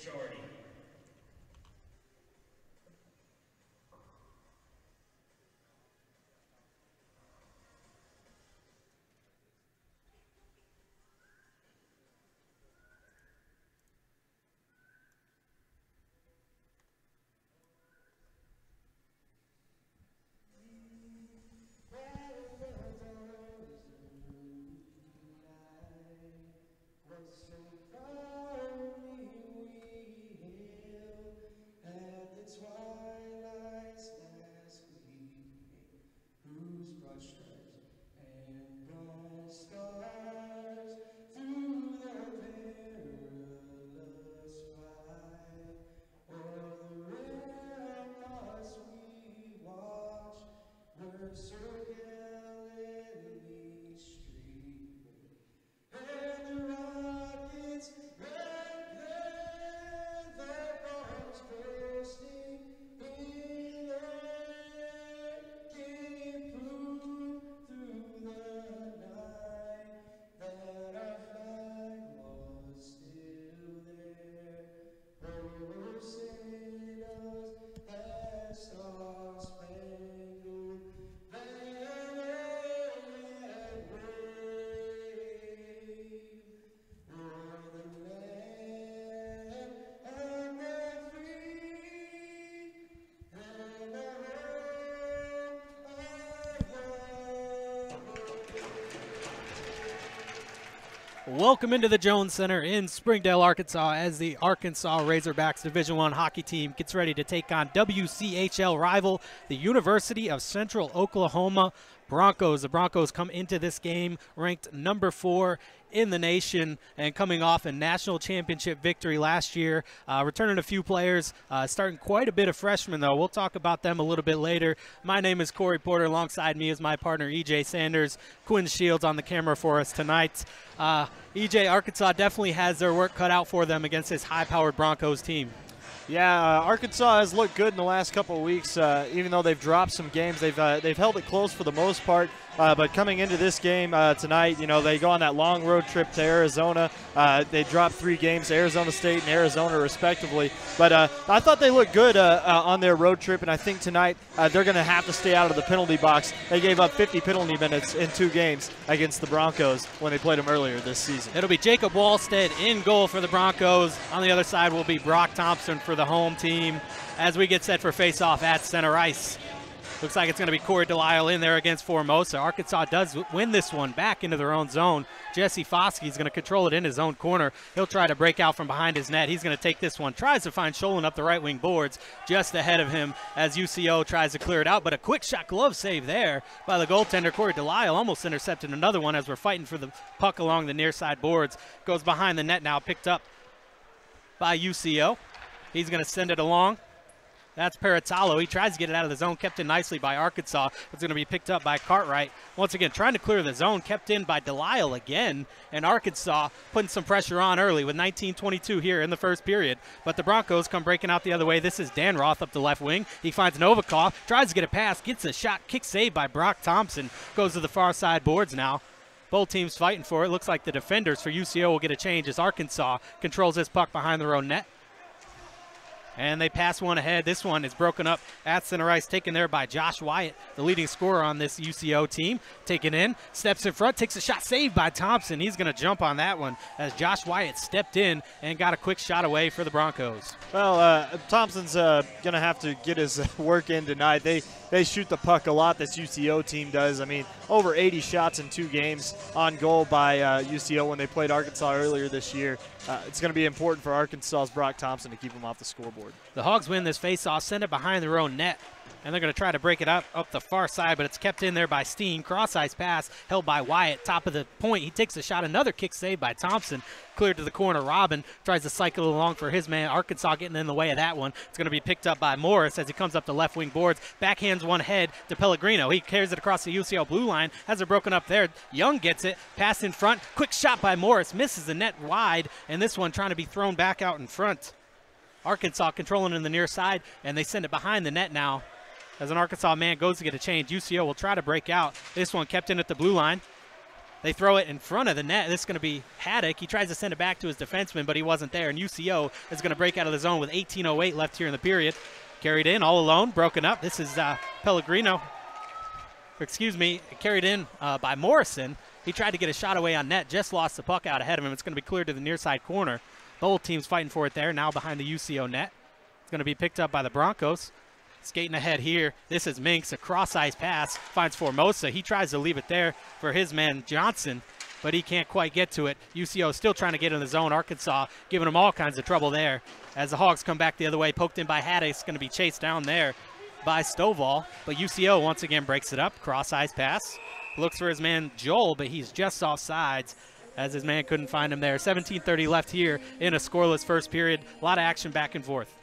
majority. Welcome into the Jones Center in Springdale, Arkansas, as the Arkansas Razorbacks Division I hockey team gets ready to take on WCHL rival, the University of Central Oklahoma Broncos. The Broncos come into this game ranked number 4 in the nation and coming off a national championship victory last year. Returning a few players, starting quite a bit of freshmen, though. We'll talk about them a little bit later. My name is Corey Porter. Alongside me is my partner, EJ Sanders. Quinn Shields on the camera for us tonight. EJ, Arkansas definitely has their work cut out for them against this high-powered Broncos team. Yeah, Arkansas has looked good in the last couple of weeks. Even though they've dropped some games, they've held it close for the most part. But coming into this game tonight, you know, they go on that long road trip to Arizona. They dropped 3 games, Arizona State and Arizona respectively. But I thought they looked good on their road trip, and I think tonight they're going to have to stay out of the penalty box. They gave up 50 penalty minutes in 2 games against the Broncos when they played them earlier this season. It'll be Jacob Wallstead in goal for the Broncos. On the other side will be Brock Thompson for the home team as we get set for face-off at center ice. Looks like it's going to be Corey Delisle in there against Formosa. Arkansas does win this one back into their own zone. Jesse Foskey is going to control it in his own corner. He'll try to break out from behind his net. He's going to take this one. Tries to find Sholin up the right wing boards just ahead of him as UCO tries to clear it out. But a quick shot glove save there by the goaltender, Corey Delisle. Almost intercepted another one as we're fighting for the puck along the near side boards. Goes behind the net now, picked up by UCO. He's going to send it along. That's Peritalo. He tries to get it out of the zone, kept in nicely by Arkansas. It's going to be picked up by Cartwright. Once again, trying to clear the zone, kept in by Delisle again. And Arkansas putting some pressure on early with 19:22 here in the first period. But the Broncos come breaking out the other way. This is Dan Roth up the left wing. He finds Novikov, tries to get a pass, gets a shot, kick saved by Brock Thompson. Goes to the far side boards now. Both teams fighting for it. Looks like the defenders for UCO will get a change as Arkansas controls this puck behind their own net. And they pass one ahead. This one is broken up at center ice, taken there by Josh Wyatt, the leading scorer on this UCO team. Taken in, steps in front, takes a shot, saved by Thompson. He's going to jump on that one as Josh Wyatt stepped in and got a quick shot away for the Broncos. Well, Thompson's going to have to get his work in tonight. They shoot the puck a lot, this UCO team does. I mean, over 80 shots in 2 games on goal by UCO when they played Arkansas earlier this year. It's going to be important for Arkansas's Brock Thompson to keep him off the scoreboard. The Hogs win this faceoff, send it behind their own net, and they're going to try to break it up the far side, but it's kept in there by Steen. Cross-ice pass held by Wyatt, top of the point. He takes a shot, another kick saved by Thompson. Cleared to the corner. Robin tries to cycle along for his man. Arkansas getting in the way of that one. It's going to be picked up by Morris as he comes up the left wing boards. Backhands one head to Pellegrino. He carries it across the UCL blue line. Has it broken up there. Young gets it. Pass in front. Quick shot by Morris. Misses the net wide. And this one trying to be thrown back out in front. Arkansas controlling in the near side. And they send it behind the net now. As an Arkansas man goes to get a change. UCO will try to break out. This one kept in at the blue line. They throw it in front of the net. This is going to be Haddock. He tries to send it back to his defenseman, but he wasn't there. And UCO is going to break out of the zone with 18:08 left here in the period. Carried in all alone, broken up. This is Pellegrino. Carried in by Morrison. He tried to get a shot away on net, just lost the puck out ahead of him. It's going to be cleared to the near side corner. Both teams fighting for it there, now behind the UCO net. It's going to be picked up by the Broncos. Skating ahead here, this is Minks, a cross-ice pass, finds Formosa. He tries to leave it there for his man Johnson, but he can't quite get to it. UCO still trying to get in the zone. Arkansas giving them all kinds of trouble there. As the Hogs come back the other way, poked in by Haddock, it's going to be chased down there by Stovall, but UCO once again breaks it up. Cross-ice pass, looks for his man Joel, but he's just off sides as his man couldn't find him there. 17:30 left here in a scoreless first period. A lot of action back and forth.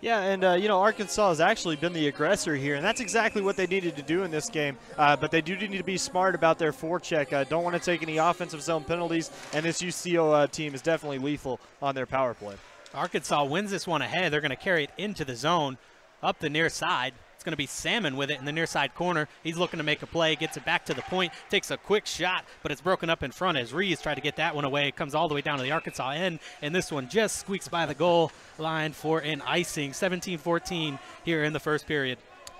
Yeah, and, Arkansas has actually been the aggressor here, and that's exactly what they needed to do in this game. But they do need to be smart about their forecheck. Don't want to take any offensive zone penalties, and this UCO team is definitely lethal on their power play. Arkansas wins this one ahead. They're going to carry it into the zone up the near side. It's going to be Salmon with it in the near side corner. He's looking to make a play, gets it back to the point, takes a quick shot, but it's broken up in front as Reeves tried to get that one away. It comes all the way down to the Arkansas end, and this one just squeaks by the goal line for an icing. 17-14 here in the first period.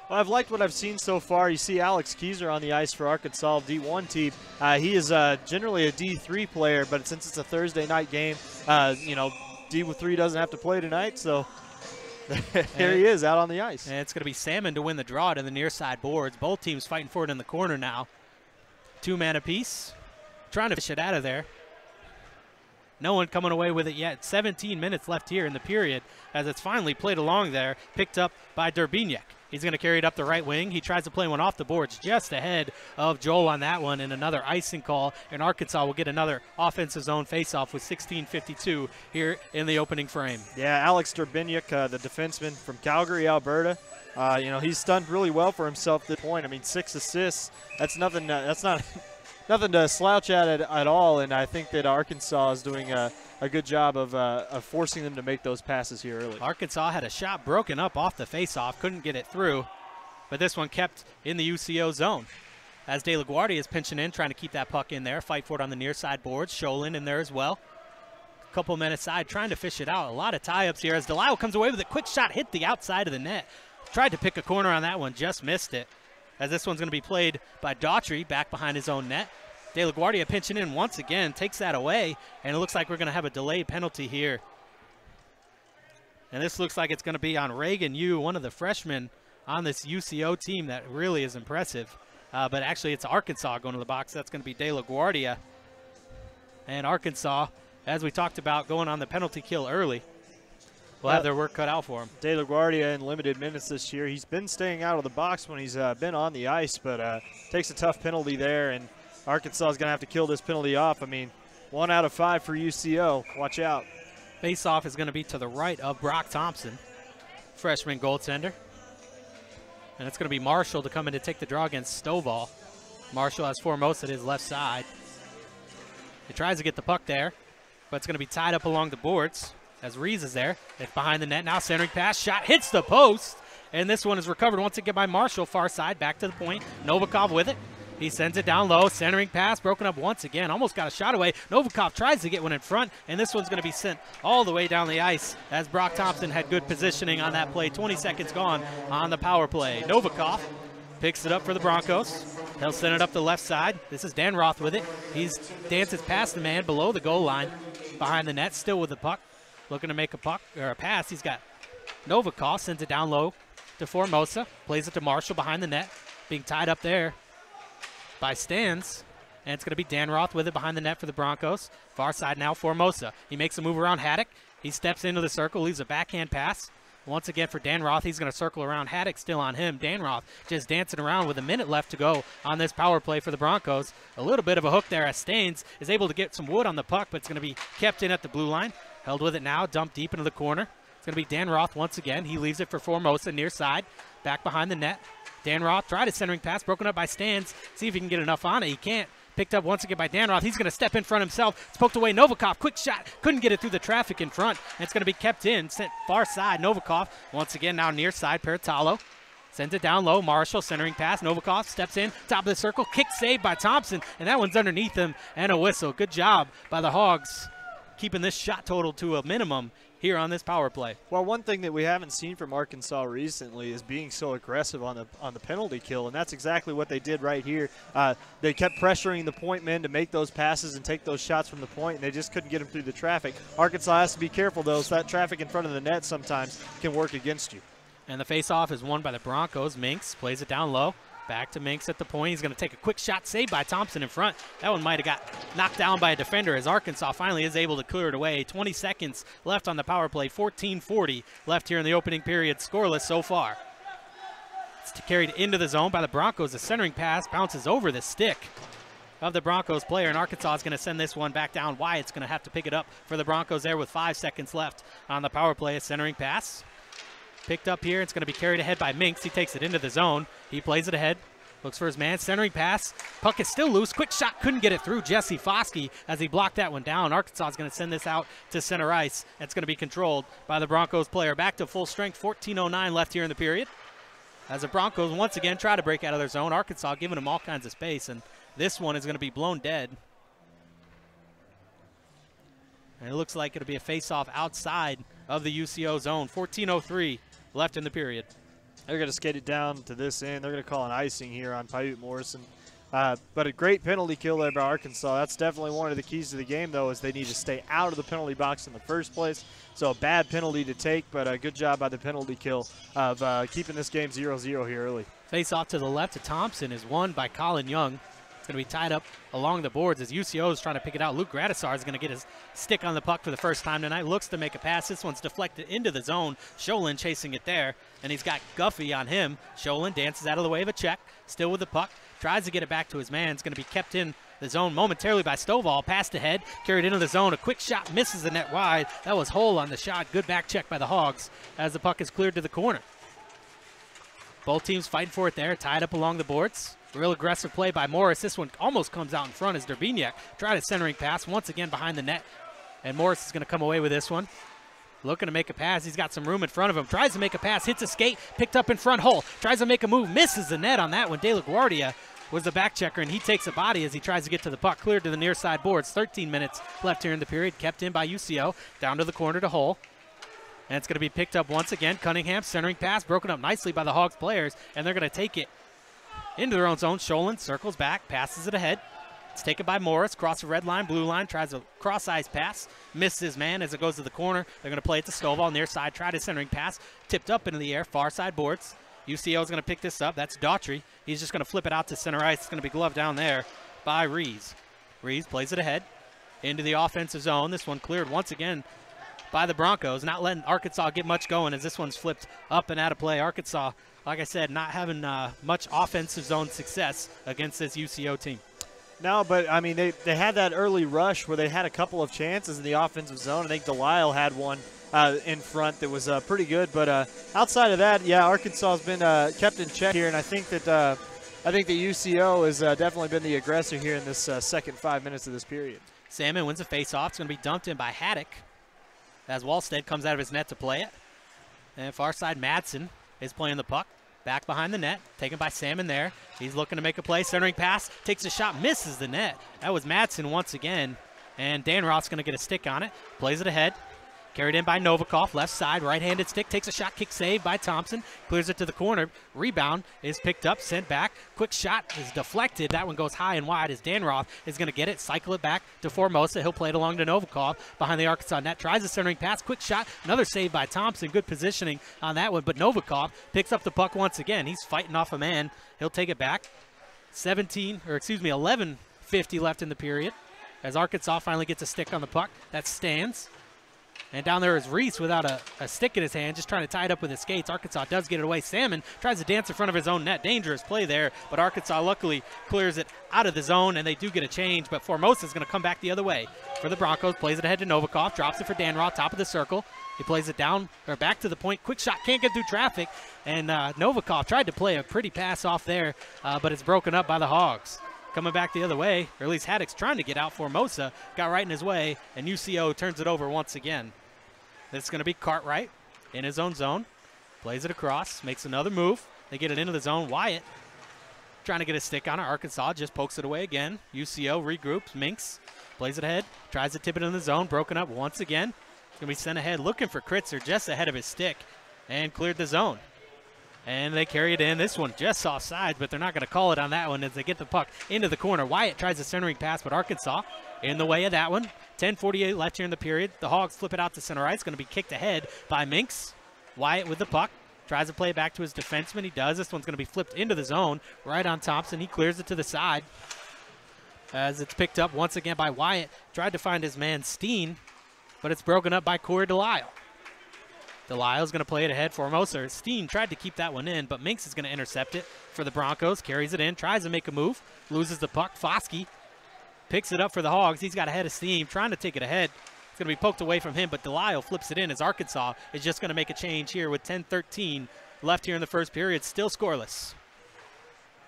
Well, I've liked what I've seen so far. You see Alex Keyser on the ice for Arkansas D1 team. He is generally a D3 player, but since it's a Thursday night game, D3 doesn't have to play tonight, so here he is out on the ice. And it's going to be Salmon to win the draw to the near side boards. Both teams fighting for it in the corner now. 2-man apiece, trying to fish it out of there. No one coming away with it yet. 17 minutes left here in the period as it's finally played along there, picked up by Durbiniak. He's going to carry it up the right wing. He tries to play one off the boards just ahead of Joel on that one, and another icing call, and Arkansas will get another offensive zone faceoff with 16:52 here in the opening frame. Yeah, Alex Durbiniak, the defenseman from Calgary, Alberta. He's done really well for himself at this point. I mean, 6 assists. That's nothing. That's not nothing to slouch at all. And I think that Arkansas is doing a good job of forcing them to make those passes here early. Arkansas had a shot broken up off the faceoff, couldn't get it through, but this one kept in the UCO zone. As De La Guardia is pinching in, trying to keep that puck in there, fight for it on the near side boards. Sholin in there as well. A couple men aside, trying to fish it out. A lot of tie-ups here as Delisle comes away with a quick shot, hit the outside of the net. Tried to pick a corner on that one, just missed it. As this one's going to be played by Daughtry back behind his own net. De La Guardia pinching in once again, takes that away, and it looks like we're going to have a delayed penalty here. And this looks like it's going to be on Reagan Yu, one of the freshmen on this UCO team that really is impressive. But actually it's Arkansas going to the box. That's going to be De La Guardia. And Arkansas, as we talked about, going on the penalty kill early. Will have their work cut out for him. De La Guardia in limited minutes this year. He's been staying out of the box when he's been on the ice, but takes a tough penalty there, and Arkansas is going to have to kill this penalty off. I mean, 1 out of 5 for UCO. Watch out. Face-off is going to be to the right of Brock Thompson, freshman goaltender. And it's going to be Marshall to come in to take the draw against Stovall. Marshall has Formosa at his left side. He tries to get the puck there, but it's going to be tied up along the boards as Reeves is there. It's behind the net now, centering pass, shot hits the post, and this one is recovered once again by Marshall, far side, back to the point. Novikov with it. He sends it down low, centering pass, broken up once again, almost got a shot away. Novikov tries to get one in front, and this one's going to be sent all the way down the ice as Brock Thompson had good positioning on that play. 20 seconds gone on the power play. Novikov picks it up for the Broncos. He'll send it up the left side. This is Dan Roth with it. He dances past the man below the goal line, behind the net, still with the puck. Looking to make a puck or a pass. He's got Novikov, sends it down low to Formosa, plays it to Marshall behind the net, being tied up there by Stans, and it's going to be Dan Roth with it behind the net for the Broncos. Far side now, Formosa. He makes a move around Haddock. He steps into the circle, leaves a backhand pass. Once again for Dan Roth, he's going to circle around. Haddock still on him. Dan Roth just dancing around with a minute left to go on this power play for the Broncos. A little bit of a hook there as Staines is able to get some wood on the puck, but it's going to be kept in at the blue line. Held with it now, dumped deep into the corner. It's going to be Dan Roth once again. He leaves it for Formosa, near side, back behind the net. Dan Roth tried a centering pass, broken up by Stans. See if he can get enough on it. He can't. Picked up once again by Dan Roth. He's going to step in front himself. It's poked away. Novikov, quick shot. Couldn't get it through the traffic in front. And it's going to be kept in, sent far side. Novikov once again now near side. Peritalo Sends it down low. Marshall centering pass. Novikov steps in. Top of the circle. Kick saved by Thompson. And that one's underneath him. And a whistle. Good job by the Hogs keeping this shot total to a minimum here on this power play. Well, one thing that we haven't seen from Arkansas recently is being so aggressive on the penalty kill, and that's exactly what they did right here. They kept pressuring the point men to make those passes and take those shots from the point, and they just couldn't get them through the traffic. Arkansas has to be careful, though, so that traffic in front of the net sometimes can work against you. And the face-off is won by the Broncos. Minks plays it down low. Back to Minks at the point. He's going to take a quick shot saved by Thompson in front. That one might have got knocked down by a defender as Arkansas finally is able to clear it away. 20 seconds left on the power play. 14:40 left here in the opening period. Scoreless so far. It's carried into the zone by the Broncos. The centering pass bounces over the stick of the Broncos player, and Arkansas is going to send this one back down. Wyatt's going to have to pick it up for the Broncos there with 5 seconds left on the power play. A centering pass. Picked up here. It's going to be carried ahead by Minks. He takes it into the zone. He plays it ahead. Looks for his man. Centering pass. Puck is still loose. Quick shot. Couldn't get it through. Jesse Foskey as he blocked that one down. Arkansas is going to send this out to center ice. It's going to be controlled by the Broncos player. Back to full strength. 14:09 left here in the period. As the Broncos once again try to break out of their zone. Arkansas giving them all kinds of space. And this one is going to be blown dead. And it looks like it'll be a face-off outside of the UCO zone. 14:03 left in the period. They're going to skate it down to this end. They're going to call an icing here on Paiute Morrison. But a great penalty kill there by Arkansas. That's definitely one of the keys to the game, though, is they need to stay out of the penalty box in the first place. So a bad penalty to take, but a good job by the penalty kill of keeping this game 0-0 here early. Face off to the left to Thompson is won by Colin Young. It's going to be tied up along the boards as UCO is trying to pick it out. Luke Gradisar is going to get his stick on the puck for the first time tonight. Looks to make a pass. This one's deflected into the zone. Sholin chasing it there, and he's got Guffey on him. Sholin dances out of the way of a check, still with the puck. Tries to get it back to his man. It's going to be kept in the zone momentarily by Stovall. Passed ahead, carried into the zone. A quick shot misses the net wide. That was Hull on the shot. Good back check by the Hogs as the puck is cleared to the corner. Both teams fighting for it there, tied up along the boards. Real aggressive play by Morris. This one almost comes out in front as Derbiniak tried a centering pass once again behind the net. And Morris is going to come away with this one. Looking to make a pass. He's got some room in front of him. Tries to make a pass. Hits a skate. Picked up in front. Hull tries to make a move. Misses the net on that one. De La Guardia was the back checker, and he takes a body as he tries to get to the puck. Cleared to the near side boards. 13 minutes left here in the period. Kept in by UCO. Down to the corner to Hull. And it's going to be picked up once again. Cunningham centering pass. Broken up nicely by the Hogs players, and they're going to take it into their own zone. Sholin circles back, passes it ahead. It's taken by Morris, cross the red line, blue line, tries a cross-ice pass, misses his man as it goes to the corner. They're going to play it to Stovall near side, tried a centering pass, tipped up into the air, far side boards. UCO is going to pick this up. That's Daughtry. He's just going to flip it out to center ice. It's going to be gloved down there by Rees. Rees plays it ahead into the offensive zone. This one cleared once again by the Broncos, not letting Arkansas get much going as this one's flipped up and out of play. Arkansas, like I said, not having much offensive zone success against this UCO team. No, but, I mean, they had that early rush where they had a couple of chances in the offensive zone. I think Delisle had one in front that was pretty good. But outside of that, yeah, Arkansas has been kept in check here, and I think that the UCO has definitely been the aggressor here in this second 5 minutes of this period. Salmon wins a face-off. It's going to be dumped in by Haddock as Wallstead comes out of his net to play it. And far side, Madsen is playing the puck. Back behind the net, taken by Salmon there. He's looking to make a play, centering pass, takes a shot, misses the net. That was Madsen once again. And Dan Roth's going to get a stick on it, plays it ahead. Carried in by Novikov, left side, right-handed stick, takes a shot, kick save by Thompson, clears it to the corner. Rebound is picked up, sent back. Quick shot is deflected. That one goes high and wide as Dan Roth is going to get it, cycle it back to Formosa. He'll play it along to Novikov behind the Arkansas net. Tries a centering pass, quick shot, another save by Thompson. Good positioning on that one, but Novikov picks up the puck once again. He's fighting off a man. He'll take it back. 11:50 left in the period as Arkansas finally gets a stick on the puck. That stands. And down there is Reese without a stick in his hand, just trying to tie it up with his skates. Arkansas does get it away. Salmon tries to dance in front of his own net. Dangerous play there, but Arkansas luckily clears it out of the zone, and they do get a change. But Formosa is going to come back the other way for the Broncos. Plays it ahead to Novikov, drops it for Dan Roth, top of the circle. He plays it down or back to the point. Quick shot, can't get through traffic. And Novikov tried to play a pretty pass off there, but it's broken up by the Hogs. Coming back the other way, or at least Haddock's trying to get out. Formosa got right in his way, and UCO turns it over once again. It's going to be Cartwright in his own zone. Plays it across, makes another move. They get it into the zone. Wyatt trying to get a stick on it. Arkansas just pokes it away again. UCO regroups. Minks plays it ahead. Tries to tip it in the zone. Broken up once again. It's going to be sent ahead. Looking for Kritzer just ahead of his stick. And cleared the zone. And they carry it in. This one just offside, but they're not going to call it on that one as they get the puck into the corner. Wyatt tries a centering pass, but Arkansas in the way of that one. 10:48 left here in the period. The Hogs flip it out to center ice. Going to be kicked ahead by Minks. Wyatt with the puck. Tries to play it back to his defenseman. He does. This one's going to be flipped into the zone right on Thompson. He clears it to the side as it's picked up once again by Wyatt. Tried to find his man Steen, but it's broken up by Corey Delisle. Delisle's going to play it ahead for Formosa. Steen tried to keep that one in, but Minks is going to intercept it for the Broncos. Carries it in, tries to make a move, loses the puck. Foskey picks it up for the Hogs. He's got ahead of steam, trying to take it ahead. It's going to be poked away from him, but Delisle flips it in as Arkansas is just going to make a change here with 10:13 left here in the first period. Still scoreless.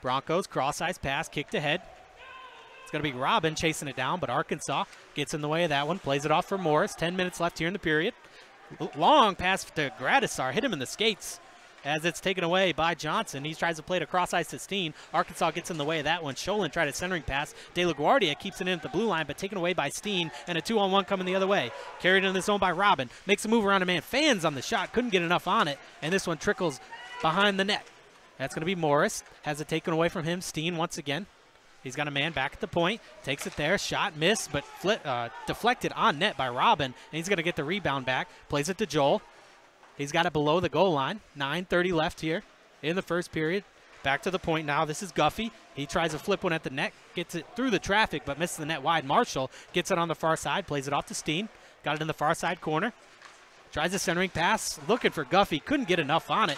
Broncos cross-ice pass, kicked ahead. It's going to be Robin chasing it down, but Arkansas gets in the way of that one. Plays it off for Morris. 10 minutes left here in the period. Long pass to Gradisar. Hit him in the skates as it's taken away by Johnson. He tries to play it across ice to Steen. Arkansas gets in the way of that one. Scholin tried a centering pass. De La Guardia keeps it in at the blue line, but taken away by Steen, and a 2-on-1 coming the other way. Carried in the zone by Robin. Makes a move around a man. Fans on the shot. Couldn't get enough on it, and this one trickles behind the net. That's going to be Morris. Has it taken away from him. Steen once again. He's got a man back at the point. Takes it there. Shot missed, but deflected on net by Robin. And he's going to get the rebound back. Plays it to Joel. He's got it below the goal line. 9:30 left here in the first period. Back to the point now. This is Guffey. He tries to flip one at the net. Gets it through the traffic, but misses the net wide. Marshall gets it on the far side. Plays it off to Steen. Got it in the far side corner. Tries a centering pass. Looking for Guffey. Couldn't get enough on it.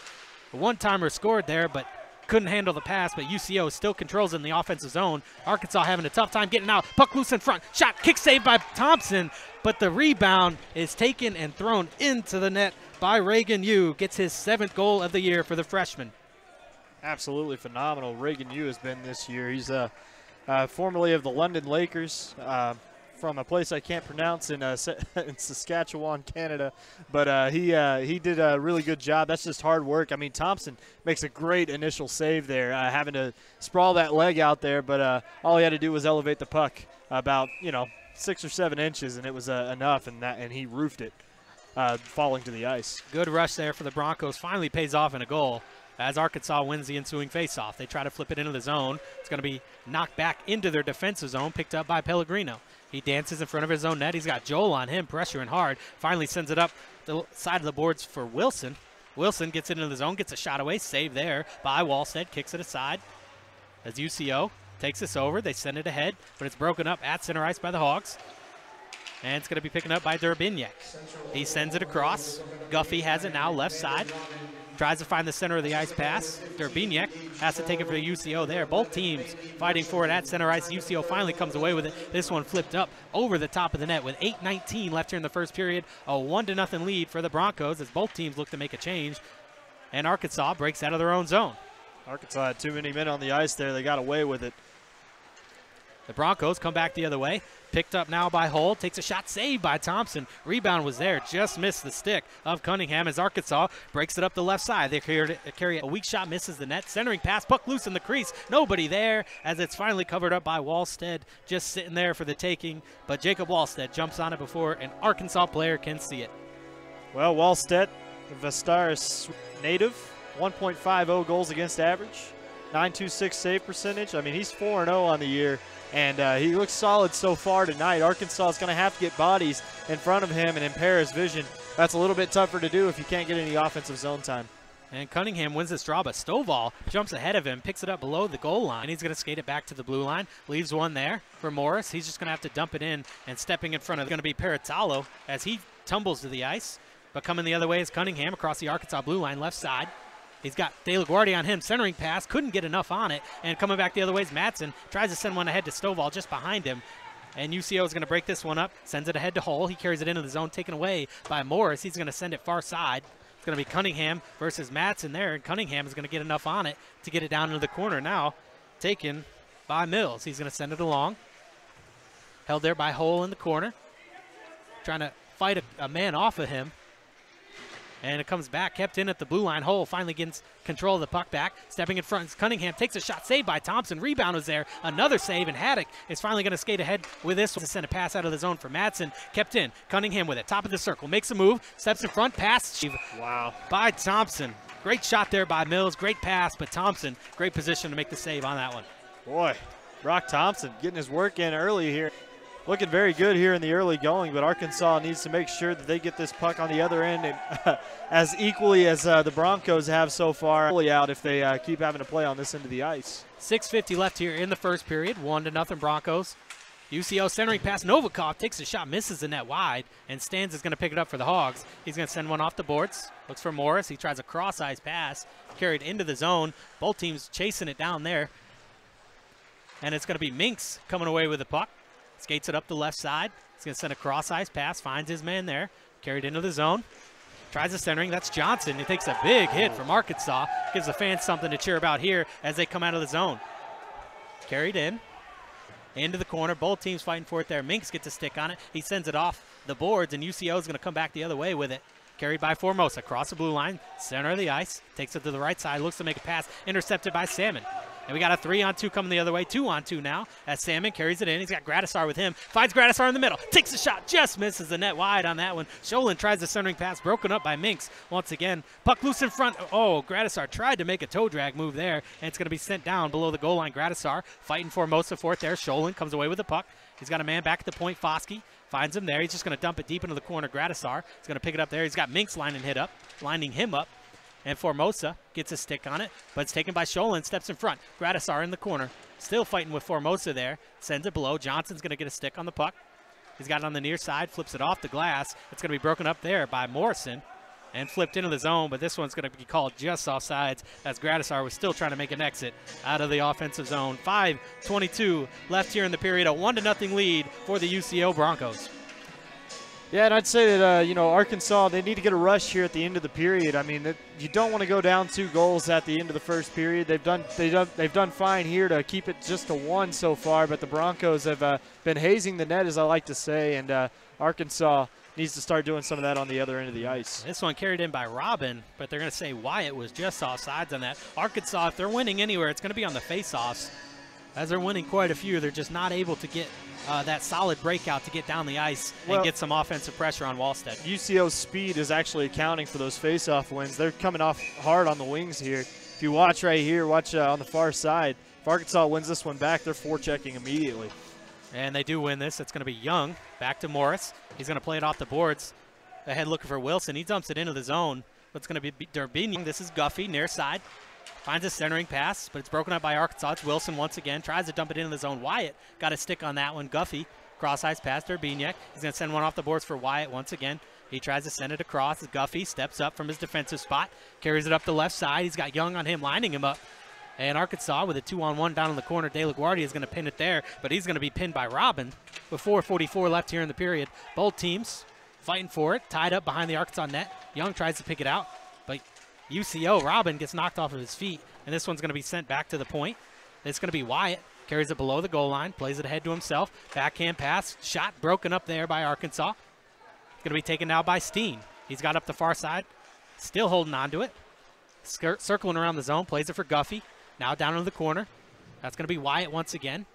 A one-timer scored there, but couldn't handle the pass, but UCO still controls in the offensive zone. Arkansas having a tough time getting out. Puck loose in front. Shot, kick saved by Thompson, but the rebound is taken and thrown into the net by Reagan Yu. Gets his 7th goal of the year for the freshman. Absolutely phenomenal. Reagan Yu has been this year. He's formerly of the London Lakers, from a place I can't pronounce in Saskatchewan, Canada. But he did a really good job. That's just hard work. I mean, Thompson makes a great initial save there, having to sprawl that leg out there. But all he had to do was elevate the puck about 6 or 7 inches, and it was enough. And he roofed it, falling to the ice. Good rush there for the Broncos. Finally pays off in a goal as Arkansas wins the ensuing faceoff. They try to flip it into the zone. It's going to be knocked back into their defensive zone, picked up by Pellegrino. He dances in front of his own net. He's got Joel on him, pressuring hard. Finally sends it up the side of the boards for Wilson. Wilson gets it into the zone, gets a shot away. Save there by Wallstead. Kicks it aside as UCO takes this over. They send it ahead, but it's broken up at center ice by the Hogs. And it's going to be picking up by Durbiniak. He sends it across. Guffey has it now left side. Tries to find the center of the ice pass. Durbiniak has to take it for the UCO there. Both teams fighting for it at center ice. UCO finally comes away with it. This one flipped up over the top of the net with 8:19 left here in the first period. A 1-0 lead for the Broncos as both teams look to make a change. And Arkansas breaks out of their own zone. Arkansas had too many men on the ice there. They got away with it. The Broncos come back the other way. Picked up now by Hull. Takes a shot, saved by Thompson. Rebound was there. Just missed the stick of Cunningham as Arkansas breaks it up the left side. They carry a weak shot, misses the net. Centering pass, puck loose in the crease. Nobody there as it's finally covered up by Wallstead. Just sitting there for the taking. But Jacob Wallstead jumps on it before an Arkansas player can see it. Well, Wallstead, Vestaris native, 1.50 goals against average, 926 save percentage. I mean, he's 4-0 on the year. And he looks solid so far tonight. Arkansas is going to have to get bodies in front of him and impair his vision. That's a little bit tougher to do if you can't get any offensive zone time. And Cunningham wins this draw, but Stovall jumps ahead of him, picks it up below the goal line. He's going to skate it back to the blue line. Leaves one there for Morris. He's just going to have to dump it in, and stepping in front of going to be Peritalo as he tumbles to the ice. But coming the other way is Cunningham across the Arkansas blue line, left side. He's got De La Guardia on him, centering pass, couldn't get enough on it. And coming back the other way is Matson, tries to send one ahead to Stovall just behind him. And UCO is going to break this one up, sends it ahead to Hull. He carries it into the zone, taken away by Morris. He's going to send it far side. It's going to be Cunningham versus Matson there, and Cunningham is going to get enough on it to get it down into the corner now. Taken by Mills. He's going to send it along. Held there by Hull in the corner. Trying to fight a man off of him. And it comes back, kept in at the blue line hole, finally gets control of the puck back. Stepping in front is Cunningham, takes a shot, saved by Thompson. Rebound was there, another save, and Haddock is finally going to skate ahead with this one to send a pass out of the zone for Madsen. Kept in, Cunningham with it, top of the circle, makes a move, steps in front, pass. Wow. By Thompson. Great shot there by Mills, great pass, but Thompson, great position to make the save on that one. Boy, Brock Thompson getting his work in early here. Looking very good here in the early going, but Arkansas needs to make sure that they get this puck on the other end and as equally as the Broncos have so far, fully out if they keep having to play on this end of the ice. 6:50 left here in the first period, 1-0 Broncos. UCO centering pass, Novikov takes a shot, misses the net wide, and Stans is going to pick it up for the Hogs. He's going to send one off the boards, looks for Morris. He tries a cross-ice pass, carried into the zone. Both teams chasing it down there. And it's going to be Minks coming away with the puck. Skates it up the left side. He's going to send a cross-ice pass, finds his man there, carried into the zone. Tries the centering, that's Johnson. He takes a big hit from Arkansas. Gives the fans something to cheer about here as they come out of the zone. Carried in, into the corner. Both teams fighting for it there. Minks gets a stick on it. He sends it off the boards, and UCO is going to come back the other way with it. Carried by Formosa, across the blue line, center of the ice. Takes it to the right side, looks to make a pass. Intercepted by Salmon. And we got a 3-on-2 coming the other way, 2-on-2 now as Salmon carries it in. He's got Gradisar with him, finds Gradisar in the middle, takes a shot, just misses the net wide on that one. Sholin tries the centering pass, broken up by Minks once again. Puck loose in front. Oh, Gradisar tried to make a toe drag move there, and it's going to be sent down below the goal line. Gradisar fighting Formosa for it there. Sholin comes away with the puck. He's got a man back at the point. Foskey finds him there. He's just going to dump it deep into the corner. Gradisar is going to pick it up there. He's got Minks lining him up. And Formosa gets a stick on it, but it's taken by Sholin, steps in front. Gradisar in the corner, still fighting with Formosa there. Sends it below. Johnson's going to get a stick on the puck. He's got it on the near side, flips it off the glass. It's going to be broken up there by Morrison and flipped into the zone, but this one's going to be called just offsides as Gradisar was still trying to make an exit out of the offensive zone. 5:22 left here in the period, a 1-0 lead for the UCO Broncos. Yeah, and I'd say that, Arkansas, they need to get a rush here at the end of the period. I mean, you don't want to go down 2 goals at the end of the first period. They've done fine here to keep it just to 1 so far, but the Broncos have been hazing the net, as I like to say, and Arkansas needs to start doing some of that on the other end of the ice. This one carried in by Robin, but they're going to say Wyatt was just offsides on that. Arkansas, if they're winning anywhere, it's going to be on the faceoffs. As they're winning quite a few, they're just not able to get that solid breakout to get down the ice and get some offensive pressure on Wallstead. UCO's speed is actually accounting for those face-off wins. They're coming off hard on the wings here. If you watch right here, watch on the far side, if Arkansas wins this one back, they're forechecking immediately. And they do win this. It's going to be Young. Back to Morris. He's going to play it off the boards. Ahead looking for Wilson. He dumps it into the zone. It's going to be Durbin. This is Guffey, near side. Finds a centering pass, but it's broken up by Arkansas. It's Wilson once again. Tries to dump it into the zone. Wyatt got a stick on that one. Guffey, cross-ice pass to Urbiniak. He's going to send one off the boards for Wyatt once again. He tries to send it across. Guffey steps up from his defensive spot. Carries it up the left side. He's got Young on him, lining him up. And Arkansas with a 2-on-1 down in the corner. De La Guardia is going to pin it there, but he's going to be pinned by Robin with 4:44 left here in the period. Both teams fighting for it. Tied up behind the Arkansas net. Young tries to pick it out, but UCO, Robin gets knocked off of his feet, and this one's going to be sent back to the point. It's going to be Wyatt. Carries it below the goal line, plays it ahead to himself. Backhand pass, shot broken up there by Arkansas. It's going to be taken now by Steen. He's got up the far side, still holding on to it. Circling around the zone, plays it for Guffey. Now down into the corner. That's going to be Wyatt once again.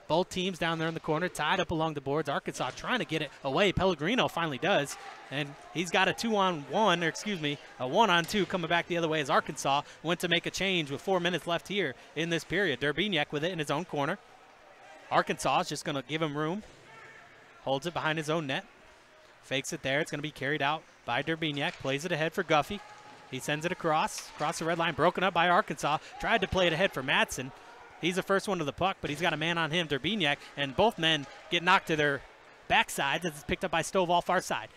Both teams down there in the corner, tied up along the boards. Arkansas trying to get it away. Pellegrino finally does. And he's got a 1-on-2 coming back the other way as Arkansas went to make a change with 4 minutes left here in this period. Durbiniak with it in his own corner. Arkansas is just going to give him room. Holds it behind his own net. Fakes it there. It's going to be carried out by Durbiniak. Plays it ahead for Guffey. He sends it across the red line. Broken up by Arkansas. Tried to play it ahead for Madsen. He's the first one to the puck, but he's got a man on him, Durbiniak, and both men get knocked to their backsides as it's picked up by Stovall far side.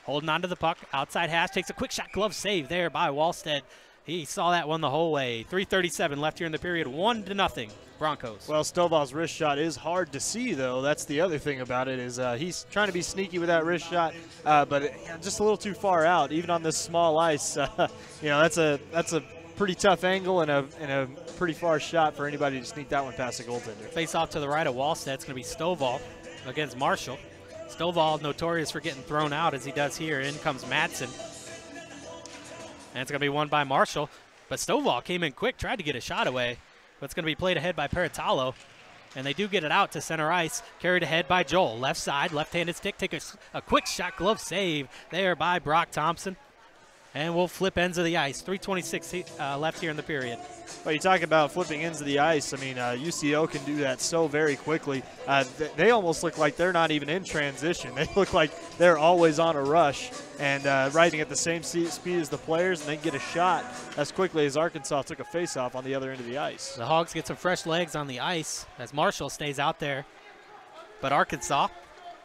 Holding on to the puck, outside hash, takes a quick shot glove save there by Wallstead. He saw that one the whole way. 3:37 left here in the period, 1-0 Broncos. Well, Stovall's wrist shot is hard to see, though. That's the other thing about it is he's trying to be sneaky with that wrist shot, but just a little too far out, even on this small ice. That's a pretty tough angle and a pretty far shot for anybody to sneak that one past the goaltender. Face off to the right of Wallstead. It's going to be Stovall against Marshall. Stovall notorious for getting thrown out as he does here. In comes Madsen. And it's going to be won by Marshall. But Stovall came in quick, tried to get a shot away. But it's going to be played ahead by Peritalo. And they do get it out to center ice. Carried ahead by Joel. Left side, left-handed stick. Take a quick shot glove save there by Brock Thompson. And we'll flip ends of the ice. 3:26 left here in the period. Well, you talk about flipping ends of the ice. I mean, UCO can do that so very quickly. They almost look like they're not even in transition. They look like they're always on a rush and riding at the same speed as the players, and they get a shot as quickly as Arkansas took a face-off on the other end of the ice. The Hogs get some fresh legs on the ice as Marshall stays out there. But Arkansas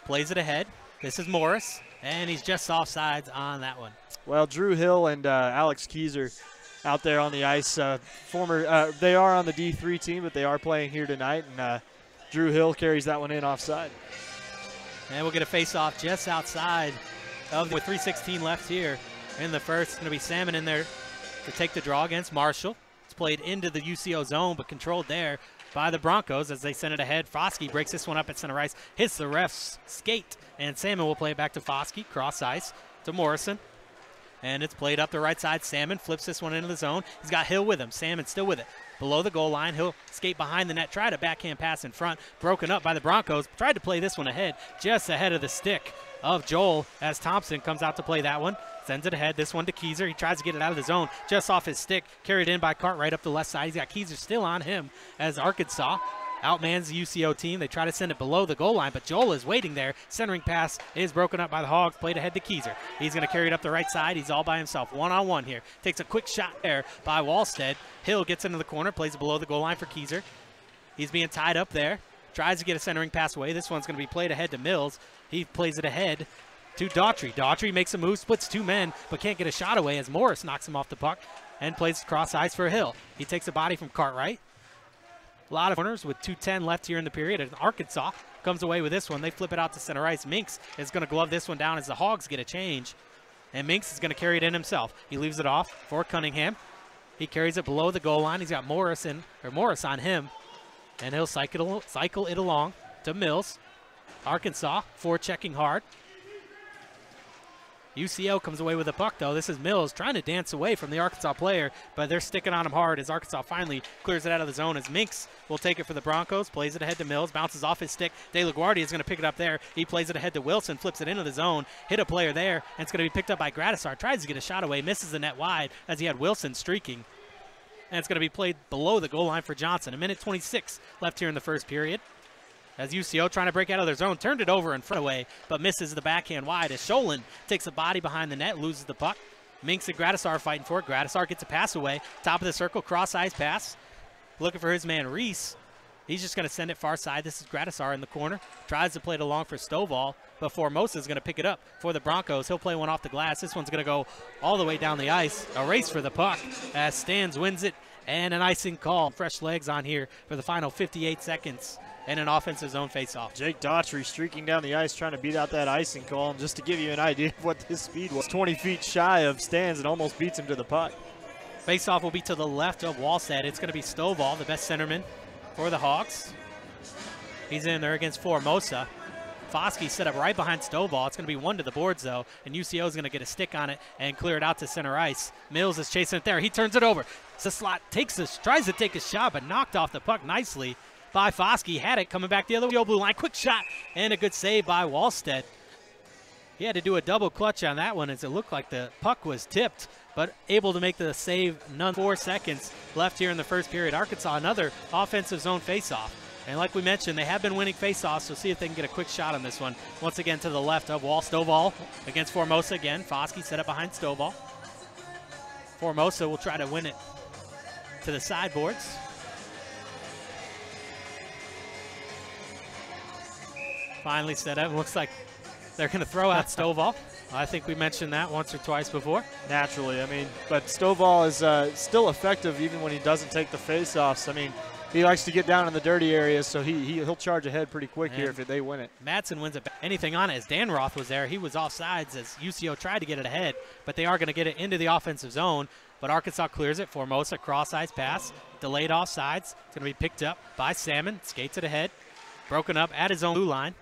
plays it ahead. This is Morris, and he's just offsides on that one. Well, Drew Hill and Alex Keyser out there on the ice. They are on the D3 team, but they are playing here tonight, and Drew Hill carries that one in offside. And we'll get a face-off just outside with 3:16 left here in the first. It's going to be Salmon in there to take the draw against Marshall. It's played into the UCO zone, but controlled there by the Broncos as they send it ahead. Foskey breaks this one up at center ice, hits the ref's skate, and Salmon will play it back to Foskey, cross ice to Morrison. And it's played up the right side. Salmon flips this one into the zone. He's got Hill with him. Salmon still with it. Below the goal line, he'll skate behind the net, try to backhand pass in front. Broken up by the Broncos. Tried to play this one ahead, just ahead of the stick of Joel as Thompson comes out to play that one. Sends it ahead, this one to Keyser. He tries to get it out of the zone, just off his stick. Carried in by Cartwright up the left side. He's got Keyser still on him as Arkansas outmans the UCO team. They try to send it below the goal line, but Joel is waiting there. Centering pass is broken up by the Hogs. Played ahead to Keyser. He's going to carry it up the right side. He's all by himself. One-on-one here. Takes a quick shot there by Wallstead. Hill gets into the corner, plays it below the goal line for Keyser. He's being tied up there. Tries to get a centering pass away. This one's going to be played ahead to Mills. He plays it ahead to Daughtry. Daughtry makes a move, splits two men, but can't get a shot away as Morris knocks him off the puck and plays cross ice for Hill. He takes a body from Cartwright. A lot of corners with 2:10 left here in the period. And Arkansas comes away with this one. They flip it out to center ice. Minks is going to glove this one down as the Hogs get a change. And Minks is going to carry it in himself. He leaves it off for Cunningham. He carries it below the goal line. He's got Morris on him. And he'll cycle it along to Mills. Arkansas forechecking hard. UCO comes away with the puck, though. This is Mills trying to dance away from the Arkansas player, but they're sticking on him hard as Arkansas finally clears it out of the zone as Minks will take it for the Broncos, plays it ahead to Mills, bounces off his stick. De La Guardia is going to pick it up there. He plays it ahead to Wilson, flips it into the zone, hit a player there, and it's going to be picked up by Gradisar. Tries to get a shot away, misses the net wide as he had Wilson streaking. And it's going to be played below the goal line for Johnson. 1:26 left here in the first period. As UCO trying to break out of their zone, turned it over and front away, but misses the backhand wide as Sholin takes a body behind the net, loses the puck. Minks and Gradisar fighting for it. Gradisar gets a pass away, top of the circle, cross ice pass. Looking for his man Reese. He's just going to send it far side. This is Gradisar in the corner. Tries to play it along for Stovall, but Formosa is going to pick it up for the Broncos. He'll play one off the glass. This one's going to go all the way down the ice. A race for the puck as Stans wins it, and an icing call. Fresh legs on here for the final 58 seconds. And an offensive zone faceoff. Jake Daughtry streaking down the ice trying to beat out that icing call. And just to give you an idea of what his speed was, 20 feet shy of Stans and almost beats him to the puck. Faceoff will be to the left of Wallstead. It's going to be Stovall, the best centerman for the Hawks. He's in there against Formosa. Foskey set up right behind Stovall. It's going to be one to the boards, though, and UCO is going to get a stick on it and clear it out to center ice. Mills is chasing it there. He turns it over. Zaslot tries to take a shot, but knocked off the puck nicely by Foskey. Had it coming back the other way, blue line. Quick shot and a good save by Wallstead. He had to do a double clutch on that one as it looked like the puck was tipped, but able to make the save. 4 seconds left here in the first period. Arkansas, another offensive zone faceoff. And like we mentioned, they have been winning faceoffs, so see if they can get a quick shot on this one. Once again to the left of Wall. Stovall against Formosa again. Foskey set up behind Stovall. Formosa will try to win it to the sideboards. Finally set up. Looks like they're going to throw out Stovall. I think we mentioned that once or twice before. Naturally, I mean, but Stovall is still effective even when he doesn't take the face-offs. I mean, he likes to get down in the dirty areas, so he'll charge ahead pretty quick here if they win it. Madsen wins it. Anything on it as Dan Roth was there. He was offsides as UCO tried to get it ahead, but they are going to get it into the offensive zone. But Arkansas clears it. Formosa cross-ice pass, delayed offsides. It's going to be picked up by Salmon. Skates it ahead. Broken up at his own blue line.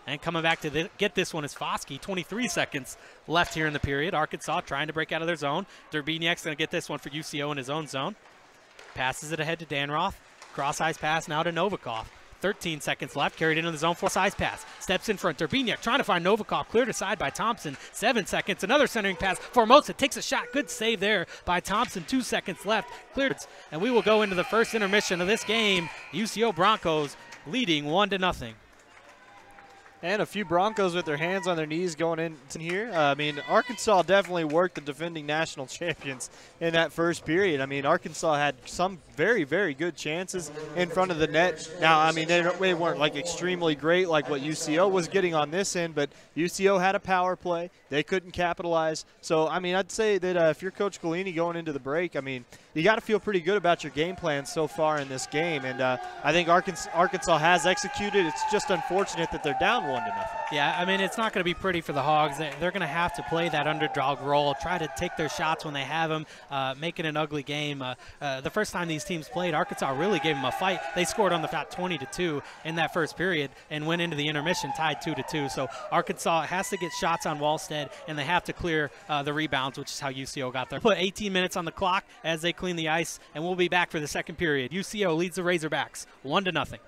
And coming back to get this one is Foskey. 23 seconds left here in the period. Arkansas trying to break out of their zone. Durbiniak's going to get this one for UCO in his own zone. Passes it ahead to Danroth. Cross-ice pass now to Novikov. 13 seconds left, carried into the zone, size pass. Steps in front, Durbiniak trying to find Novikov, cleared aside by Thompson. 7 seconds, another centering pass. Formosa takes a shot, good save there by Thompson. 2 seconds left, cleared. And we will go into the first intermission of this game. UCO Broncos leading 1-0. And a few Broncos with their hands on their knees going in here. I mean, Arkansas definitely worked the defending national champions in that first period. I mean, Arkansas had some very, very good chances in front of the net. Now, I mean, they weren't like extremely great like what UCO was getting on this end, but UCO had a power play. They couldn't capitalize. So, I mean, I'd say that if you're Coach Golini going into the break, I mean, you got to feel pretty good about your game plan so far in this game. And I think Arkansas has executed. It's just unfortunate that they're down 1-0. Yeah, I mean, it's not going to be pretty for the Hogs. They're going to have to play that underdog role, try to take their shots when they have them, make it an ugly game. The first time these teams played, Arkansas really gave them a fight. They scored on the dot 20-2 in that first period and went into the intermission tied 2-2. So Arkansas has to get shots on Wallstead, and they have to clear the rebounds, which is how UCO got there. Put 18 minutes on the clock as they clean the ice, and we'll be back for the second period. UCO leads the Razorbacks 1-0.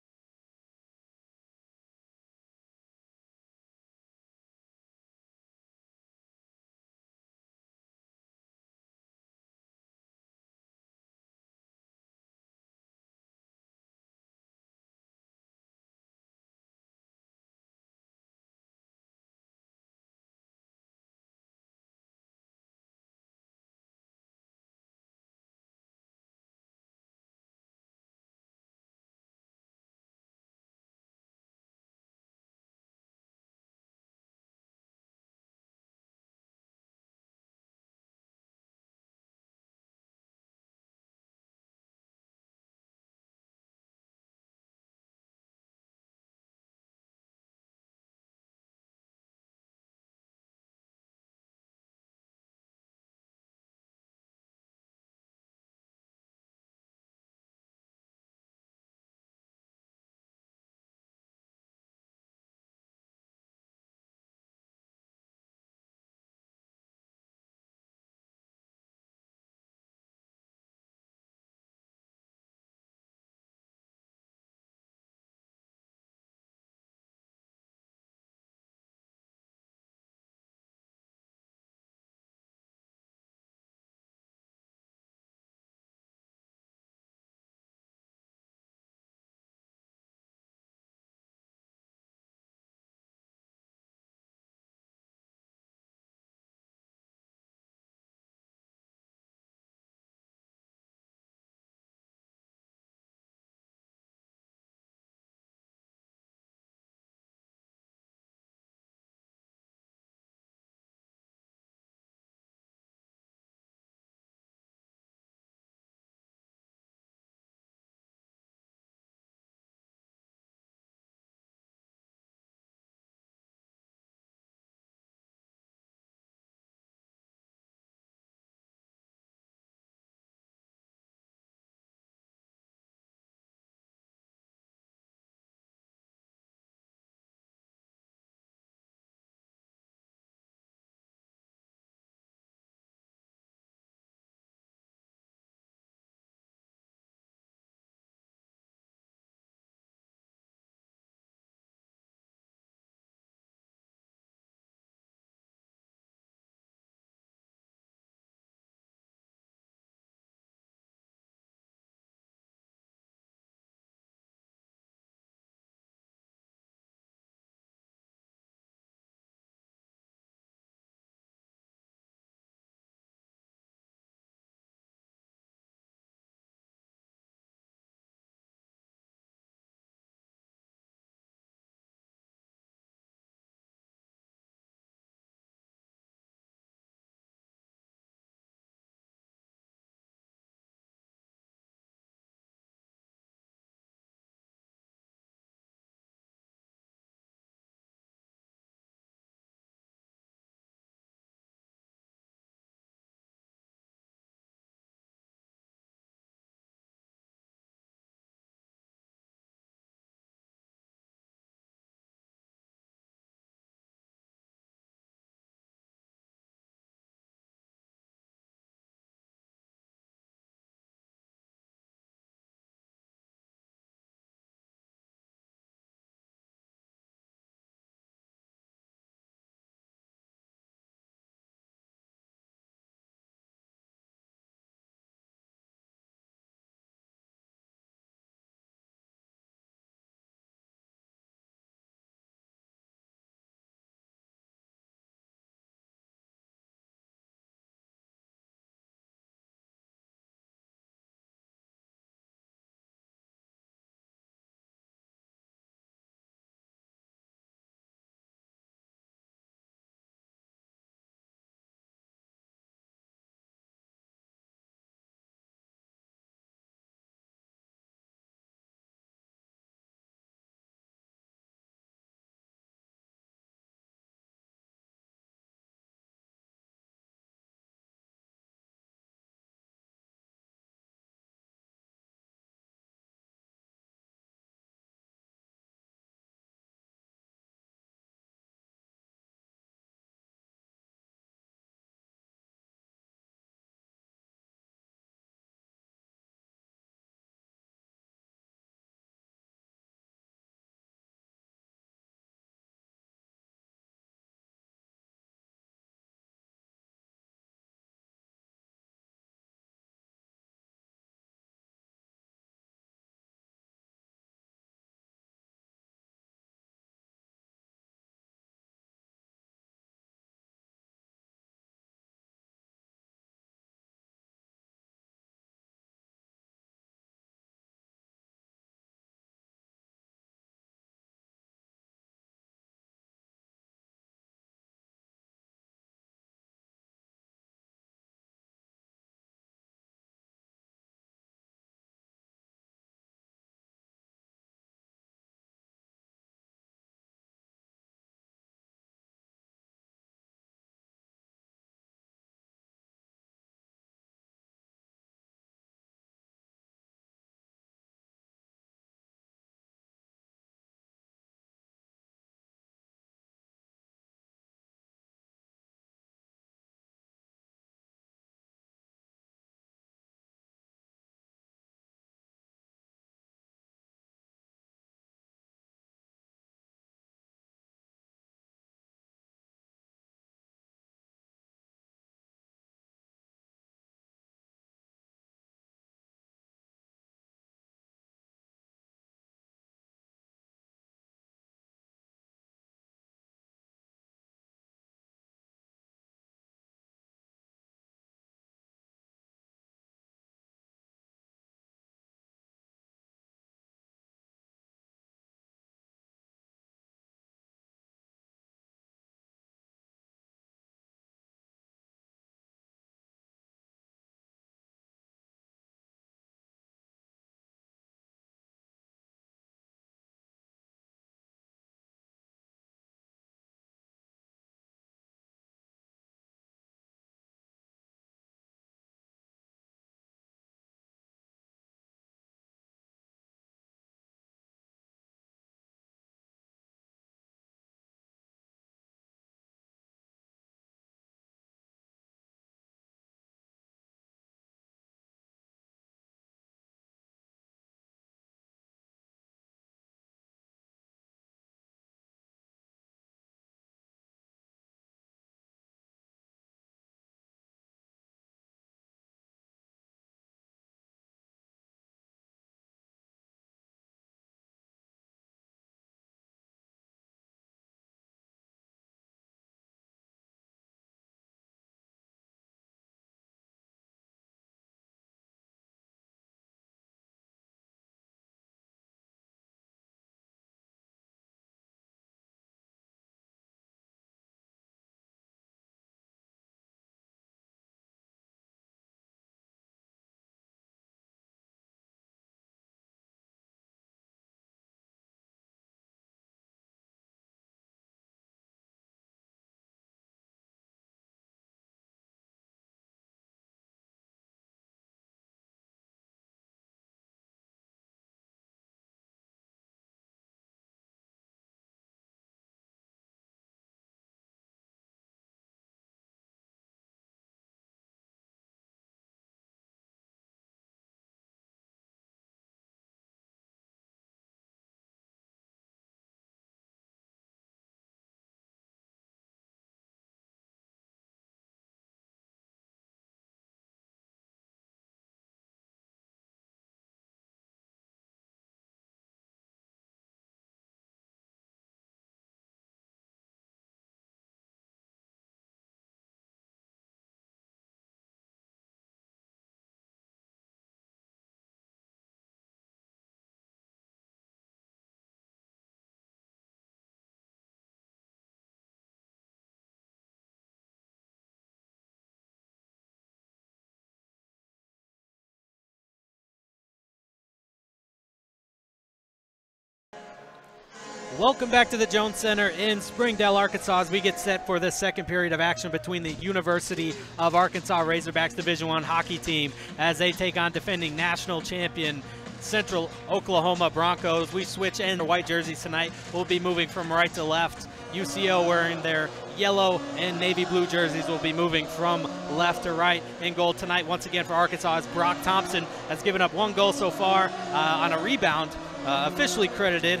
Welcome back to the Jones Center in Springdale, Arkansas, as we get set for the second period of action between the University of Arkansas Razorbacks Division I hockey team as they take on defending national champion Central Oklahoma Broncos. We switch in the white jerseys tonight. We'll be moving from right to left. UCO wearing their yellow and navy blue jerseys will be moving from left to right. In goal tonight, once again for Arkansas, is Brock Thompson. Has given up one goal so far on a rebound, officially credited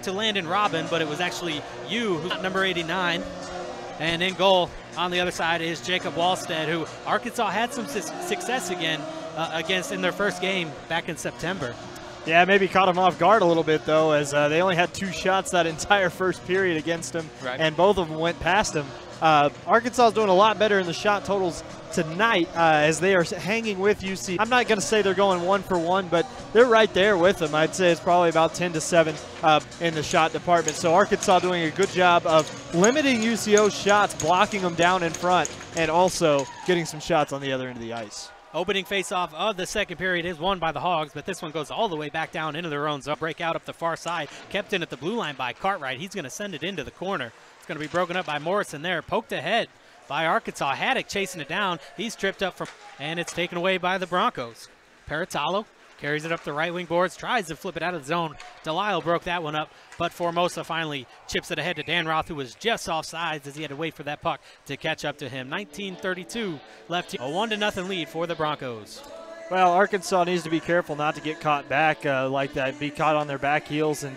to Landon Robin, but it was actually who's number 89. And in goal on the other side is Jacob Wallstead, who Arkansas had some success against in their first game back in September. Yeah, maybe caught him off guard a little bit, though, as they only had 2 shots that entire first period against him, right, and both of them went past him. Arkansas is doing a lot better in the shot totals tonight as they are hanging with UC. I'm not going to say they're going 1 for 1, but they're right there with them. I'd say it's probably about 10-7 in the shot department. So Arkansas doing a good job of limiting UCO's shots, blocking them down in front, and also getting some shots on the other end of the ice. Opening faceoff of the second period is won by the Hogs, but this one goes all the way back down into their own zone. Break out up the far side, kept in at the blue line by Cartwright. He's going to send it into the corner. It's going to be broken up by Morrison there. Poked ahead by Arkansas. Haddock chasing it down. He's tripped up and it's taken away by the Broncos. Paratalo carries it up the right wing boards, tries to flip it out of the zone. Delisle broke that one up, but Formosa finally chips it ahead to Dan Roth, who was just offsides as he had to wait for that puck to catch up to him. 19:32 left. A 1-0 lead for the Broncos. Well, Arkansas needs to be careful not to get caught back like that, be caught on their back heels, and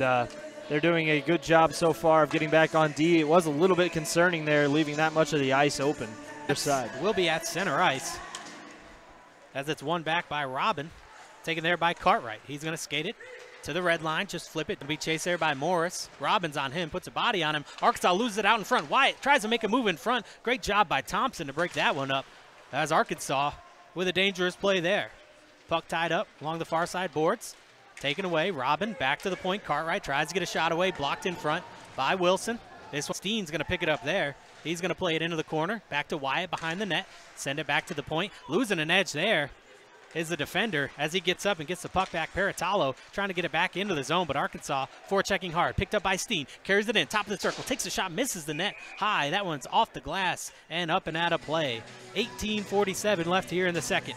they're doing a good job so far of getting back on D. It was a little bit concerning there, leaving that much of the ice open. Their side will be at center ice as it's won back by Robin. Taken there by Cartwright. He's going to skate it to the red line, just flip it, to be chased there by Morris. Robbins on him, puts a body on him. Arkansas loses it out in front. Wyatt tries to make a move in front. Great job by Thompson to break that one up as Arkansas with a dangerous play there. Puck tied up along the far side boards. Taken away, Robin back to the point. Cartwright tries to get a shot away, blocked in front by Wilson. This one, Steen's going to pick it up there. He's going to play it into the corner, back to Wyatt behind the net. Send it back to the point. Losing an edge there is the defender as he gets up and gets the puck back. Paratalo trying to get it back into the zone, but Arkansas forechecking hard. Picked up by Steen, carries it in, top of the circle, takes a shot, misses the net high. That one's off the glass and up and out of play. 18:47 left here in the second.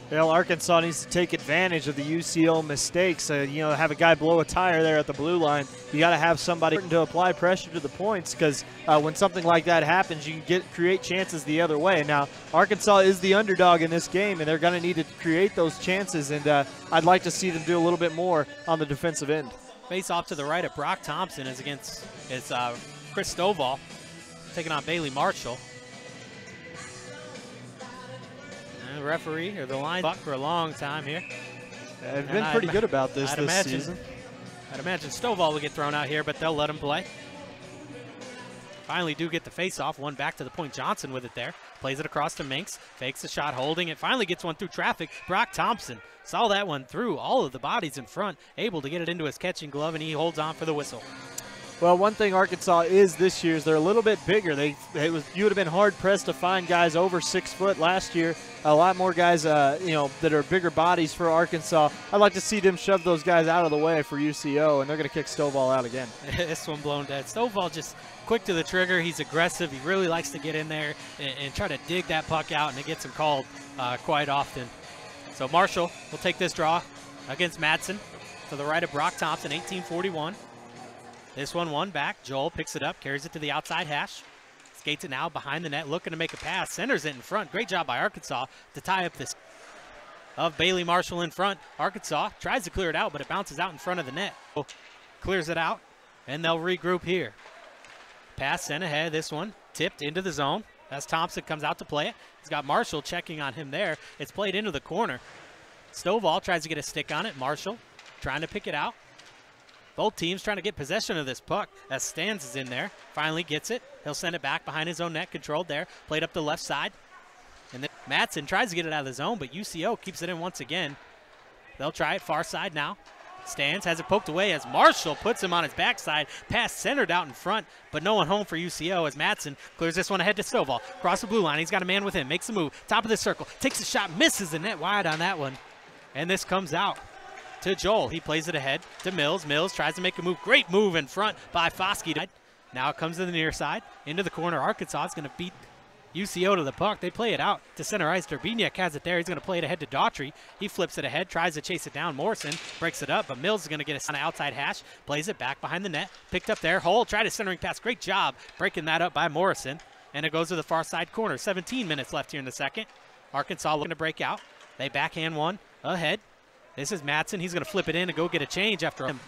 Well, Arkansas needs to take advantage of the UCO mistakes. Have a guy blow a tire there at the blue line. You got to have somebody to apply pressure to the points, because when something like that happens, you can create chances the other way. Now, Arkansas is the underdog in this game, and they're going to need to create those chances, and I'd like to see them do a little bit more on the defensive end. Face off to the right of Brock Thompson is against Chris Stovall, taking on Bailey Marshall. The referee or the line buck for a long time here. They've been pretty good about this season. I'd imagine Stovall will get thrown out here, but they'll let him play. Finally do get the face-off. One back to the point. Johnson with it there. Plays it across to Minks. Fakes the shot, holding it. Finally gets one through traffic. Brock Thompson saw that one through all of the bodies in front. Able to get it into his catching glove, and he holds on for the whistle. Well, one thing Arkansas is this year is they're a little bit bigger. You would have been hard-pressed to find guys over 6 foot last year. A lot more guys, that are bigger bodies for Arkansas. I'd like to see them shove those guys out of the way for UCO, and they're going to kick Stovall out again. This one blown dead. Stovall just quick to the trigger. He's aggressive. He really likes to get in there and try to dig that puck out, and it gets him called quite often. So Marshall will take this draw against Madsen to the right of Brock Thompson, 18:41. This one won back. Joel picks it up, carries it to the outside hash. Skates it now behind the net, looking to make a pass. Centers it in front. Great job by Arkansas to tie up this of Bailey Marshall in front. Arkansas tries to clear it out, but it bounces out in front of the net. Clears it out, and they'll regroup here. Pass sent ahead. This one tipped into the zone as Thompson comes out to play it. He's got Marshall checking on him there. It's played into the corner. Stovall tries to get a stick on it. Marshall trying to pick it out. Both teams trying to get possession of this puck as Stans is in there. Finally gets it. He'll send it back behind his own net, controlled there. Played up the left side. And then Madsen tries to get it out of the zone, but UCO keeps it in once again. They'll try it far side now. Stans has it poked away as Marshall puts him on his backside. Pass centered out in front, but no one home for UCO as Madsen clears this one ahead to Stovall. Across the blue line, he's got a man with him. Makes a move. Top of the circle. Takes a shot, misses the net wide on that one. And this comes out. to Joel. He plays it ahead to Mills. Mills tries to make a move. Great move in front by Foskey. Now it comes to the near side. Into the corner. Arkansas is going to beat UCO to the puck. They play it out to center ice. Durbiniak has it there. He's going to play it ahead to Daughtry. He flips it ahead, tries to chase it down. Morrison breaks it up, but Mills is going to get it on the outside hash. Plays it back behind the net. Picked up there. Hull tried a centering pass. Great job breaking that up by Morrison. And it goes to the far side corner. 17 minutes left here in the second. Arkansas looking to break out. They backhand one ahead. This is Madsen. He's going to flip it in and go get a change after him.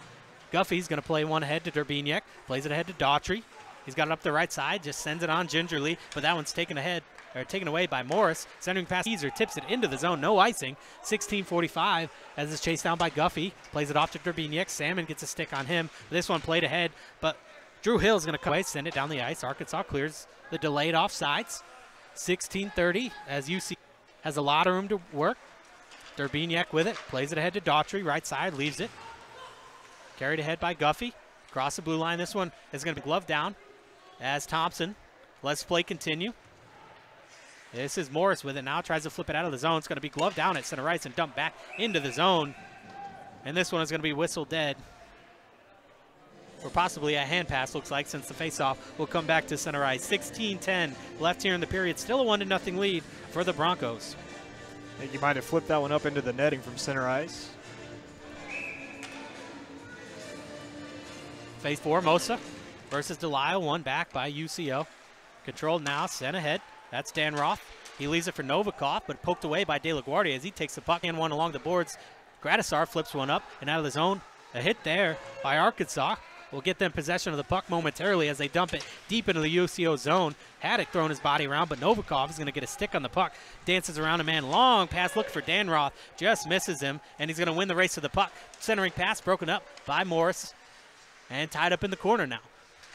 Guffey's going to play one ahead to Durbiniak. Plays it ahead to Daughtry. He's got it up the right side, just sends it on gingerly, but that one's taken away by Morris. Centering pass, Teaser tips it into the zone, no icing. 16:45 as it's chased down by Guffey. Plays it off to Durbiniak. Salmon gets a stick on him. This one played ahead, but Drew Hill's going to come away, send it down the ice. Arkansas clears the delayed offsides. 16:30 as UC has a lot of room to work. Durbiniak with it, plays it ahead to Daughtry, right side, leaves it. Carried ahead by Guffey. Across the blue line, this one is going to be gloved down as Thompson lets play continue. This is Morris with it now, tries to flip it out of the zone. It's going to be gloved down at center ice and dumped back into the zone. And this one is going to be whistled dead. Or possibly a hand pass, looks like, since the faceoff will come back to center ice. 16-10 left here in the period. Still a 1-0 lead for the Broncos. I think you might have flipped that one up into the netting from center ice. Phase 4, Mosa versus Delisle, one back by UCO. Controlled now, sent ahead. That's Dan Roth. He leaves it for Novikov, but poked away by De La Guardia as he takes the puck and one along the boards. Gradisar flips one up and out of the zone. A hit there by Arkansas will get them possession of the puck momentarily as they dump it deep into the UCO zone. Haddock throwing his body around, but Novikov is going to get a stick on the puck. Dances around a man, long pass looking for Dan Roth. Just misses him, and he's going to win the race to the puck. Centering pass broken up by Morris and tied up in the corner now.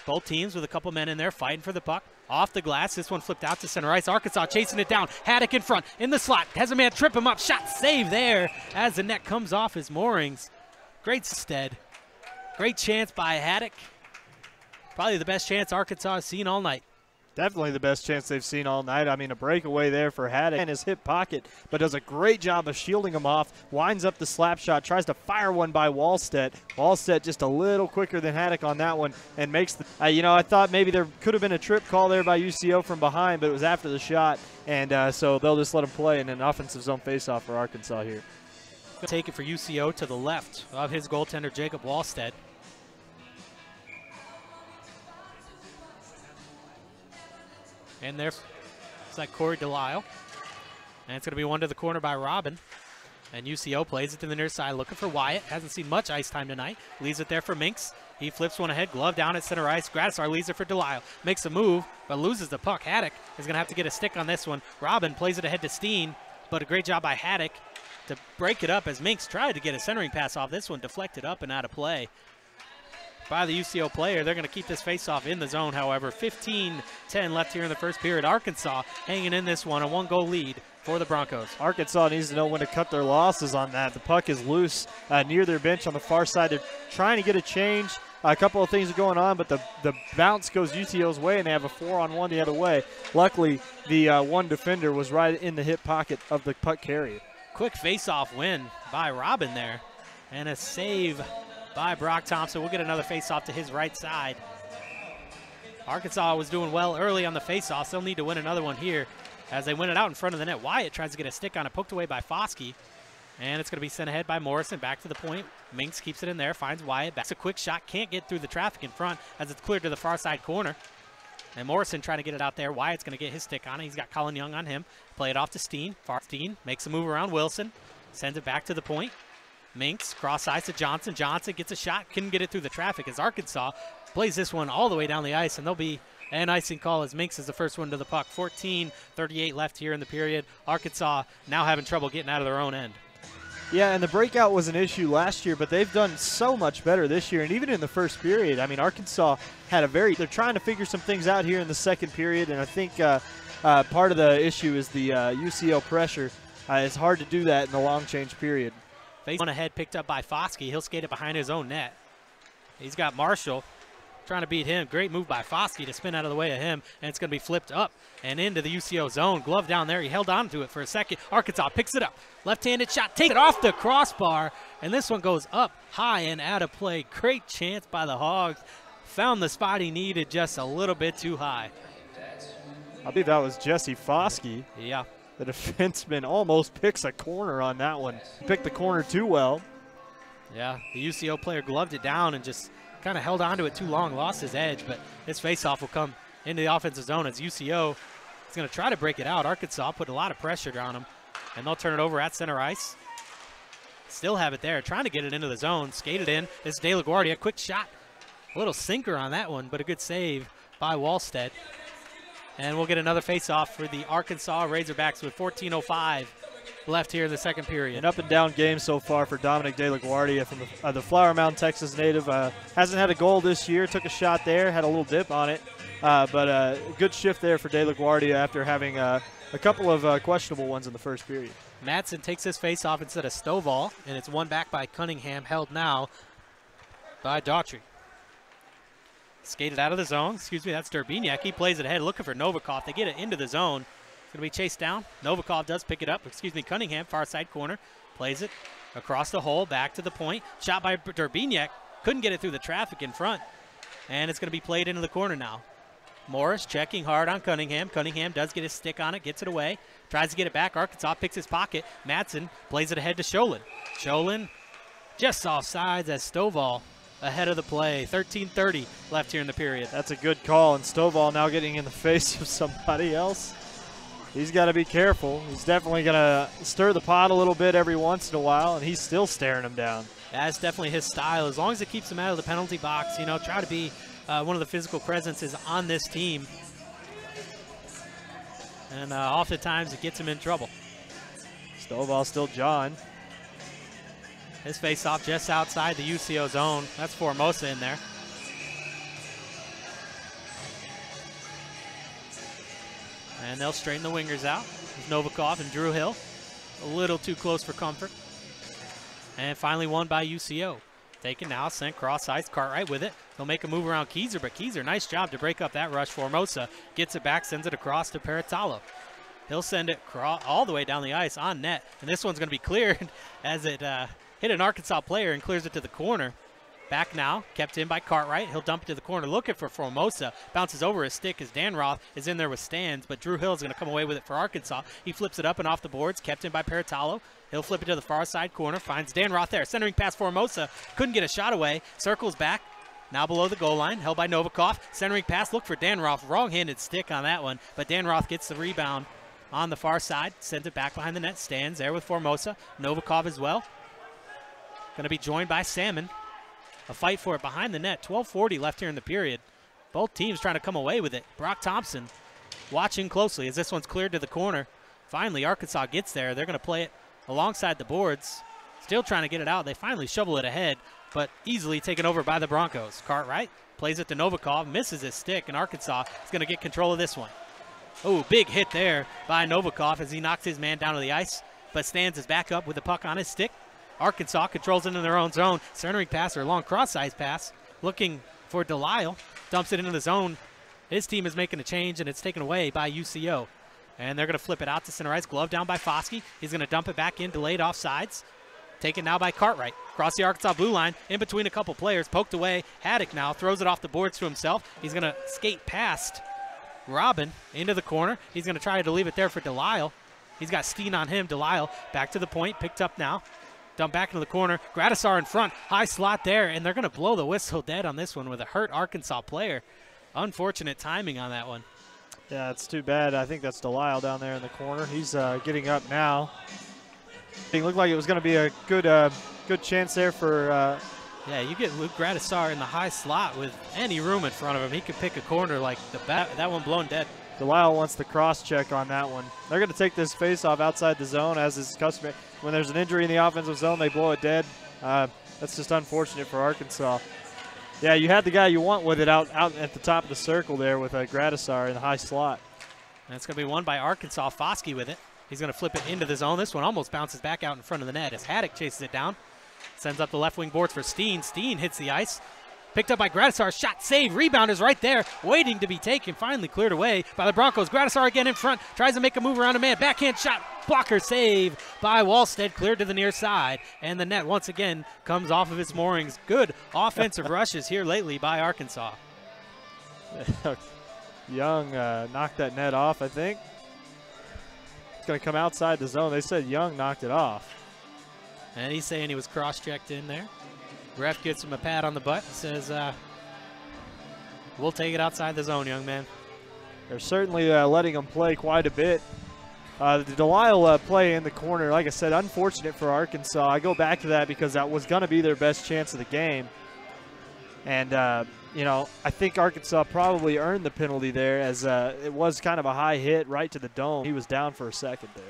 Both teams with a couple men in there fighting for the puck. Off the glass, this one flipped out to center ice. Arkansas chasing it down. Haddock in front, in the slot. Has a man trip him up. Shot save there as the net comes off his moorings. Great stead. Great chance by Haddock. Probably the best chance Arkansas has seen all night. Definitely the best chance they've seen all night. I mean, a breakaway there for Haddock in his hip pocket, but does a great job of shielding him off, winds up the slap shot, tries to fire one by Wallstedt. Wallstedt just a little quicker than Haddock on that one and makes the, I thought maybe there could have been a trip call there by UCO from behind, but it was after the shot, and so they'll just let him play in an offensive zone faceoff for Arkansas here. Take it for UCO to the left of his goaltender, Jacob Wallstedt. And there's like Corey Delisle. And it's going to be one to the corner by Robin. And UCO plays it to the near side looking for Wyatt. Hasn't seen much ice time tonight. Leaves it there for Minks. He flips one ahead, glove down at center ice. Gradisar leaves it for Delisle. Makes a move, but loses the puck. Haddock is going to have to get a stick on this one. Robin plays it ahead to Steen, but a great job by Haddock to break it up as Minks tried to get a centering pass off. This one deflected up and out of play by the UCO player. They're going to keep this faceoff in the zone, however. 15-10 left here in the first period. Arkansas hanging in this one, a 1-goal lead for the Broncos. Arkansas needs to know when to cut their losses on that. The puck is loose near their bench on the far side. They're trying to get a change. A couple of things are going on, but the bounce goes UCO's way, and they have a 4-on-1 the other way. Luckily, the one defender was right in the hip pocket of the puck carrier. Quick faceoff win by Robin there, and a save by Brock Thompson. We'll get another faceoff to his right side. Arkansas was doing well early on the faceoff. They'll need to win another one here as they win it out in front of the net. Wyatt tries to get a stick on it, poked away by Foskey. And it's going to be sent ahead by Morrison. Back to the point. Minks keeps it in there, finds Wyatt. That's a quick shot. Can't get through the traffic in front as it's cleared to the far side corner. And Morrison trying to get it out there. Wyatt's going to get his stick on it. He's got Colin Young on him. Play it off to Steen. Steen makes a move around Wilson. Sends it back to the point. Minks cross ice to Johnson. Johnson gets a shot. Couldn't get it through the traffic as Arkansas plays this one all the way down the ice. And there'll be an icing call as Minks is the first one to the puck. 14:38 left here in the period. Arkansas now having trouble getting out of their own end. Yeah, and the breakout was an issue last year, but they've done so much better this year. And even in the first period, I mean, Arkansas had they're trying to figure some things out here in the second period. And I think part of the issue is the UCO pressure. It's hard to do that in the long change period. Face one ahead picked up by Foskey. He'll skate it behind his own net. He's got Marshall trying to beat him. Great move by Foskey to spin out of the way of him, and it's going to be flipped up and into the UCO zone. Glove down there. He held on to it for a second. Arkansas picks it up. Left-handed shot. Take it off the crossbar, and this one goes up high and out of play. Great chance by the Hogs. Found the spot he needed just a little bit too high. I believe that was Jesse Foskey. Yeah. The defenseman almost picks a corner on that one. He picked the corner too well. Yeah, the UCO player gloved it down and just kind of held onto it too long, lost his edge, but this faceoff will come into the offensive zone as UCO is going to try to break it out. Arkansas put a lot of pressure on them, and they'll turn it over at center ice. Still have it there, trying to get it into the zone. Skated in. This is De La Guardia. Quick shot. A little sinker on that one, but a good save by Wallstead. And we'll get another faceoff for the Arkansas Razorbacks with 14:05 left here in the second period. An up-and-down game so far for Dominic De La Guardia from the Flower Mound, Texas native. Hasn't had a goal this year. Took a shot there, had a little dip on it. But a good shift there for De La Guardia after having a couple of questionable ones in the first period. Madsen takes his faceoff instead of Stovall, and it's won back by Cunningham, held now by Daughtry. Skated out of the zone. Excuse me, that's Durbiniak. He plays it ahead looking for Novikov. They get it into the zone. It's going to be chased down. Novikov does pick it up. Excuse me, Cunningham, far side corner. Plays it across the hole, back to the point. Shot by Durbiniak. Couldn't get it through the traffic in front. And it's going to be played into the corner now. Morris checking hard on Cunningham. Cunningham does get his stick on it, gets it away. Tries to get it back. Arkansas picks his pocket. Madsen plays it ahead to Sholin. Sholin just off sides as Stovall ahead of the play. 13:30 left here in the period. That's a good call, and Stovall now getting in the face of somebody else. He's got to be careful. He's definitely going to stir the pot a little bit every once in a while, and he's still staring him down. That's definitely his style. As long as it keeps him out of the penalty box, you know, try to be one of the physical presences on this team. And oftentimes it gets him in trouble. Stovall still John. His face-off just outside the UCO zone. That's Formosa in there. And they'll straighten the wingers out. There's Novikov and Drew Hill. A little too close for comfort. And finally won by UCO. Taken now, sent cross ice. Cartwright with it. He'll make a move around Keyser, but Keyser, nice job to break up that rush. Formosa gets it back, sends it across to Peritalo. He'll send it all the way down the ice on net. And this one's going to be cleared as it hit an Arkansas player and clears it to the corner. Back now, kept in by Cartwright. He'll dump it to the corner, looking for Formosa. Bounces over his stick as Dan Roth is in there with Stands, but Drew Hill is going to come away with it for Arkansas. He flips it up and off the boards, kept in by Peritalo. He'll flip it to the far side corner, finds Dan Roth there. Centering pass Formosa, couldn't get a shot away. Circles back, now below the goal line, held by Novikov. Centering pass, look for Dan Roth. Wrong-handed stick on that one, but Dan Roth gets the rebound on the far side, sends it back behind the net. Stands there with Formosa. Novikov as well. Going to be joined by Salmon. A fight for it behind the net. 12:40 left here in the period. Both teams trying to come away with it. Brock Thompson watching closely as this one's cleared to the corner. Finally, Arkansas gets there. They're going to play it alongside the boards. Still trying to get it out. They finally shovel it ahead, but easily taken over by the Broncos. Cartwright plays it to Novikov, misses his stick, and Arkansas is going to get control of this one. Oh, big hit there by Novikov as he knocks his man down to the ice, but Stands is back up with the puck on his stick. Arkansas controls it in their own zone. Centering pass or a long cross-ice pass. Looking for Delisle. Dumps it into the zone. His team is making a change, and it's taken away by UCO. And they're going to flip it out to center ice. Glove down by Foskey. He's going to dump it back in, delayed offsides. Taken now by Cartwright. Across the Arkansas blue line, in between a couple players. Poked away. Haddock now throws it off the boards to himself. He's going to skate past Robin into the corner. He's going to try to leave it there for Delisle. He's got Steen on him. Delisle back to the point. Picked up now. Dumped back into the corner. Gradisar in front. High slot there, and they're going to blow the whistle dead on this one with a hurt Arkansas player. Unfortunate timing on that one. Yeah, it's too bad. I think that's Delisle down there in the corner. He's getting up now. It looked like it was going to be a good chance there for yeah, you get Luke Gradisar in the high slot with any room in front of him. He could pick a corner like that one blown dead. Delisle wants the cross-check on that one. They're going to take this face-off outside the zone as is customary. When there's an injury in the offensive zone, they blow it dead. That's just unfortunate for Arkansas. Yeah, you had the guy you want with it out at the top of the circle there with Gradisar in the high slot. And it's going to be won by Arkansas. Foskey with it. He's going to flip it into the zone. This one almost bounces back out in front of the net as Haddock chases it down. Sends up the left wing boards for Steen. Steen hits the ice. Picked up by Gradisar, shot, save, rebound is right there, waiting to be taken, finally cleared away by the Broncos. Gradisar again in front, tries to make a move around a man, backhand shot, blocker save by Wallstead, cleared to the near side, and the net once again comes off of its moorings. Good offensive rushes here lately by Arkansas. Young knocked that net off, I think. It's going to come outside the zone. They said Young knocked it off. And he's saying he was cross-checked in there. Ref gets him a pat on the butt and says, we'll take it outside the zone, young man. They're certainly letting him play quite a bit. The Delisle play in the corner, like I said, unfortunate for Arkansas. I go back to that because that was going to be their best chance of the game. And, you know, I think Arkansas probably earned the penalty there as it was kind of a high hit right to the dome. He was down for a second there.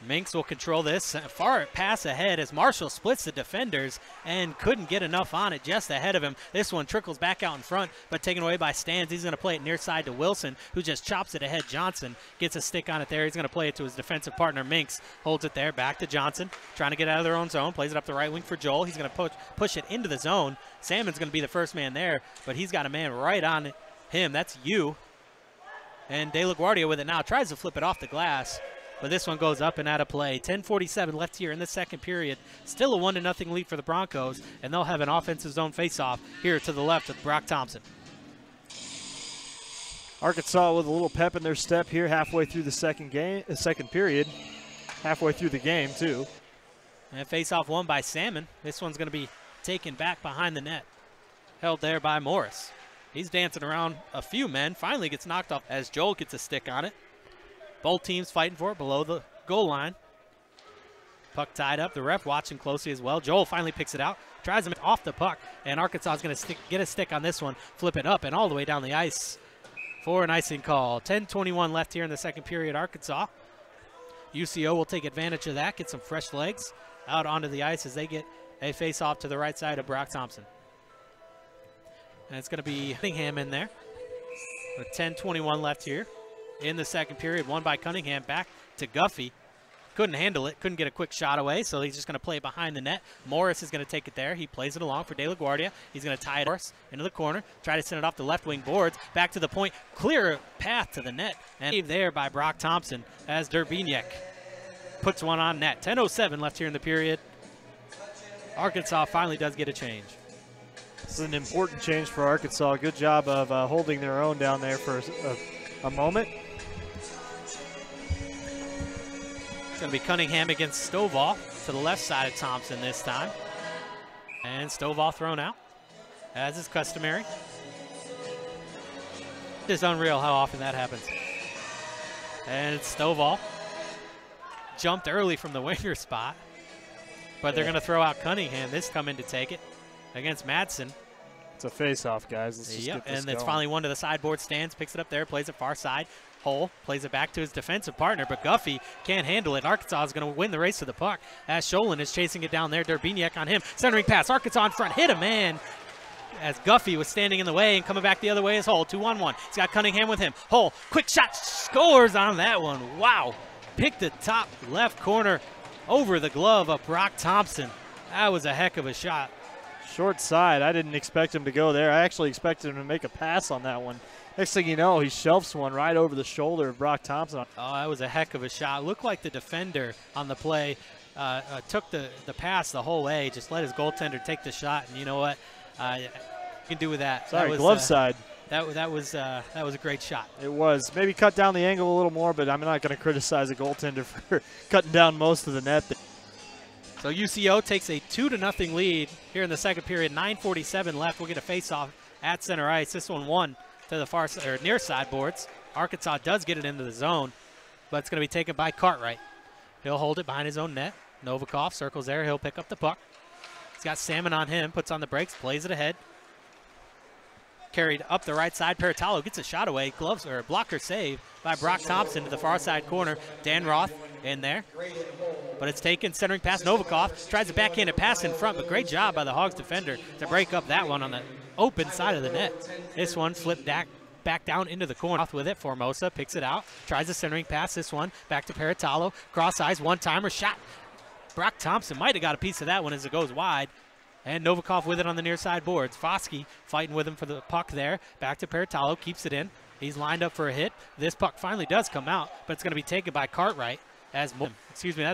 Minks will control this. Far pass ahead as Marshall splits the defenders and couldn't get enough on it just ahead of him. This one trickles back out in front, but taken away by Stans. He's going to play it near side to Wilson, who just chops it ahead. Johnson gets a stick on it there. He's going to play it to his defensive partner, Minks. Holds it there, back to Johnson. Trying to get out of their own zone. Plays it up the right wing for Joel. He's going to push it into the zone. Salmon's going to be the first man there, but he's got a man right on him. That's you. And De La Guardia with it now. Tries to flip it off the glass. But this one goes up and out of play. 10:47 left here in the second period. Still a 1-0 lead for the Broncos, and they'll have an offensive zone faceoff here to the left with Brock Thompson. Arkansas with a little pep in their step here halfway through the second period. Halfway through the game, too. And faceoff won by Salmon. This one's going to be taken back behind the net. Held there by Morris. He's dancing around a few men. Finally gets knocked off as Joel gets a stick on it. Both teams fighting for it below the goal line. Puck tied up. The ref watching closely as well. Joel finally picks it out. Tries him off the puck. And Arkansas is going to get a stick on this one. Flip it up and all the way down the ice for an icing call. 10:21 left here in the second period. Arkansas. UCO will take advantage of that. Get some fresh legs out onto the ice as they get a face-off to the right side of Brock Thompson. And it's going to be Cunningham in there. With 10:21 left here in the second period. Won by Cunningham, back to Guffey. Couldn't handle it, couldn't get a quick shot away, so he's just going to play it behind the net. Morris is going to take it there. He plays it along for De La Guardia. He's going to tie it into the corner, try to send it off the left wing boards, back to the point, clear path to the net, and saved there by Brock Thompson as Durbiniak puts one on net. 10:07 left here in the period. Arkansas finally does get a change. This is an important change for Arkansas. Good job of holding their own down there for a moment. It's going to be Cunningham against Stovall to the left side of Thompson this time. And Stovall thrown out, as is customary. It's unreal how often that happens. And it's Stovall. Jumped early from the winger spot. But they're going to throw out Cunningham. This come in to take it against Madsen. It's a face-off, guys. Let's just get this and it's going. finally one to the sideboard. Stands, picks it up there, plays it far side. Hole plays it back to his defensive partner, but Guffey can't handle it. Arkansas is going to win the race to the puck as Sholin is chasing it down there. Durbiniak on him. Centering pass. Arkansas in front. Hit a man as Guffey was standing in the way, and coming back the other way is Hull. 2-on-1. He's got Cunningham with him. Hull, quick shot, scores on that one. Wow. Picked the top left corner over the glove of Brock Thompson. That was a heck of a shot. Short side. I didn't expect him to go there. I actually expected him to make a pass on that one. Next thing you know, he shelves one right over the shoulder of Brock Thompson. Oh, that was a heck of a shot. Looked like the defender on the play took the pass the whole way, just let his goaltender take the shot, and you know what? You can do with that. Sorry, that was, glove side. That was a great shot. It was. Maybe cut down the angle a little more, but I'm not going to criticize a goaltender for cutting down most of the net. So UCO takes a 2-0 lead here in the second period. 9:47 left. We'll get a face-off at center ice. This one won to the far or near sideboards. Arkansas does get it into the zone, but it's going to be taken by Cartwright. He'll hold it behind his own net. Novikov circles there. He'll pick up the puck. He's got Salmon on him, puts on the brakes, plays it ahead. Carried up the right side. Peritalo gets a shot away. Gloves or blocker save by Brock Thompson to the far side corner. Dan Roth in there. But it's taken. Centering pass. Novikov tries a backhanded pass in front, but great job by the Hogs defender to break up that one on the open side of the net. This one flipped back down into the corner. With it, Formosa picks it out. Tries a centering pass. This one back to Peritalo. Cross eyes. One-timer shot. Brock Thompson might have got a piece of that one as it goes wide. And Novikov with it on the near side boards. Foskey fighting with him for the puck there. Back to Peritalo, keeps it in. He's lined up for a hit. This puck finally does come out, but it's going to be taken by Cartwright. That's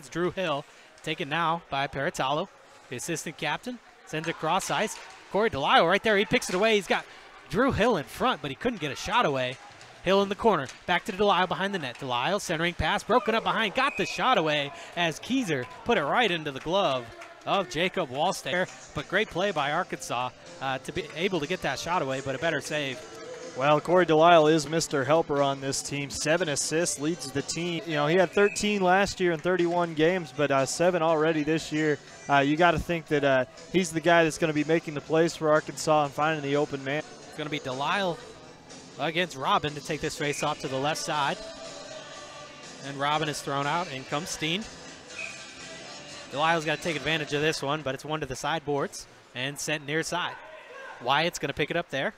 Drew Hill. Taken now by Peritalo, the assistant captain. Sends it cross ice. Corey Delisle right there. He picks it away. He's got Drew Hill in front, but he couldn't get a shot away. Hill in the corner. Back to Delisle behind the net. Delisle centering pass. Broken up behind. Got the shot away as Keyser put it right into the glove of Jacob Wallstead. But great play by Arkansas to be able to get that shot away, but a better save. Well, Corey Delisle is Mr. Helper on this team. 7 assists, leads the team. You know, he had 13 last year in 31 games, but 7 already this year. You got to think that he's the guy that's going to be making the plays for Arkansas and finding the open man. It's going to be Delisle against Robin to take this face off to the left side. And Robin is thrown out. In comes Steen. Delisle's got to take advantage of this one, but it's one to the sideboards and sent near side. Wyatt's going to pick it up there.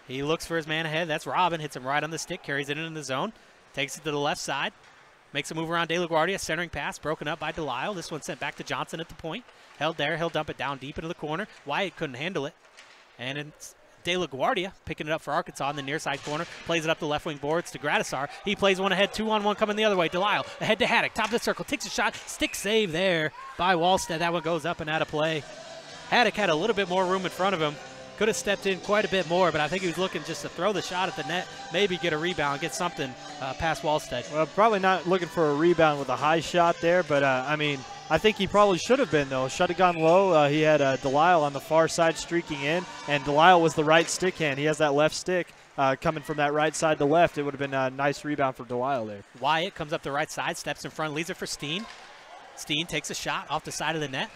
He looks for his man ahead. That's Robin. Hits him right on the stick. Carries it into the zone. Takes it to the left side. Makes a move around De La Guardia. Centering pass. Broken up by Delisle. This one sent back to Johnson at the point. Held there. He'll dump it down deep into the corner. Wyatt couldn't handle it. And it's De La Guardia picking it up for Arkansas in the near side corner. Plays it up the left wing boards to Gradisar. He plays one ahead. 2-on-1 coming the other way. Delisle ahead to Haddock. Top of the circle. Takes a shot. Stick save there by Wallstead. That one goes up and out of play. Haddock had a little bit more room in front of him. Could have stepped in quite a bit more, but I think he was looking just to throw the shot at the net, maybe get a rebound, get something past Wallstead. Well, probably not looking for a rebound with a high shot there, but, I mean, I think he probably should have been, though. Should have gone low. He had Delisle on the far side streaking in, and Delisle was the right stick hand. He has that left stick coming from that right side to left. It would have been a nice rebound for Delisle there. Wyatt comes up the right side, steps in front, leaves it for Steen. Steen takes a shot off the side of the net,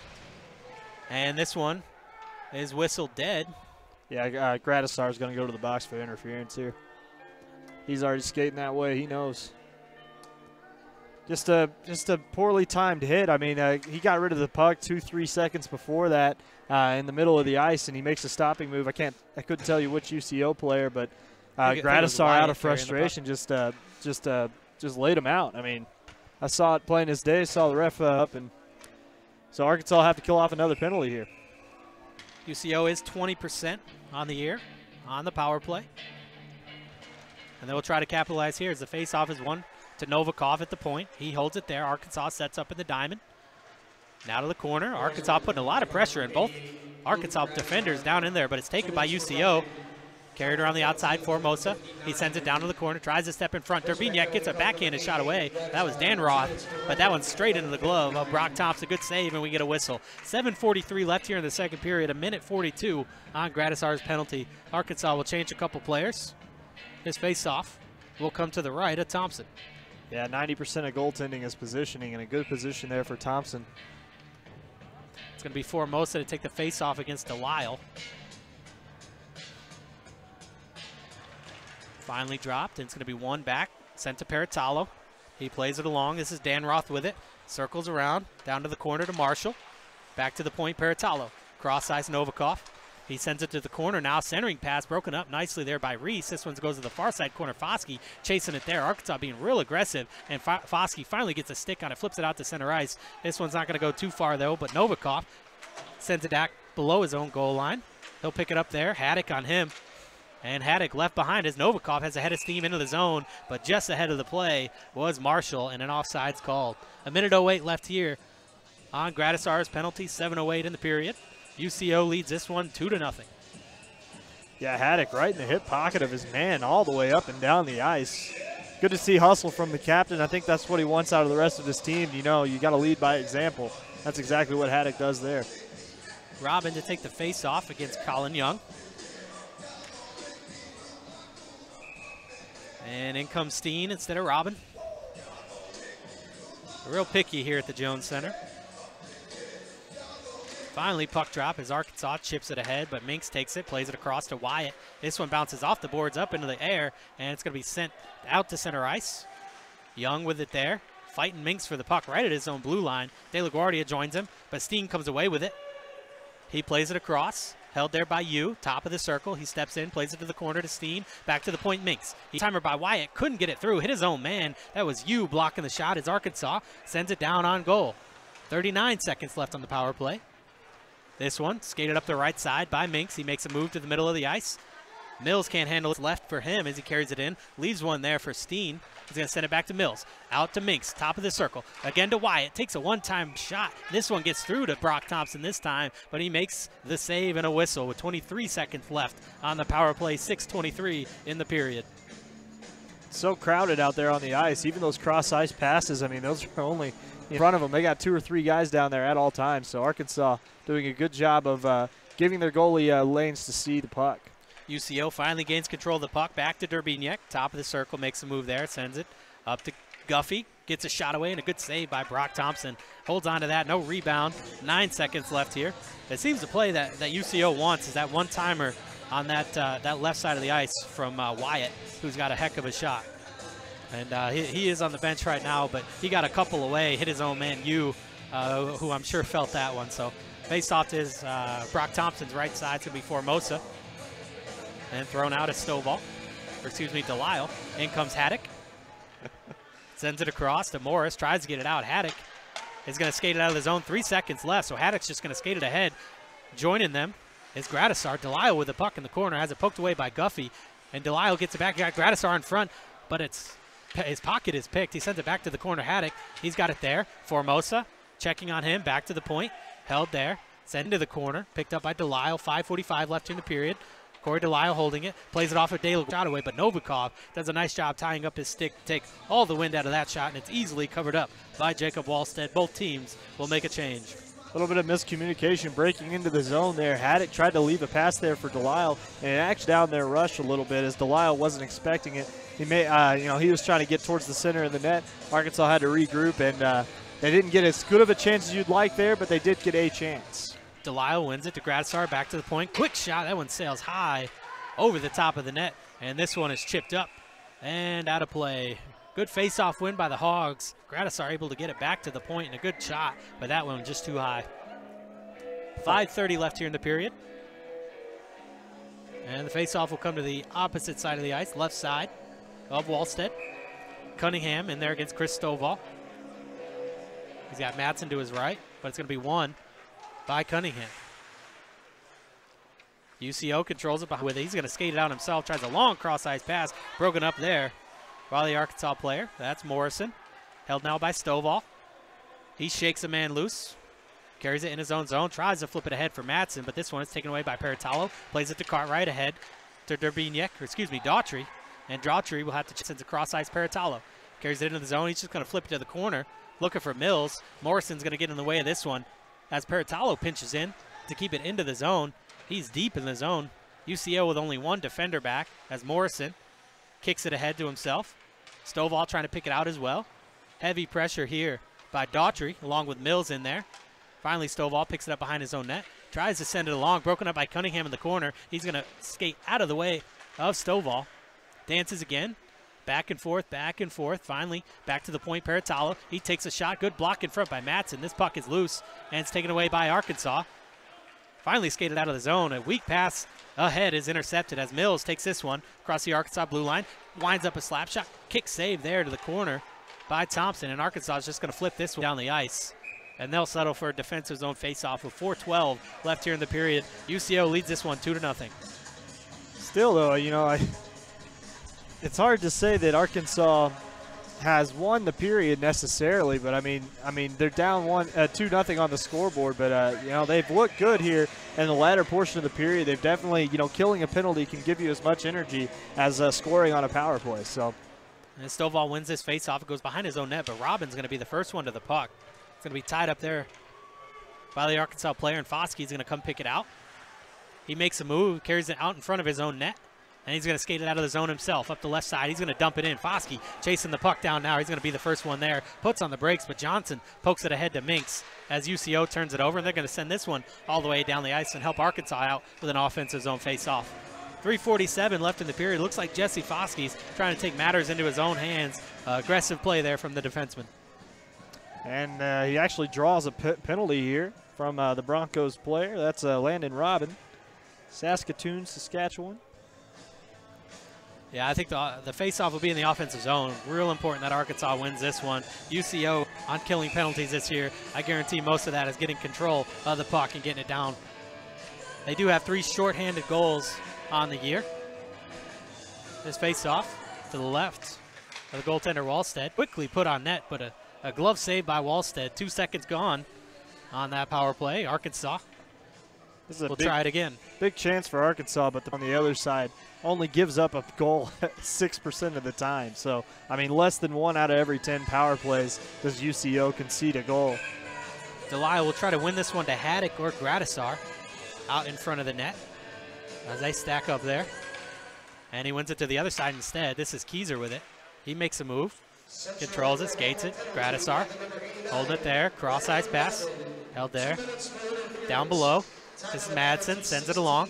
and this one is whistled dead. Yeah, Gradisar is going to go to the box for interference here. He's already skating that way. He knows. Just a poorly timed hit. I mean, he got rid of the puck 2-3 seconds before that in the middle of the ice, and he makes a stopping move. I couldn't tell you which UCO player, but Gradisar out of frustration just laid him out. I mean, I saw it playing his day. Saw the ref up, and so Arkansas will have to kill off another penalty here. UCO is 20% on the year on the power play. And they'll try to capitalize here as the faceoff is won to Novikov at the point. He holds it there. Arkansas sets up in the diamond. Now to the corner. Arkansas putting a lot of pressure in both Arkansas defenders down in there, but it's taken by UCO. Carried around the outside, Formosa. He sends it down to the corner, tries to step in front. Derbignac gets a backhanded shot away. That was Dan Roth, but that one's straight into the glove of Brock Thompson. Good save, and we get a whistle. 7:43 left here in the second period, 1:42 on Gradisar's penalty. Arkansas will change a couple players. His face-off will come to the right of Thompson. Yeah, 90% of goaltending is positioning, and a good position there for Thompson. It's going to be Formosa to take the face-off against Delisle. Finally dropped, and it's going to be one back, sent to Peritalo. He plays it along. This is Dan Roth with it. Circles around, down to the corner to Marshall. Back to the point, Peritalo. Cross-ice Novikov. He sends it to the corner now. Centering pass broken up nicely there by Reese. This one goes to the far side corner. Foskey chasing it there. Arkansas being real aggressive, and Foskey finally gets a stick on it, flips it out to center ice. This one's not going to go too far, though, but Novikov sends it back below his own goal line. He'll pick it up there. Haddock on him. And Haddock left behind as Novikov has a head of steam into the zone, but just ahead of the play was Marshall, and an offsides called. 1:08 left here on Gradisar's penalty, 7:08 in the period. UCO leads this one 2-0. Yeah, Haddock right in the hip pocket of his man all the way up and down the ice. Good to see hustle from the captain. I think that's what he wants out of the rest of his team. You know, you got to lead by example. That's exactly what Haddock does there. Robin to take the face-off against Colin Young. And in comes Steen instead of Robin. Real picky here at the Jones Center. Finally, puck drop as Arkansas chips it ahead, but Minks takes it, plays it across to Wyatt. This one bounces off the boards up into the air, and it's going to be sent out to center ice. Young with it there, fighting Minks for the puck right at his own blue line. De La Guardia joins him, but Steen comes away with it. He plays it across. Held there by Yu, top of the circle. He steps in, plays it to the corner to Steen. Back to the point, Minks. Timer by Wyatt, couldn't get it through, hit his own man. That was Yu blocking the shot as Arkansas sends it down on goal. 39 seconds left on the power play. This one skated up the right side by Minks. He makes a move to the middle of the ice. Mills can't handle it. Left for him as he carries it in. Leaves one there for Steen. He's going to send it back to Mills. Out to Minks, top of the circle. Again to Wyatt. Takes a one-time shot. This one gets through to Brock Thompson this time, but he makes the save and a whistle with 23 seconds left on the power play. 6:23 in the period. So crowded out there on the ice. Even those cross-ice passes, I mean, those are only in front of them. They got 2 or 3 guys down there at all times. So Arkansas doing a good job of giving their goalie lanes to see the puck. UCO finally gains control of the puck. Back to Durbiniak. Top of the circle, makes a move there. Sends it up to Guffey. Gets a shot away and a good save by Brock Thompson. Holds on to that. No rebound. 9 seconds left here. It seems the play that UCO wants is that one-timer on that left side of the ice from Wyatt, who's got a heck of a shot. And he is on the bench right now, but he got a couple away. Hit his own man, who I'm sure felt that one. So face-off is Brock Thompson's right side. It's going to be Formosa. And thrown out at Stovall, or excuse me, Delisle. In comes Haddock. Sends it across to Morris, tries to get it out. Haddock is going to skate it out of the zone. 3 seconds left, so Haddock's just going to skate it ahead. Joining them is Gradisar. Delisle with the puck in the corner, has it poked away by Guffey, and Delisle gets it back. Got Gradisar in front, but his pocket is picked. He sends it back to the corner. Haddock, he's got it there. Formosa checking on him, back to the point, held there, sent into the corner, picked up by Delisle. 5:45 left in the period. Corey Delisle holding it, plays it off of Dale shot away, but Novikov does a nice job tying up his stick to take all the wind out of that shot, and it's easily covered up by Jacob Wallstead. Both teams will make a change. A little bit of miscommunication breaking into the zone there. Haddock tried to leave a pass there for Delisle, and it actually down their rush a little bit as Delisle wasn't expecting it. He he was trying to get towards the center of the net. Arkansas had to regroup, and they didn't get as good of a chance as you'd like there, but they did get a chance. Delisle wins it to Gradisar, back to the point. Quick shot, that one sails high over the top of the net, and this one is chipped up and out of play. Good face-off win by the Hogs. Gradisar able to get it back to the point, and a good shot, but that one just too high. 5:30 left here in the period. And the face-off will come to the opposite side of the ice, left side of Wallstead. Cunningham in there against Chris Stovall. He's got Madsen to his right, but it's going to be won by Cunningham. UCO controls it with it. He's going to skate it out himself. Tries a long cross-ice pass. Broken up there by the Arkansas player. That's Morrison. Held now by Stovall. He shakes a man loose. Carries it in his own zone. Tries to flip it ahead for Madsen, but this one is taken away by Peritalo. Plays it to Cartwright ahead to Daughtry. And Daughtry will have to send a cross-ice Peritalo. Carries it into the zone. He's just going to flip it to the corner. Looking for Mills. Morrison's going to get in the way of this one as Peritalo pinches in to keep it into the zone. He's deep in the zone. UCO with only one defender back as Morrison kicks it ahead to himself. Stovall trying to pick it out as well. Heavy pressure here by Daughtry along with Mills in there. Finally, Stovall picks it up behind his own net. Tries to send it along. Broken up by Cunningham in the corner. He's going to skate out of the way of Stovall. Dances again. Back and forth, back and forth. Finally, back to the point, Peritalo. He takes a shot. Good block in front by Madsen. This puck is loose, and it's taken away by Arkansas. Finally skated out of the zone. A weak pass ahead is intercepted as Mills takes this one across the Arkansas blue line. Winds up a slap shot. Kick save there to the corner by Thompson, and Arkansas is just going to flip this one down the ice. And they'll settle for a defensive zone faceoff with 4:12 left here in the period. UCO leads this one 2-0. Still, though, it's hard to say that Arkansas has won the period necessarily, but I mean they're down 2-0 on the scoreboard, but they've looked good here in the latter portion of the period. They've definitely, killing a penalty can give you as much energy as scoring on a power play. So, and Stovall wins this faceoff. It goes behind his own net, but Robin's going to be the first one to the puck. It's going to be tied up there by the Arkansas player, and Foskey's going to come pick it out. He makes a move, carries it out in front of his own net. And he's going to skate it out of the zone himself up the left side. He's going to dump it in. Foskey chasing the puck down now. He's going to be the first one there. Puts on the brakes, but Johnson pokes it ahead to Minks as UCO turns it over. And they're going to send this one all the way down the ice and help Arkansas out with an offensive zone face-off. 3:47 left in the period. Looks like Jesse Foskey's trying to take matters into his own hands. Aggressive play there from the defenseman. And he actually draws a penalty here from the Broncos player. That's Landon Robin, Saskatoon, Saskatchewan. Yeah, I think the face-off will be in the offensive zone. Real important that Arkansas wins this one. UCO on killing penalties this year, I guarantee most of that is getting control of the puck and getting it down. They do have 3 shorthanded goals on the year. This face-off to the left of the goaltender Wallstead. Quickly put on net, but a glove save by Wallstead. 2 seconds gone on that power play. Arkansas will try it again. Big chance for Arkansas, but on the other side only gives up a goal 6% of the time. So, I mean, less than 1 out of every 10 power plays does UCO concede a goal. Delisle will try to win this one to Haddock or Gradisar out in front of the net as they stack up there. And he wins it to the other side instead. This is Keyser with it. He makes a move, controls it, skates it. Gradisar holding it there. Cross-ice pass, held there. Down below. This is Madsen, sends it along,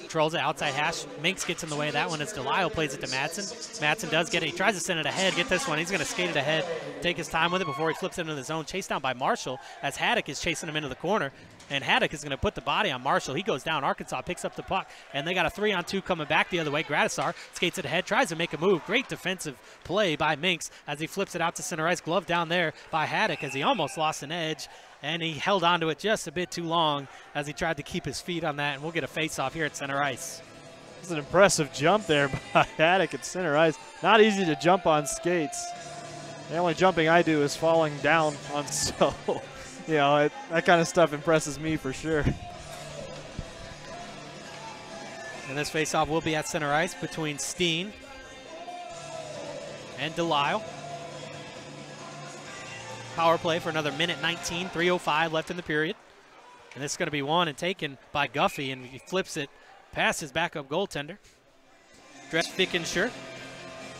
controls it outside hash. Minks gets in the way of that one as Delisle plays it to Madsen. Madsen does get it. He tries to send it ahead. Get this one. He's going to skate it ahead, take his time with it before he flips it into the zone. Chased down by Marshall as Haddock is chasing him into the corner. And Haddock is going to put the body on Marshall. He goes down. Arkansas picks up the puck, and they got a 3-on-2 coming back the other way. Gradisar skates it ahead, tries to make a move. Great defensive play by Minks as he flips it out to center ice. Glove down there by Haddock as he almost lost an edge. And he held on to it just a bit too long as he tried to keep his feet on that. And we'll get a face-off here at center ice. It's an impressive jump there by Haddock at center ice. Not easy to jump on skates. The only jumping I do is falling down on so, you know, that kind of stuff impresses me for sure. And this face-off will be at center ice between Steen and Delisle. Power play for another minute 19, 3:05 left in the period. And this is going to be won and taken by Guffey, and he flips it past his backup goaltender. Dress Fickenshire.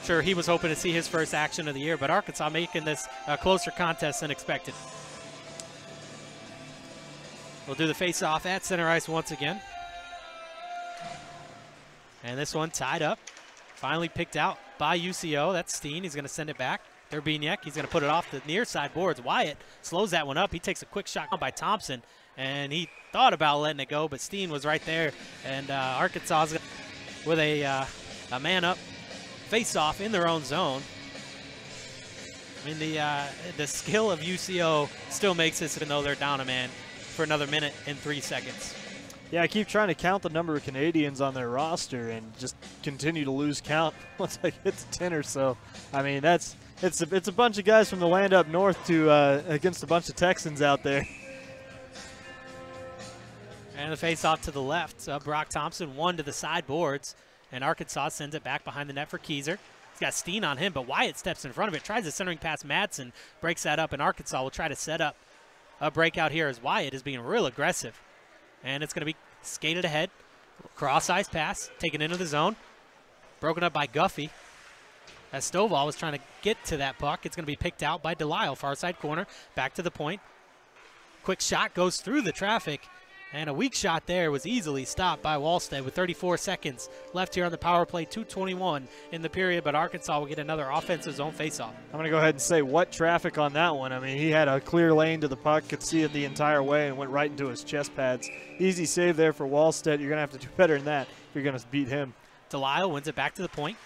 Sure, he was hoping to see his first action of the year, but Arkansas making this a closer contest than expected. We'll do the face-off at center ice once again. And this one tied up. Finally picked out by UCO. That's Steen. He's going to send it back. Derbiniak, he's going to put it off the near side boards. Wyatt slows that one up. He takes a quick shot by Thompson, and he thought about letting it go, but Steen was right there. And Arkansas with a man-up face-off in their own zone. I mean, the skill of UCO still makes this, even though they're down a man, for another minute and 3 seconds. Yeah, I keep trying to count the number of Canadians on their roster and just continue to lose count once I get to 10 or so. I mean, it's a bunch of guys from the land up north to against a bunch of Texans out there. And the face-off to the left. Brock Thompson won to the sideboards, and Arkansas sends it back behind the net for Keyser. He's got Steen on him, but Wyatt steps in front of it, tries a centering pass. Madsen breaks that up, and Arkansas will try to set up a breakout here as Wyatt is being real aggressive. And it's going to be skated ahead. Cross-ice pass, taken into the zone. Broken up by Guffey. As Stovall was trying to get to that puck, it's going to be picked out by Delisle, far side corner, back to the point. Quick shot goes through the traffic, and a weak shot there was easily stopped by Wallstead with 34 seconds left here on the power play, 2:21 in the period, but Arkansas will get another offensive zone faceoff. I'm going to go ahead and say what traffic on that one. I mean, he had a clear lane to the puck, could see it the entire way, and went right into his chest pads. Easy save there for Wallstead. You're going to have to do better than that if you're going to beat him. Delisle wins it back to the point.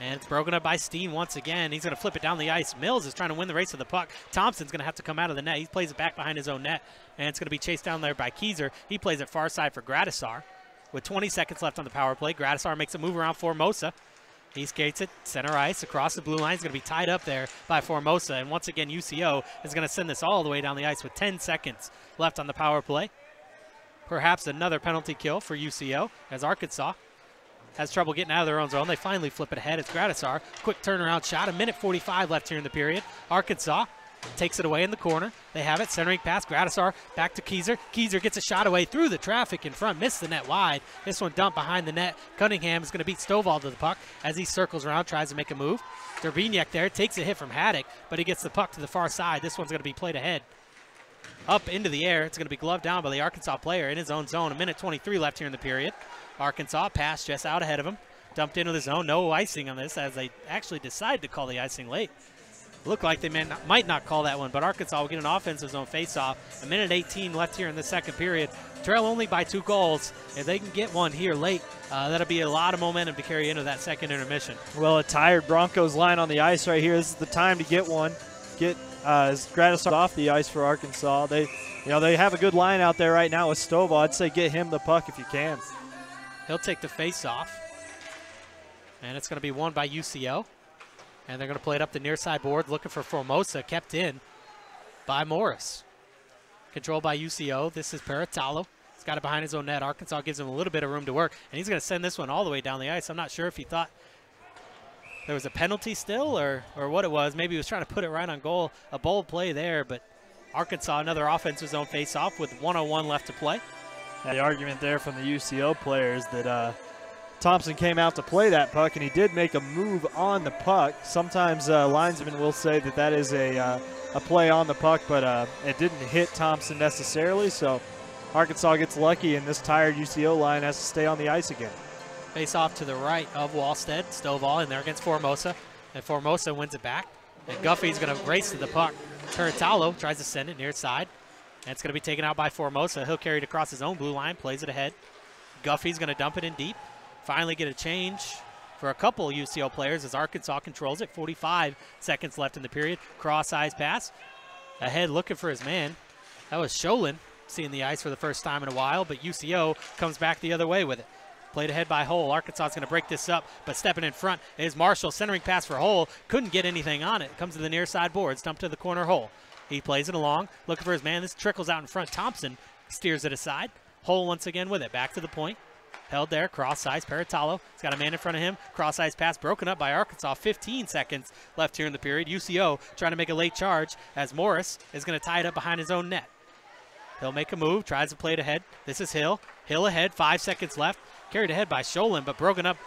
And it's broken up by Steen once again. He's going to flip it down the ice. Mills is trying to win the race to the puck. Thompson's going to have to come out of the net. He plays it back behind his own net, and it's going to be chased down there by Keyser. He plays it far side for Gradisar. With 20 seconds left on the power play, Gradisar makes a move around Formosa. He skates it center ice across the blue line. He's going to be tied up there by Formosa, and once again UCO is going to send this all the way down the ice with 10 seconds left on the power play. Perhaps another penalty kill for UCO as Arkansas has trouble getting out of their own zone. They finally flip it ahead. It's Gradisar. Quick turnaround shot. 1:45 left here in the period. Arkansas takes it away in the corner. They have it. Centering pass. Gradisar back to Keyser. Keyser gets a shot away through the traffic in front. Missed the net wide. This one dumped behind the net. Cunningham is going to beat Stovall to the puck as he circles around, tries to make a move. Derbiniak there takes a hit from Haddock, but he gets the puck to the far side. This one's going to be played ahead. Up into the air. It's going to be gloved down by the Arkansas player in his own zone. 1:23 left here in the period. Arkansas pass just out ahead of him. Dumped into the zone. No icing on this as they actually decide to call the icing late. Looked like they might not call that one, but Arkansas will get an offensive zone faceoff. A minute 18 left here in the second period. Trail only by 2 goals. If they can get one here late, that'll be a lot of momentum to carry into that second intermission. Well, a tired Broncos line on the ice right here. This is the time to get one. Get Gradisar off the ice for Arkansas. They have a good line out there right now with Stovall. I'd say get him the puck if you can. He'll take the faceoff, and it's going to be won by UCO. And they're going to play it up the near side board, looking for Formosa, kept in by Morris. Controlled by UCO. This is Paratalo. He's got it behind his own net. Arkansas gives him a little bit of room to work, and he's going to send this one all the way down the ice. I'm not sure if he thought there was a penalty still or what it was. Maybe he was trying to put it right on goal. A bold play there, but Arkansas, another offensive zone face-off with 1:01 left to play. The argument there from the UCO players that Thompson came out to play that puck, and he did make a move on the puck. Sometimes linesmen will say that is a play on the puck, but it didn't hit Thompson necessarily, so Arkansas gets lucky, and this tired UCO line has to stay on the ice again. Face off to the right of Wallstead. Stovall in there against Formosa, and Formosa wins it back. And Guffey's going to race to the puck. Paratalo tries to send it near side, and it's going to be taken out by Formosa. He'll carry it across his own blue line, plays it ahead. Guffey's going to dump it in deep. Finally get a change for a couple UCO players as Arkansas controls it. 45 seconds left in the period. Cross-eyes pass. Ahead looking for his man. That was Sholin seeing the ice for the first time in a while, but UCO comes back the other way with it. Played ahead by Hull. Arkansas is going to break this up, but stepping in front is Marshall. Centering pass for Hull. Couldn't get anything on it. Comes to the near side boards. Dumped to the corner Hull. He plays it along. Looking for his man. This trickles out in front. Thompson steers it aside. Hull once again with it. Back to the point. Held there, cross-ice, Paratalo. He's got a man in front of him. Cross-ice pass broken up by Arkansas. 15 seconds left here in the period. UCO trying to make a late charge as Morris is going to tie it up behind his own net. He'll make a move, tries to play it ahead. This is Hill. Hill ahead, 5 seconds left. Carried ahead by Sholin, but broken up.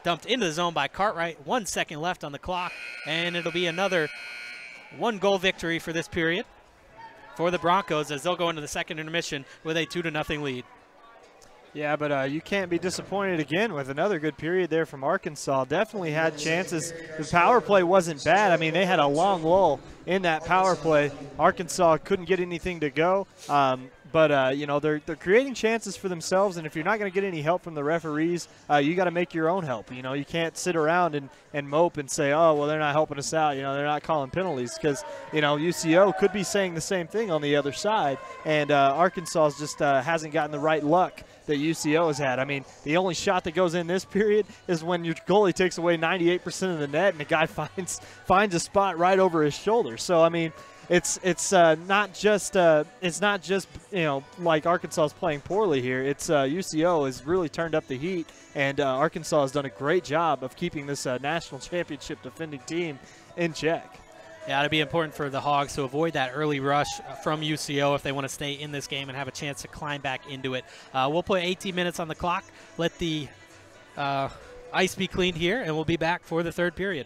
Dumped into the zone by Cartwright. 1 second left on the clock, and it'll be another 1-goal victory for this period for the Broncos as they'll go into the second intermission with a 2-0 lead. Yeah, but you can't be disappointed again with another good period there from Arkansas. Definitely had chances. The power play wasn't bad. I mean, they had a long lull in that power play. Arkansas couldn't get anything to go. They're creating chances for themselves, and if you're not going to get any help from the referees, you got to make your own help. You can't sit around and mope and say, oh, well, they're not helping us out. They're not calling penalties because, UCO could be saying the same thing on the other side, and Arkansas just hasn't gotten the right luck that UCO has had. I mean, the only shot that goes in this period is when your goalie takes away 98% of the net and the guy finds a spot right over his shoulder. So, I mean, it's not just like Arkansas is playing poorly here. It's UCO has really turned up the heat, and Arkansas has done a great job of keeping this national championship defending team in check. Yeah, it'll be important for the Hogs to avoid that early rush from UCO if they want to stay in this game and have a chance to climb back into it. We'll put 18 minutes on the clock, let the ice be cleaned here, and we'll be back for the third period.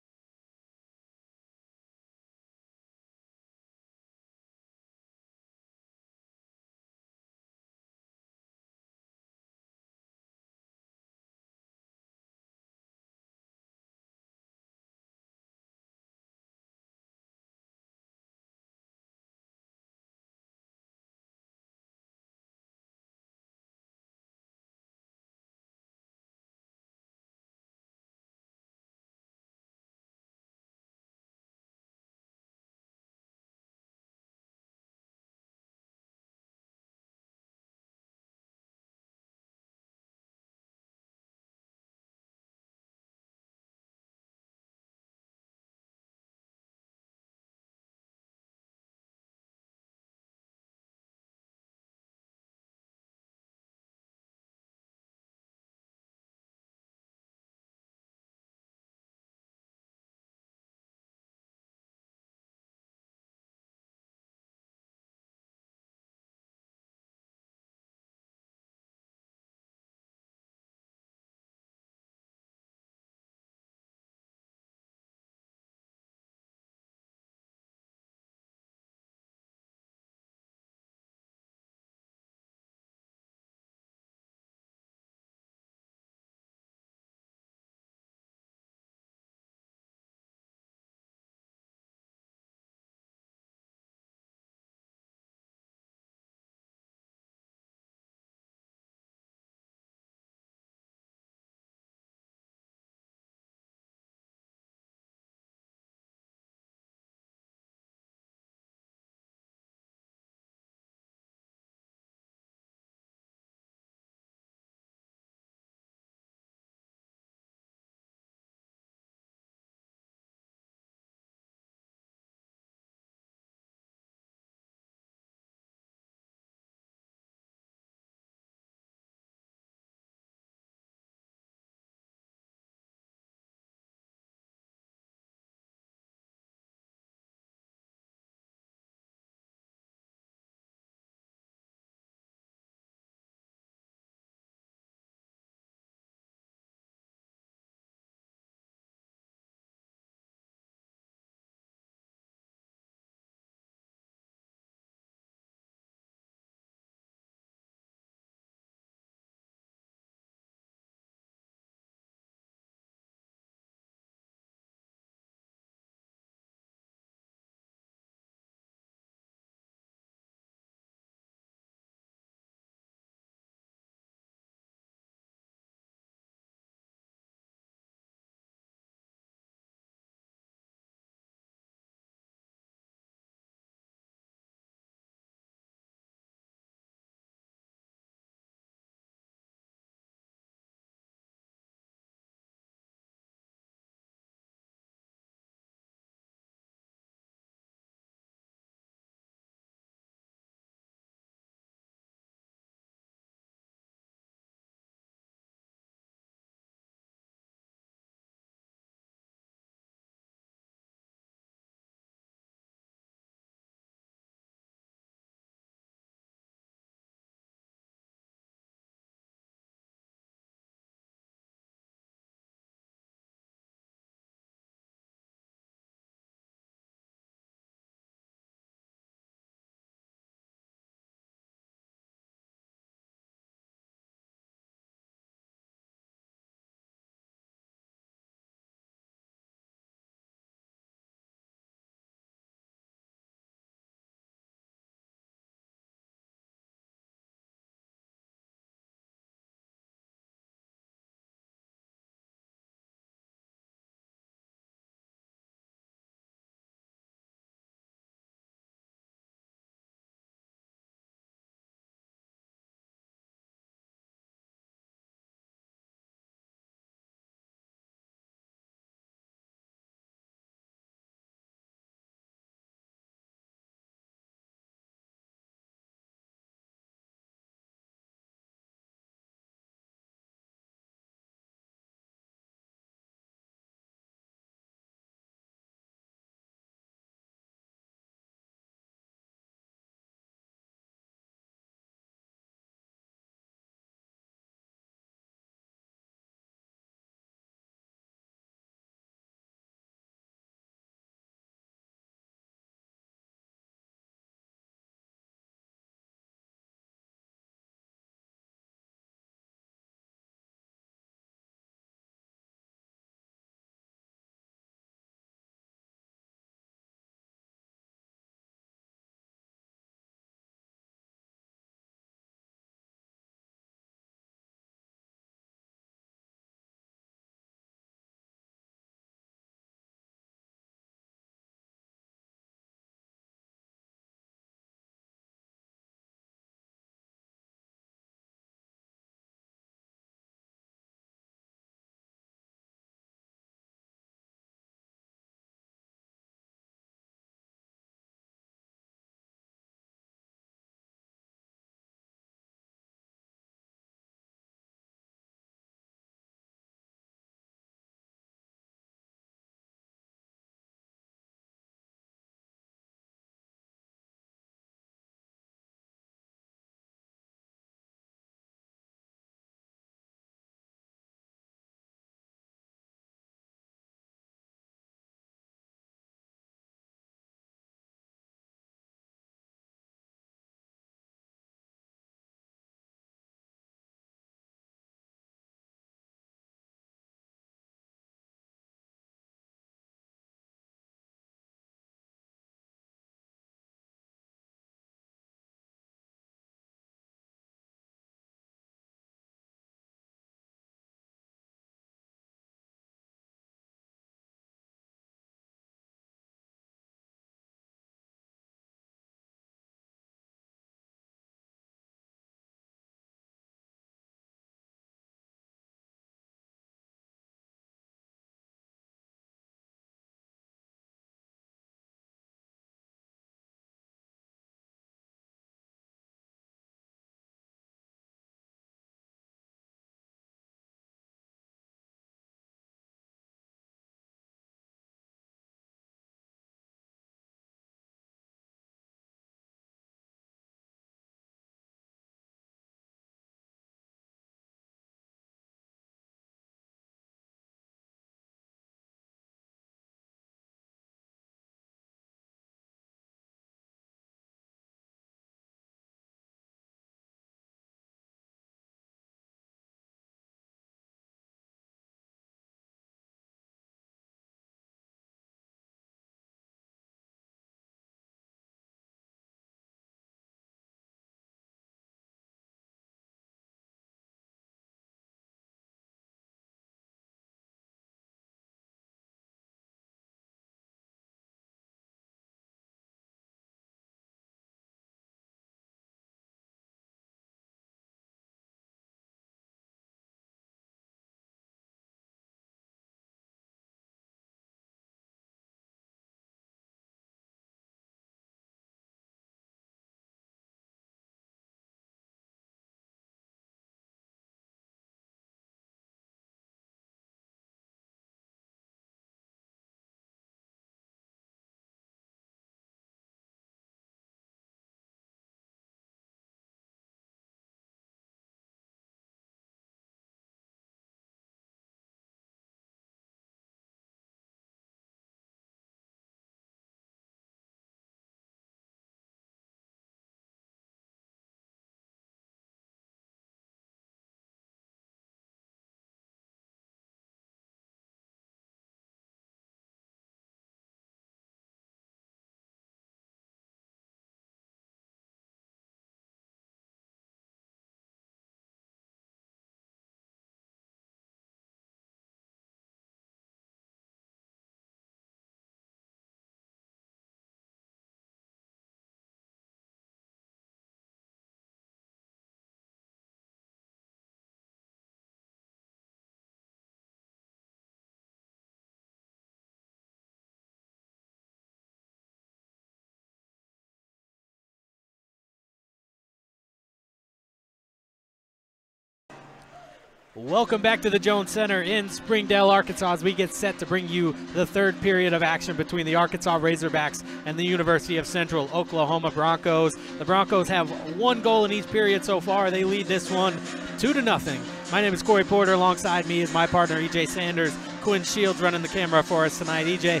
Welcome back to the Jones Center in Springdale, Arkansas, as we get set to bring you the third period of action between the Arkansas Razorbacks and the University of Central Oklahoma Broncos. The Broncos have 1 goal in each period so far. They lead this one 2-0. My name is Corey Porter. Alongside me is my partner, EJ Sanders. Quinn Shields running the camera for us tonight. EJ,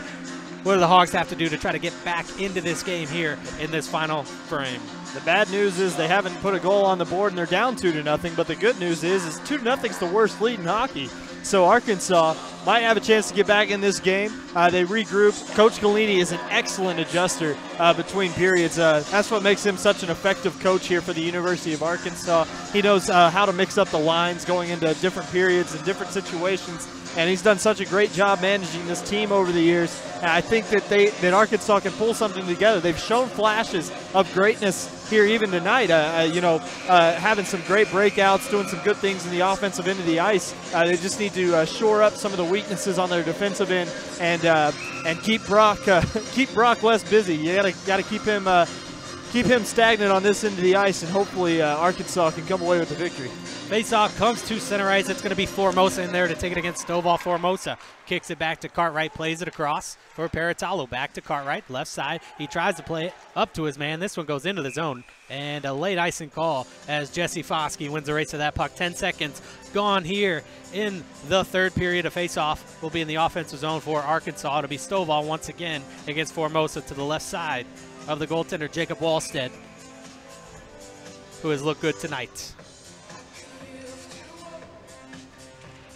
what do the Hogs have to do to try to get back into this game here in this final frame? The bad news is they haven't put a goal on the board and they're down 2-0. But the good news is 2-0 is the worst lead in hockey. So Arkansas might have a chance to get back in this game. They regroup. Coach Galini is an excellent adjuster between periods. That's what makes him such an effective coach here for the University of Arkansas. He knows how to mix up the lines going into different periods and different situations. And he's done such a great job managing this team over the years. And I think that Arkansas can pull something together. They've shown flashes of greatness here even tonight. Having some great breakouts, doing some good things in the offensive end of the ice. They just need to shore up some of the weaknesses on their defensive end and keep Brock less busy. You gotta keep him stagnant on this end of the ice, and hopefully Arkansas can come away with the victory. Faceoff comes to center ice. It's going to be Formosa in there to take it against Stovall. Formosa kicks it back to Cartwright, plays it across for Paratalo. Back to Cartwright, left side. He tries to play it up to his man. This one goes into the zone, and a late icing call as Jesse Foskey wins the race to that puck. 10 seconds gone here in the third period of faceoff. Will be in the offensive zone for Arkansas. It'll be Stovall once again against Formosa to the left side of the goaltender, Jacob Wallstead, who has looked good tonight.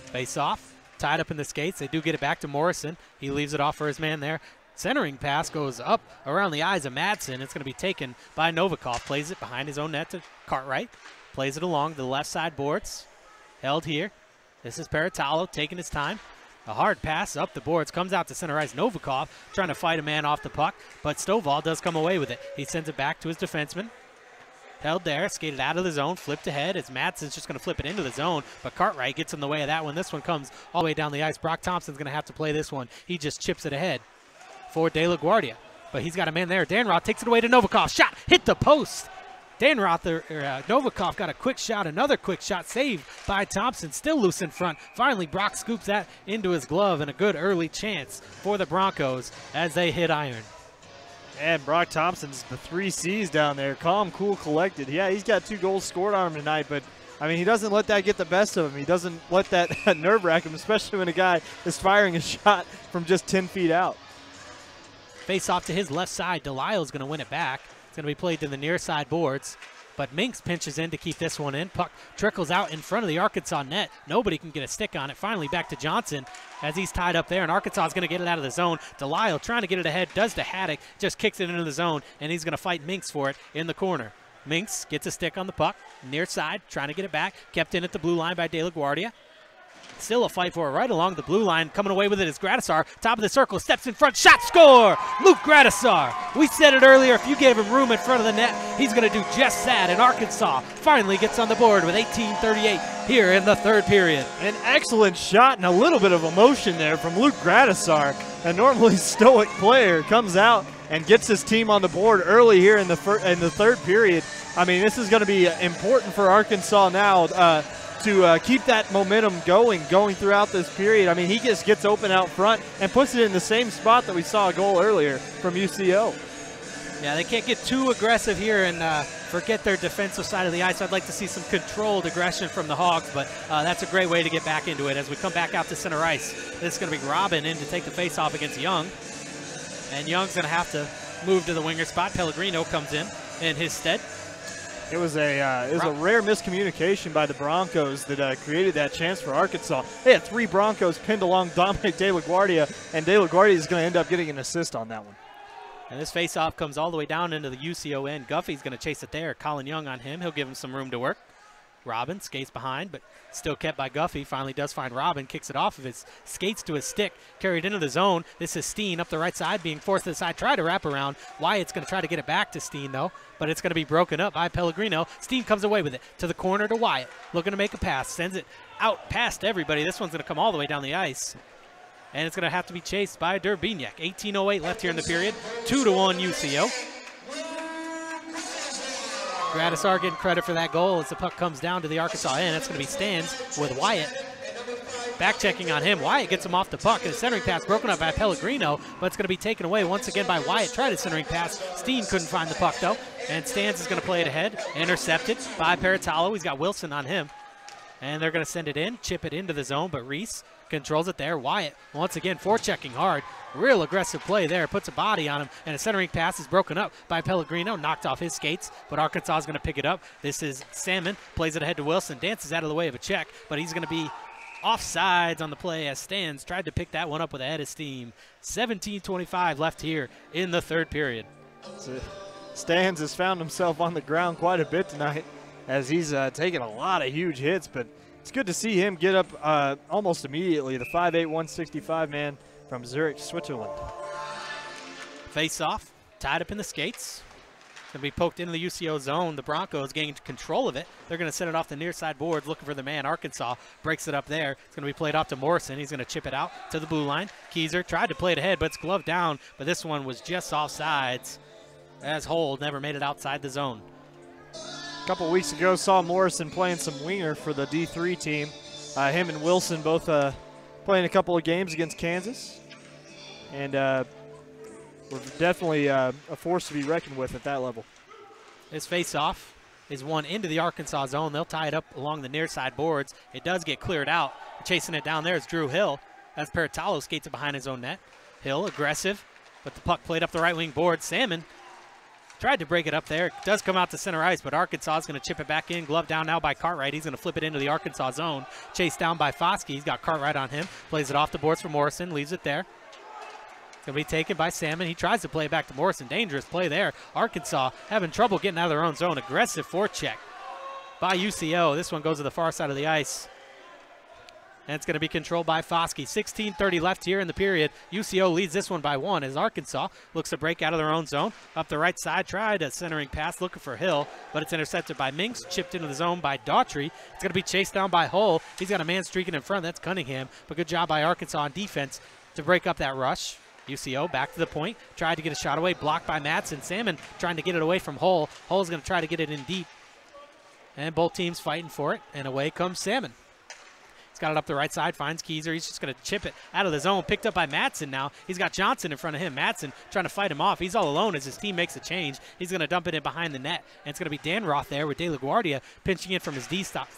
Face off, tied up in the skates. They do get it back to Morrison. He leaves it off for his man there. Centering pass goes up around the eyes of Madsen. It's going to be taken by Novikov. Plays it behind his own net to Cartwright. Plays it along the left side boards. Held here. This is Paratalo taking his time. A hard pass up the boards. Comes out to center ice. Novikov trying to fight a man off the puck, but Stovall does come away with it. He sends it back to his defenseman. Held there, skated out of the zone, flipped ahead as Madsen's just going to flip it into the zone, but Cartwright gets in the way of that one. This one comes all the way down the ice. Brock Thompson's going to have to play this one. He just chips it ahead for De La Guardia, but he's got a man there. Danroth takes it away to Novikov. Shot, hit the post. Novikov got a quick shot, another quick shot saved by Thompson, still loose in front. Finally, Brock scoops that into his glove, and a good early chance for the Broncos as they hit iron. And Brock Thompson's the 3 C's down there. Calm, cool, collected. Yeah, he's got 2 goals scored on him tonight, but, I mean, he doesn't let that get the best of him. He doesn't let that nerve-wrack him, especially when a guy is firing a shot from just 10 feet out. Face off to his left side. Delisle's going to win it back. It's going to be played to the near side boards, but Minks pinches in to keep this one in. Puck trickles out in front of the Arkansas net. Nobody can get a stick on it. Finally back to Johnson as he's tied up there, and Arkansas is going to get it out of the zone. Delisle trying to get it ahead, does to Haddock, just kicks it into the zone, and he's going to fight Minks for it in the corner. Minks gets a stick on the puck, near side, trying to get it back, kept in at the blue line by De La Guardia. Still a fight for it right along the blue line. Coming away with it is Gradisar. Top of the circle, steps in front, shot, score! Luke Gradisar. We said it earlier, if you gave him room in front of the net, he's going to do just that. And Arkansas finally gets on the board with 18:38 here in the third period. An excellent shot and a little bit of emotion there from Luke Gradisar. A normally stoic player comes out and gets his team on the board early here in the third period. I mean, this is going to be important for Arkansas now to keep that momentum going throughout this period. I mean, he just gets open out front and puts it in the same spot that we saw a goal earlier from UCO. Yeah, they can't get too aggressive here and forget their defensive side of the ice. I'd like to see some controlled aggression from the Hogs, but that's a great way to get back into it. As we come back out to center ice, this is going to be Robin in to take the face-off against Young. And Young's going to have to move to the winger spot. Pellegrino comes in his stead. It was a rare miscommunication by the Broncos that created that chance for Arkansas. They had 3 Broncos pinned along Dominic De La Guardia, and De La Guardia is going to end up getting an assist on that one. And this face-off comes all the way down into the UCO end. Guffey's going to chase it there. Colin Young on him. He'll give him some room to work. Robin skates behind, but still kept by Guffey. Finally does find Robin, kicks it off of his skates to his stick, carried into the zone. This is Steen up the right side, being forced to the side. Try to wrap around. Wyatt's going to try to get it back to Steen, though, but it's going to be broken up by Pellegrino. Steen comes away with it to the corner to Wyatt, looking to make a pass, sends it out past everybody. This one's going to come all the way down the ice, and it's going to have to be chased by Durbiniak. 18:08 left here in the period. 2-1 UCO. Gradisar getting credit for that goal as the puck comes down to the Arkansas end. That's going to be Stands with Wyatt. Back checking on him. Wyatt gets him off the puck. And a centering pass broken up by Pellegrino, but it's going to be taken away once again by Wyatt. Tried a centering pass. Steen couldn't find the puck, though. And Stands is going to play it ahead. Intercepted by Paratalo. He's got Wilson on him. And they're going to send it in, chip it into the zone, but Reese controls it there. Wyatt, once again, forechecking hard. Real aggressive play there. Puts a body on him, and a centering pass is broken up by Pellegrino. Knocked off his skates, but Arkansas is going to pick it up. This is Salmon. Plays it ahead to Wilson. Dances out of the way of a check, but he's going to be offsides on the play as Stands tried to pick that one up with a head of steam. 17:25 left here in the third period. So Stands has found himself on the ground quite a bit tonight as he's taken a lot of huge hits, but it's good to see him get up almost immediately. The 5'8", 165 man from Zurich, Switzerland. Face off, tied up in the skates. Going to be poked into the UCO zone. The Broncos gained control of it. They're going to send it off the near side boards looking for the man. Arkansas breaks it up there. It's going to be played off to Morrison. He's going to chip it out to the blue line. Keyser tried to play it ahead, but it's gloved down. But this one was just offsides as Hold never made it outside the zone. A couple weeks ago, saw Morrison playing some winger for the D3 team. Him and Wilson both playing a couple of games against Kansas. And we're definitely a force to be reckoned with at that level. This face-off is one into the Arkansas zone. They'll tie it up along the near side boards. It does get cleared out. Chasing it down there is Drew Hill. As Paratalo skates it behind his own net. Hill aggressive, but the puck played up the right wing board. Salmon tried to break it up there. It does come out to center ice, but Arkansas is going to chip it back in. Glove down now by Cartwright. He's going to flip it into the Arkansas zone. Chased down by Foskey. He's got Cartwright on him. Plays it off the boards for Morrison. Leaves it there. Going to be taken by Salmon. He tries to play it back to Morrison. Dangerous play there. Arkansas having trouble getting out of their own zone. Aggressive forecheck by UCO. This one goes to the far side of the ice. And it's going to be controlled by Foskey. 16:30 left here in the period. UCO leads this one by 1 as Arkansas looks to break out of their own zone. Up the right side, tried a centering pass looking for Hill, but it's intercepted by Minks. Chipped into the zone by Daughtry. It's going to be chased down by Hull. He's got a man streaking in front. That's Cunningham. But good job by Arkansas on defense to break up that rush. UCO back to the point, tried to get a shot away, blocked by Madsen. Salmon trying to get it away from Hull. Hull's going to try to get it in deep. And both teams fighting for it, and away comes Salmon. He's got it up the right side, finds Keyser. He's just going to chip it out of the zone, picked up by Madsen now. He's got Johnson in front of him. Madsen trying to fight him off. He's all alone as his team makes a change. He's going to dump it in behind the net, and it's going to be Dan Roth there with De La Guardia pinching in from his D spot.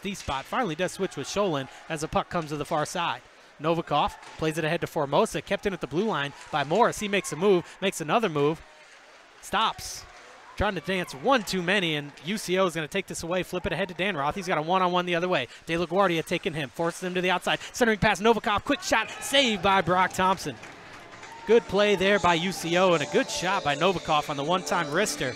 Finally does switch with Sholin as the puck comes to the far side. Novikov plays it ahead to Formosa, kept in at the blue line by Morris. He makes a move, makes another move, stops. Trying to dance one too many, and UCO is going to take this away, flip it ahead to Dan Roth. He's got a one-on-one the other way. De La Guardia taking him, forces him to the outside. Centering pass, Novikov, quick shot, saved by Brock Thompson. Good play there by UCO, and a good shot by Novikov on the one-time wrister.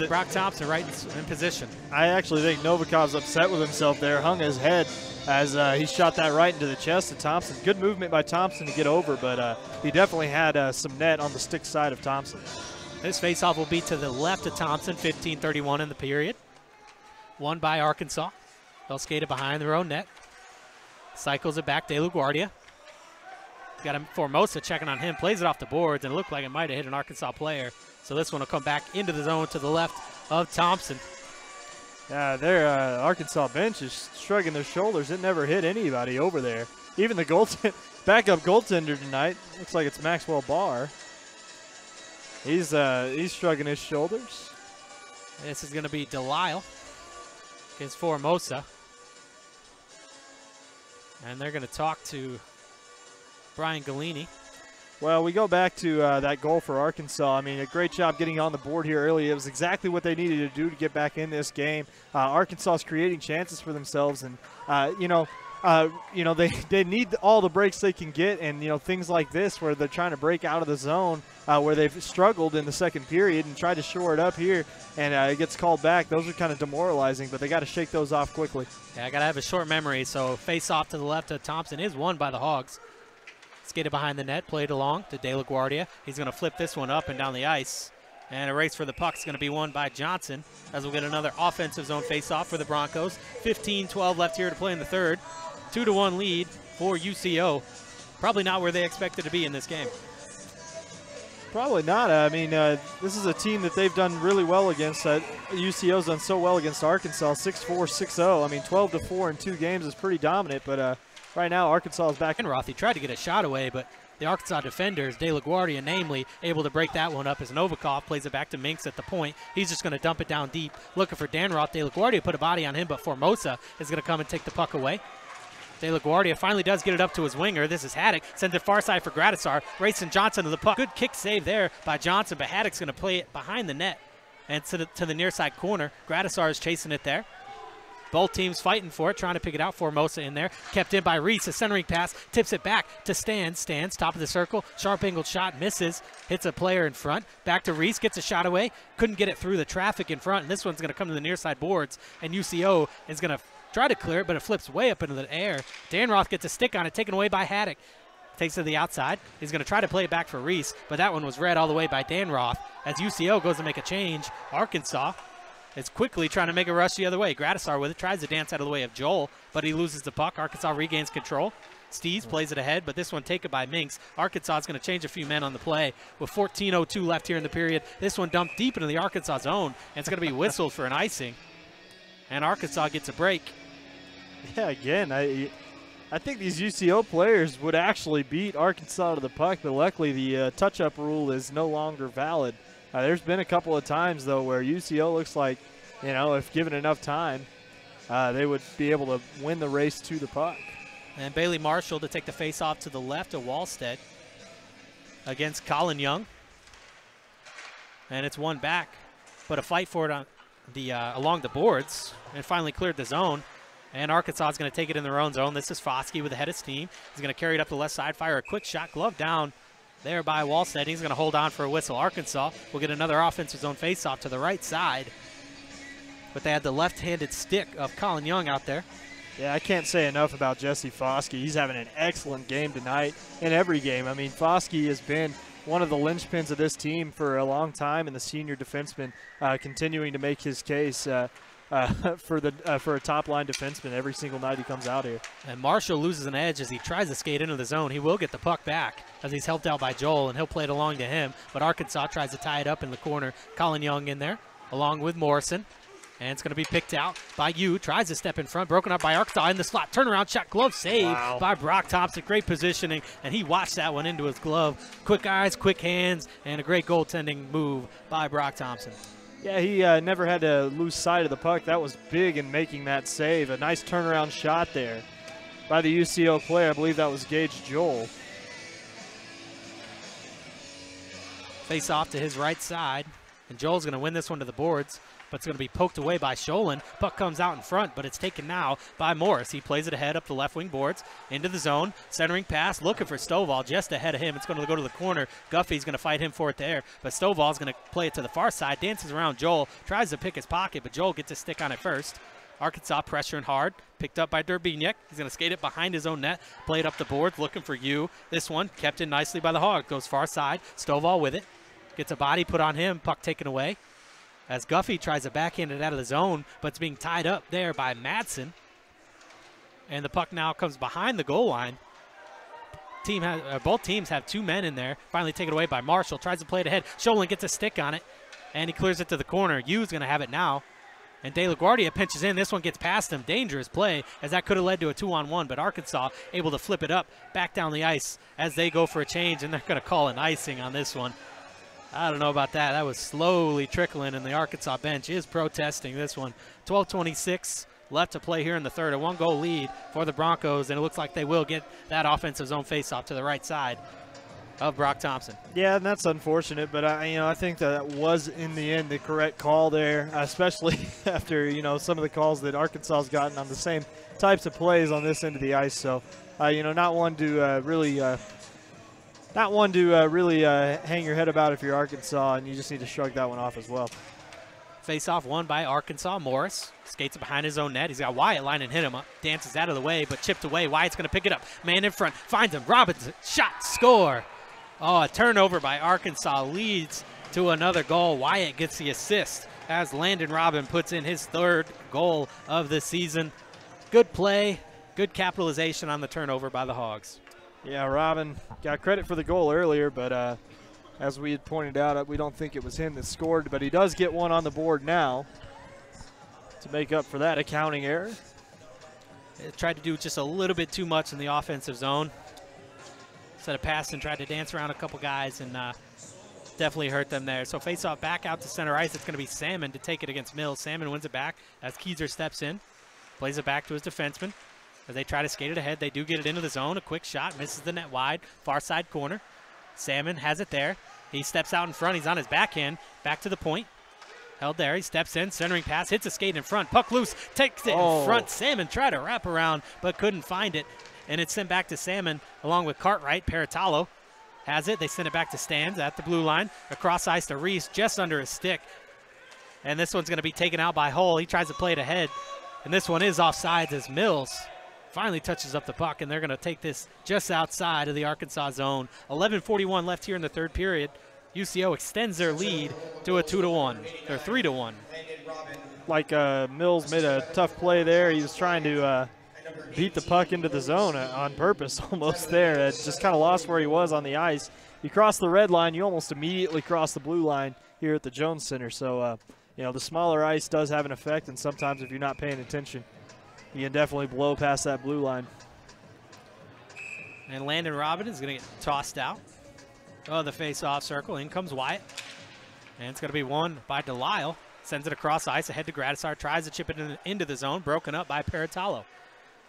Brock Thompson right in position. I actually think Novikov's upset with himself there, hung his head as he shot that right into the chest of Thompson. Good movement by Thompson to get over, but he definitely had some net on the stick side of Thompson. This faceoff will be to the left of Thompson, 15:31 in the period. Won by Arkansas. They'll skate it behind their own net. Cycles it back, De La Guardia. Got him, Formosa checking on him, plays it off the boards, and it looked like it might have hit an Arkansas player. So this one will come back into the zone to the left of Thompson. Yeah, their Arkansas bench is shrugging their shoulders. It never hit anybody over there. Even the backup goaltender tonight, looks like it's Maxwell Barr. He's shrugging his shoulders. This is going to be Delisle against Formosa. And they're going to talk to Brian Galini. Well, we go back to that goal for Arkansas. I mean, a great job getting on the board here early. It was exactly what they needed to do to get back in this game. Arkansas is creating chances for themselves, and they need all the breaks they can get, and things like this where they're trying to break out of the zone where they've struggled in the second period and tried to shore it up here, and it gets called back. Those are kind of demoralizing, but they got to shake those off quickly. Yeah, I got to have a short memory. So face off to the left of Thompson is won by the Hogs. Skated behind the net, played along to De La Guardia. He's going to flip this one up and down the ice. And a race for the puck is going to be won by Johnson as we'll get another offensive zone face-off for the Broncos. 15-12 left here to play in the third. 2-1 lead for UCO. Probably not where they expected to be in this game. Probably not. I mean, this is a team that they've done really well against. UCO's done so well against Arkansas, 6-4, 6-0. I mean, 12-4 in 2 games is pretty dominant, but right now Arkansas is back. And Rothy tried to get a shot away, but the Arkansas defenders, De La Guardia namely, able to break that one up as Novikov plays it back to Minks at the point. He's just going to dump it down deep, looking for Danroth. De La Guardia put a body on him, but Formosa is going to come and take the puck away. De La Guardia finally does get it up to his winger. This is Haddock. Sends it far side for Gradisar. Racing Johnson to the puck. Good kick save there by Johnson, but Haddock's going to play it behind the net and to the near side corner. Gradisar is chasing it there. Both teams fighting for it, trying to pick it out. Formosa in there. Kept in by Reese. A centering pass. Tips it back to Stans. Stans, top of the circle. Sharp angled shot. Misses. Hits a player in front. Back to Reese. Gets a shot away. Couldn't get it through the traffic in front. And this one's going to come to the near side boards. And UCO is going to try to clear it, but it flips way up into the air. Danroth gets a stick on it, taken away by Haddock. Takes it to the outside. He's going to try to play it back for Reese, but that one was read all the way by Danroth. As UCO goes to make a change, Arkansas is quickly trying to make a rush the other way. Gradisar with it, tries to dance out of the way of Joel, but he loses the puck. Arkansas regains control. Steves plays it ahead, but this one taken by Minks. Arkansas is going to change a few men on the play with 14:02 left here in the period. This one dumped deep into the Arkansas zone, and it's going to be whistled for an icing. And Arkansas gets a break. Yeah, again, I think these UCO players would actually beat Arkansas to the puck, but luckily the touch-up rule is no longer valid. There's been a couple of times, though, where UCO looks like, you know, if given enough time, they would be able to win the race to the puck. And Bailey Marshall to take the face-off to the left of Wallstead against Colin Young. And it's one back, but a fight for it on the along the boards, and finally cleared the zone. And Arkansas is going to take it in their own zone. This is Foskey with the head of steam. He's going to carry it up the left side, fire a quick shot, glove down there by Wallstead. He's going to hold on for a whistle. Arkansas will get another offensive zone faceoff to the right side. But they had the left-handed stick of Colin Young out there. Yeah, I can't say enough about Jesse Foskey. He's having an excellent game tonight in every game. I mean, Foskey has been one of the linchpins of this team for a long time, and the senior defenseman continuing to make his case for a top-line defenseman every single night he comes out here. And Marshall loses an edge as he tries to skate into the zone. He will get the puck back as he's helped out by Joel, and he'll play it along to him. But Arkansas tries to tie it up in the corner. Colin Young in there along with Morrison. And it's going to be picked out by Yu. Tries to step in front. Broken up by Arkansas in the slot. Turnaround shot. Glove save by Brock Thompson. Great positioning. And he watched that one into his glove. Quick eyes, quick hands, and a great goaltending move by Brock Thompson. Yeah, he never had to lose sight of the puck. That was big in making that save. A nice turnaround shot there by the UCO player. I believe that was Gage Joel. Face off to his right side. And Joel's going to win this one to the boards. But it's going to be poked away by Sholin. Puck comes out in front, but it's taken now by Morris. He plays it ahead up the left wing boards, into the zone, centering pass, looking for Stovall just ahead of him. It's going to go to the corner. Guffey's going to fight him for it there, but Stovall's going to play it to the far side, dances around Joel, tries to pick his pocket, but Joel gets a stick on it first. Arkansas pressuring hard, picked up by Durbiniak. He's going to skate it behind his own net, play it up the boards, looking for you. This one kept in nicely by the Hog. Goes far side, Stovall with it. Gets a body put on him, puck taken away. As Guffey tries to backhand it out of the zone, but it's being tied up there by Madsen. And the puck now comes behind the goal line. Both teams have 2 men in there. Finally taken away by Marshall. Tries to play it ahead. Sholin gets a stick on it, and he clears it to the corner. Yu's going to have it now. And De La Guardia pinches in. This one gets past him. Dangerous play, as that could have led to a 2-on-1, but Arkansas able to flip it up back down the ice as they go for a change, and they're going to call an icing on this one. I don't know about that. That was slowly trickling, and the Arkansas bench is protesting this one. 12:26 left to play here in the third. A 1-goal lead for the Broncos, and it looks like they will get that offensive zone faceoff to the right side of Brock Thompson. Yeah, and that's unfortunate, but I think that was in the end the correct call there, especially after some of the calls that Arkansas has gotten on the same types of plays on this end of the ice. So, not one to really. Not one to really hang your head about if you're Arkansas, and you just need to shrug that one off as well. Face-off won by Arkansas. Morris skates it behind his own net. He's got Wyatt line and hit him up. Dances out of the way, but chipped away. Wyatt's going to pick it up. Man in front. Finds him. Robinson. Shot. Score. Oh, a turnover by Arkansas leads to another goal. Wyatt gets the assist as Landon Robin puts in his 3rd goal of the season. Good play. Good capitalization on the turnover by the Hogs. Yeah, Robin got credit for the goal earlier, but As we had pointed out, we don't think it was him that scored, but he does get one on the board now to make up for that accounting error. They tried to do just a little bit too much in the offensive zone. Instead of passing, tried to dance around a couple guys and definitely hurt them there. So face off back out to center ice. It's going to be Salmon to take it against Mills. Salmon wins it back as Keyser steps in, plays it back to his defenseman. As they try to skate it ahead, they do get it into the zone. A quick shot, misses the net wide, far side corner. Salmon has it there. He steps out in front. He's on his backhand, back to the point. Held there. He steps in, centering pass, hits a skate in front. Puck loose, takes it in front. Salmon tried to wrap around, but couldn't find it. And it's sent back to Salmon along with Cartwright. Peritalo has it. They send it back to Stans at the blue line. Across ice to Reese, just under his stick. And this one's going to be taken out by Hull. He tries to play it ahead. And this one is offsides as Mills finally touches up the puck, and they're going to take this just outside of the Arkansas zone. 11:41 left here in the third period. UCO extends their lead to a 2-1, or 3-1. Like Mills made a tough play there. He was trying to beat the puck into the zone on purpose almost there. It just kind of lost where he was on the ice. You cross the red line, you almost immediately cross the blue line here at the Jones Center. So, you know, the smaller ice does have an effect, and sometimes if you're not paying attention, you can definitely blow past that blue line. And Landon Robin is going to get tossed out of the face-off circle. In comes Wyatt. And it's going to be won by Delisle. Sends it across ice ahead to Gradisar. Tries to chip it into the zone. Broken up by Peritalo.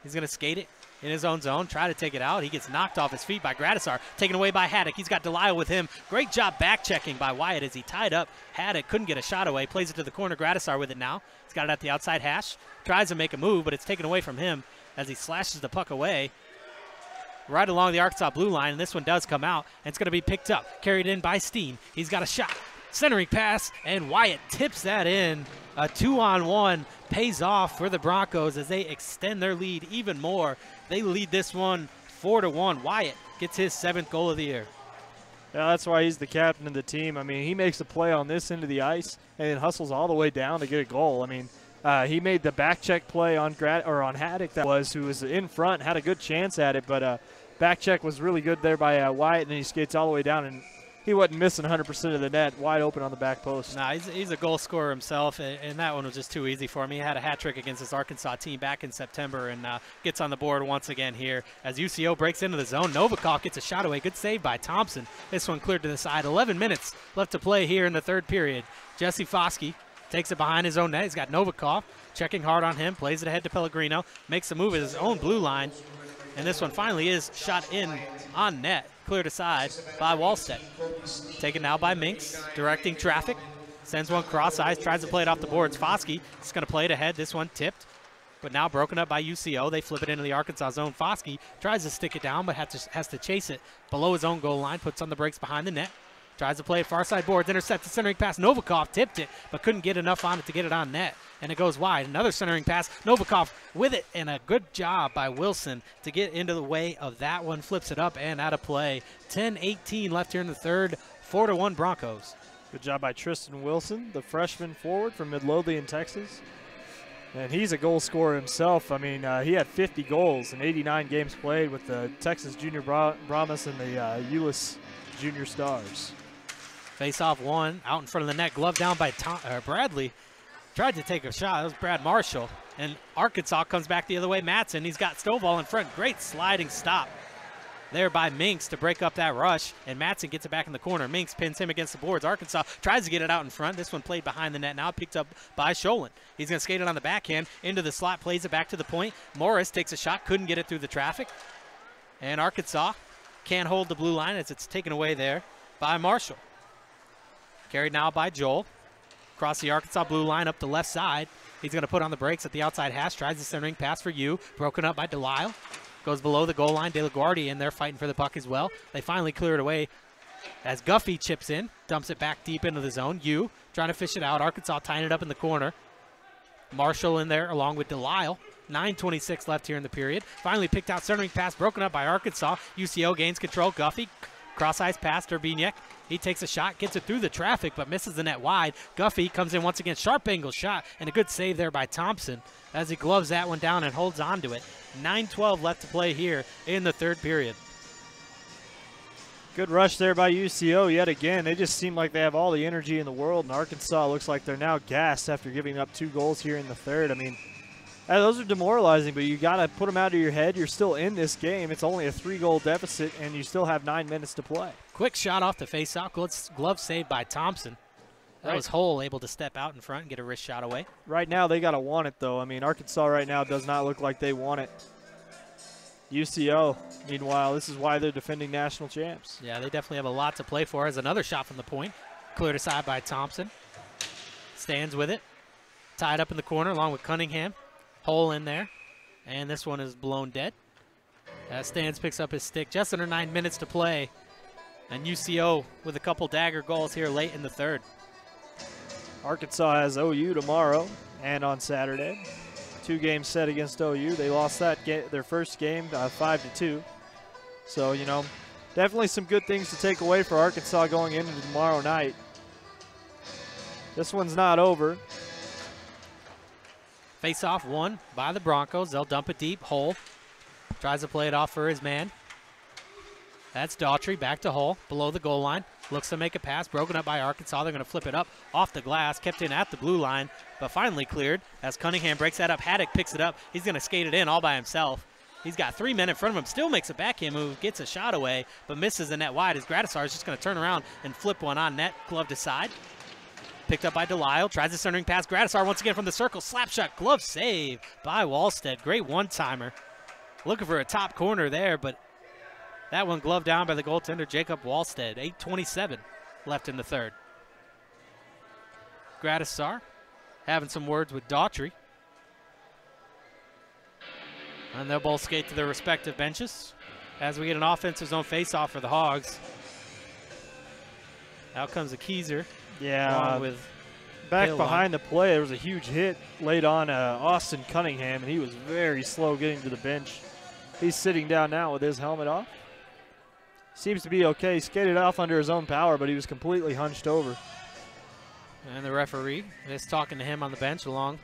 He's going to skate it in his own zone. Try to take it out. He gets knocked off his feet by Gradisar. Taken away by Haddock. He's got Delisle with him. Great job back-checking by Wyatt as he tied up Haddock. Couldn't get a shot away. Plays it to the corner. Gradisar with it now. He's got it at the outside hash. Tries to make a move, but it's taken away from him as he slashes the puck away right along the Arkansas blue line, and this one does come out, and it's going to be picked up, carried in by Steen. He's got a shot, centering pass, and Wyatt tips that in. A 2-on-1 pays off for the Broncos as they extend their lead even more. They lead this one 4-1. Wyatt gets his 7th goal of the year. Yeah, that's why he's the captain of the team. I mean, he makes a play on this end of the ice and then hustles all the way down to get a goal. I mean, he made the back check play on Haddock, who was in front, had a good chance at it, but back check was really good there by Wyatt, and then he skates all the way down, and he wasn't missing 100% of the net, wide open on the back post. Nah, he's a goal scorer himself, and that one was just too easy for him. He had a hat trick against his Arkansas team back in September and gets on the board once again here as UCO breaks into the zone. Novikov gets a shot away. Good save by Thompson. This one cleared to the side. 11 minutes left to play here in the third period. Jesse Foskey takes it behind his own net. He's got Novikov checking hard on him, plays it ahead to Pellegrino, makes a move at his own blue line, and this one finally is shot in on net, cleared aside by Wallstedt. Taken now by Minks, directing traffic, sends one cross ice, tries to play it off the boards. Foskey is going to play it ahead. This one tipped, but now broken up by UCO. They flip it into the Arkansas zone. Foskey tries to stick it down, but has to chase it below his own goal line, puts on the brakes behind the net. Tries to play it far side boards, intercepts the centering pass. Novikov tipped it, but couldn't get enough on it to get it on net, and it goes wide. Another centering pass. Novikov with it, and a good job by Wilson to get into the way of that one. Flips it up and out of play. 10:18 left here in the third. 4-1 Broncos. Good job by Tristan Wilson, the freshman forward from Midlothian, Texas. And he's a goal scorer himself. I mean, he had 50 goals in 89 games played with the Texas Junior Brahmas and the Euless Junior Stars. Face-off one, out in front of the net, glove down by Bradley. Tried to take a shot. That was Brad Marshall. And Arkansas comes back the other way. Matson, he's got Stovall in front. Great sliding stop there by Minks to break up that rush. And Matson gets it back in the corner. Minks pins him against the boards. Arkansas tries to get it out in front. This one played behind the net now, picked up by Sholin. He's going to skate it on the backhand into the slot, plays it back to the point. Morris takes a shot, couldn't get it through the traffic. And Arkansas can't hold the blue line as it's taken away there by Marshall. Carried now by Joel. Across the Arkansas blue line up the left side. He's going to put on the brakes at the outside hash. Tries the centering pass for you. Broken up by Delisle. Goes below the goal line. De La Guardia in there fighting for the puck as well. They finally clear it away as Guffey chips in. Dumps it back deep into the zone. You trying to fish it out. Arkansas tying it up in the corner. Marshall in there along with Delisle. 9:26 left here in the period. Finally picked out centering pass. Broken up by Arkansas. UCO gains control. Guffey. Cross ice pass to Urbiniak. He takes a shot, gets it through the traffic, but misses the net wide. Guffey comes in once again, sharp angle shot, and a good save there by Thompson as he gloves that one down and holds on to it. 9:12 left to play here in the third period. Good rush there by UCO yet again. They just seem like they have all the energy in the world, and Arkansas looks like they're now gassed after giving up 2 goals here in the third. I mean, those are demoralizing, but you got to put them out of your head. You're still in this game. It's only a 3-goal deficit, and you still have 9 minutes to play. Quick shot off the face-off. Glove saved by Thompson. That was Hull able to step out in front and get a wrist shot away. Right now, they got to want it, though. I mean, Arkansas right now does not look like they want it. UCO, meanwhile, this is why they're defending national champs. Yeah, they definitely have a lot to play for. As another shot from the point. Cleared aside by Thompson. Stands with it. Tied up in the corner along with Cunningham. Hole in there. And this one is blown dead. Stands picks up his stick. Just under 9 minutes to play. And UCO with a couple dagger goals here late in the third. Arkansas has OU tomorrow and on Saturday. 2 games set against OU. They lost their first game 5-2. So, you know, definitely some good things to take away for Arkansas going into tomorrow night. This one's not over. Face-off won by the Broncos. They'll dump it deep. Hull tries to play it off for his man. That's Daughtry back to Hull below the goal line. Looks to make a pass, broken up by Arkansas. They're going to flip it up off the glass, kept in at the blue line, but finally cleared as Cunningham breaks that up. Haddock picks it up. He's going to skate it in all by himself. He's got 3 men in front of him, still makes a backhand move, gets a shot away, but misses the net wide as Gradisar is just going to turn around and flip one on net, gloved aside. Picked up by Delisle, tries the centering pass. Gradisar once again from the circle, slap shot, glove save by Wallstead. Great one-timer. Looking for a top corner there, but that one gloved down by the goaltender, Jacob Wallstead. 8:27 left in the third. Gradisar having some words with Daughtry. And they'll both skate to their respective benches as we get an offensive zone face-off for the Hogs. Out comes a Keyser. Yeah, with back behind the play, there was a huge hit laid on Austin Cunningham, and he was very slow getting to the bench. He's sitting down now with his helmet off. Seems to be okay. He skated off under his own power, but he was completely hunched over. And the referee is talking to him on the bench along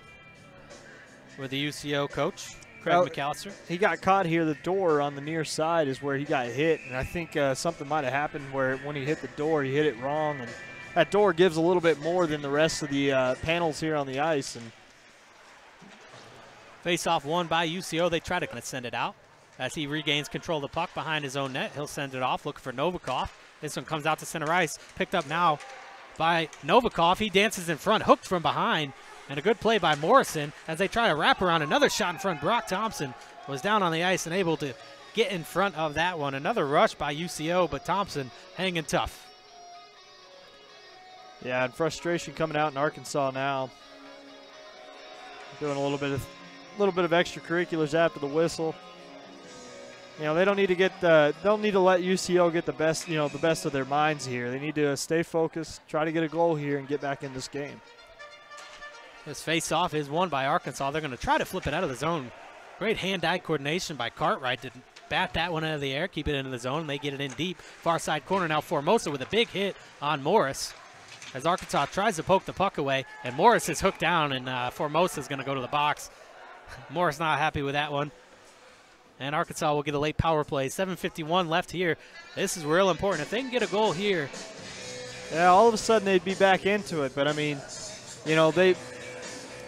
with the UCO coach, Craig McAllister. He got caught here. The door on the near side is where he got hit, and I think something might have happened where when he hit the door, he hit it wrong, and that door gives a little bit more than the rest of the panels here on the ice. And face-off won by UCO. They try to send it out. As he regains control of the puck behind his own net, he'll send it off, looking for Novikov. This one comes out to center ice, picked up now by Novikov. He dances in front, hooked from behind, and a good play by Morrison as they try to wrap around another shot in front. Brock Thompson was down on the ice and able to get in front of that one. Another rush by UCO, but Thompson hanging tough. Yeah, and frustration coming out in Arkansas now. Doing a little bit of extracurriculars after the whistle. You know, they don't need to let UCO get the best of their minds here. They need to stay focused, try to get a goal here, and get back in this game. This face-off is won by Arkansas. They're going to try to flip it out of the zone. Great hand-eye coordination by Cartwright to bat that one out of the air, keep it into the zone, and they get it in deep. Far side corner now, Formosa with a big hit on Morris. As Arkansas tries to poke the puck away, and Morris is hooked down, and Formosa is going to go to the box. Morris not happy with that one. And Arkansas will get a late power play. 7:51 left here. This is real important. If they can get a goal here. Yeah, all of a sudden they'd be back into it. But, I mean, you know,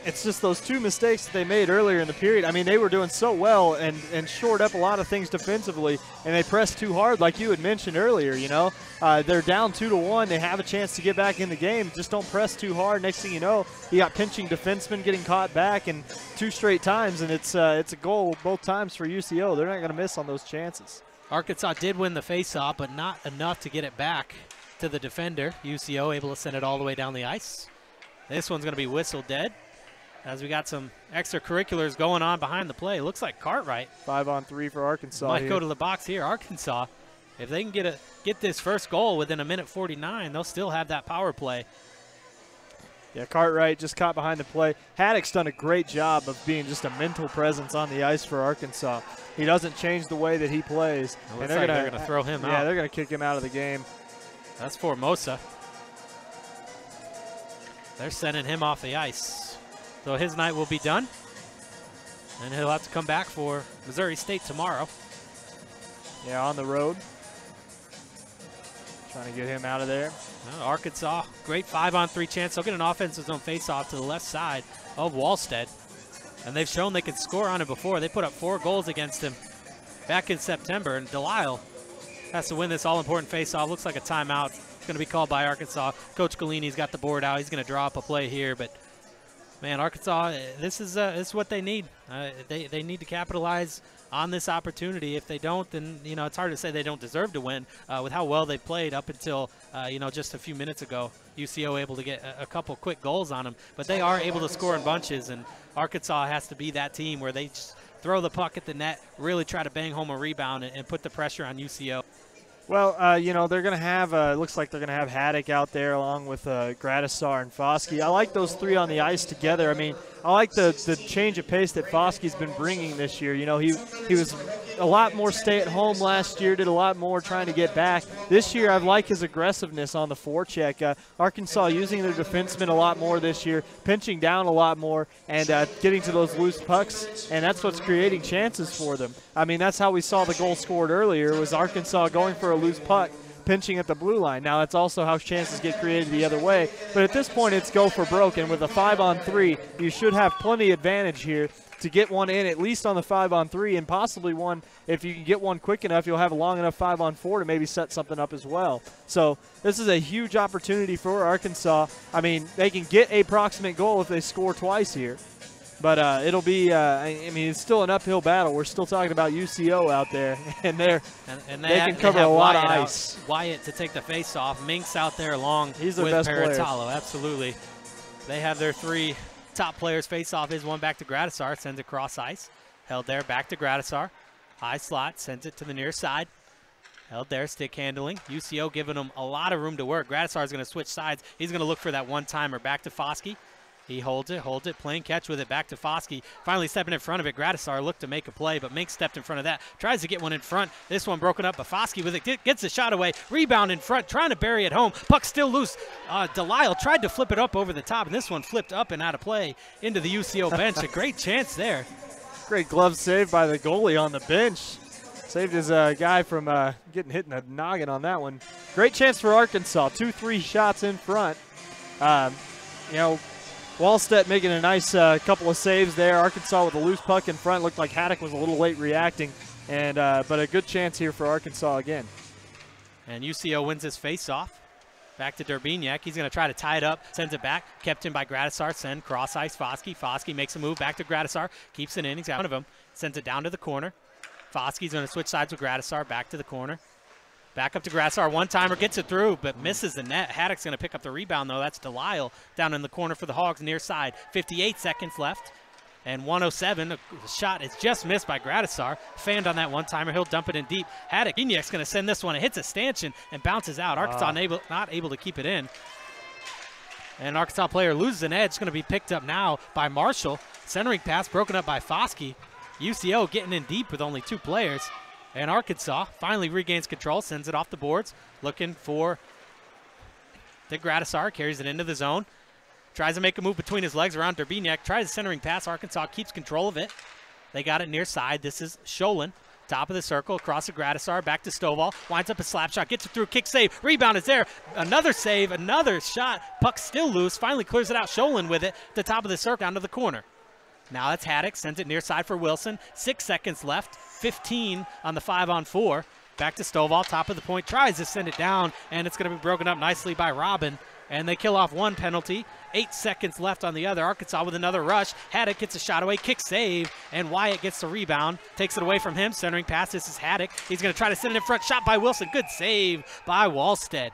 it's just those 2 mistakes that they made earlier in the period. I mean, they were doing so well and shored up a lot of things defensively, and they pressed too hard like you had mentioned earlier, you know. They're down 2-1. They have a chance to get back in the game. Just don't press too hard. Next thing you know, you got pinching defensemen getting caught back and 2 straight times, and it's a goal both times for UCO. They're not going to miss on those chances. Arkansas did win the faceoff, but not enough to get it back to the defender. UCO able to send it all the way down the ice. This one's going to be whistled dead, as we got some extracurriculars going on behind the play. Looks like Cartwright 5-on-3 for Arkansas. Might go to the box here. Arkansas, if they can get this first goal within 1:49, they'll still have that power play. Yeah, Cartwright just caught behind the play. Haddock's done a great job of being just a mental presence on the ice for Arkansas. He doesn't change the way that he plays. And they're going to throw him out. Yeah, they're going to kick him out of the game. That's Formosa. They're sending him off the ice. So his night will be done. And he'll have to come back for Missouri State tomorrow. Yeah, on the road. Trying to get him out of there. Well, Arkansas, great 5-on-3 chance. They'll get an offensive zone faceoff to the left side of Wallstead. And they've shown they can score on it before. They put up 4 goals against him back in September. And Delisle has to win this all-important faceoff. Looks like a timeout. It's going to be called by Arkansas. Coach Galini's got the board out. He's going to draw up a play here. But, man, Arkansas, this is what they need. They need to capitalize on this opportunity. If they don't, then, you know, it's hard to say they don't deserve to win with how well they played up until, you know, just a few minutes ago. UCO able to get a couple quick goals on them, but they are able to score in bunches, and Arkansas has to be that team where they just throw the puck at the net, really try to bang home a rebound and put the pressure on UCO. Well, you know, they're going to have, looks like they're going to have Haddock out there along with Gradisar and Foskey. I like those 3 on the ice together. I mean, I like the change of pace that Foskey's been bringing this year. You know, he was a lot more stay-at-home last year, did a lot more trying to get back. This year, I like his aggressiveness on the forecheck. Arkansas using their defensemen a lot more this year, pinching down a lot more, and getting to those loose pucks, and that's what's creating chances for them. I mean, that's how we saw the goal scored earlier, was Arkansas going for a loose puck, pinching at the blue line. Now, that's also how chances get created the other way. But at this point, it's go for broke, and with a 5-on-3, you should have plenty advantage here to get one in, at least on the 5-on-3, and possibly one, if you can get one quick enough, you'll have a long enough 5-on-4 to maybe set something up as well. So this is a huge opportunity for Arkansas. I mean, they can get a proximate goal if they score twice here. But it'll be, I mean, it's still an uphill battle. We're still talking about UCO out there, and they can cover a lot of ice. Wyatt to take the face off. Minks out there along He's the with best player. Paratalo. Absolutely. They have their 3 top players face off. Is one back to Gradisar, sends it cross ice. Held there, back to Gradisar. High slot, sends it to the near side. Held there, stick handling. UCO giving them a lot of room to work. Gradisar is going to switch sides. He's going to look for that one-timer. Back to Foskey. He holds it, playing catch with it, back to Foskey. Finally stepping in front of it. Gradisar looked to make a play, but Mink stepped in front of that. Tries to get one in front. This one broken up, but Foskey with it gets the shot away. Rebound in front, trying to bury it home. Puck still loose. Delisle tried to flip it up over the top, and this one flipped up and out of play into the UCO bench. A great chance there. Great glove save by the goalie on the bench. Saved his guy from getting hit in the noggin on that one. Great chance for Arkansas. 2-3 shots in front. You know, Wallstead making a nice couple of saves there. Arkansas with a loose puck in front. Looked like Haddock was a little late reacting, and but a good chance here for Arkansas again. And UCO wins his face-off. Back to Durbiniak. He's going to try to tie it up. Sends it back. Kept in by Gradisar. Send cross ice Foskey. Foskey makes a move back to Gradisar. Keeps it in. He's got one of them. Sends it down to the corner. Foskey's going to switch sides with Gradisar. Back to the corner. Back up to Gradisar. One-timer gets it through, but misses the net. Haddock's going to pick up the rebound, though. That's Delisle down in the corner for the Hogs, near side. 58 seconds left. And 107. The shot is just missed by Gradisar. Fanned on that one-timer. He'll dump it in deep. Haddock. Eniak's going to send this one. It hits a stanchion and bounces out. Arkansas not able to keep it in. And Arkansas player loses an edge. It's going to be picked up now by Marshall. Centering pass broken up by Foskey. UCO getting in deep with only 2 players. And Arkansas finally regains control, sends it off the boards, looking for the Gradisar, carries it into the zone, tries to make a move between his legs around Durbiniak, tries a centering pass. Arkansas keeps control of it. They got it near side. This is Sholin, top of the circle, across the Gradisar, back to Stovall, winds up a slap shot, gets it through, kick save, rebound is there, another save, another shot, puck still loose, finally clears it out. Sholin with it, the top of the circle, down to the corner. Now that's Haddock, sends it near side for Wilson. 6 seconds left, 15 on the 5-on-4. Back to Stovall, top of the point, tries to send it down, and it's going to be broken up nicely by Robin. And they kill off one penalty. 8 seconds left on the other. Arkansas with another rush. Haddock gets a shot away, kick save, and Wyatt gets the rebound. Takes it away from him, centering pass. This is Haddock. He's going to try to send it in front. Shot by Wilson. Good save by Wallstead.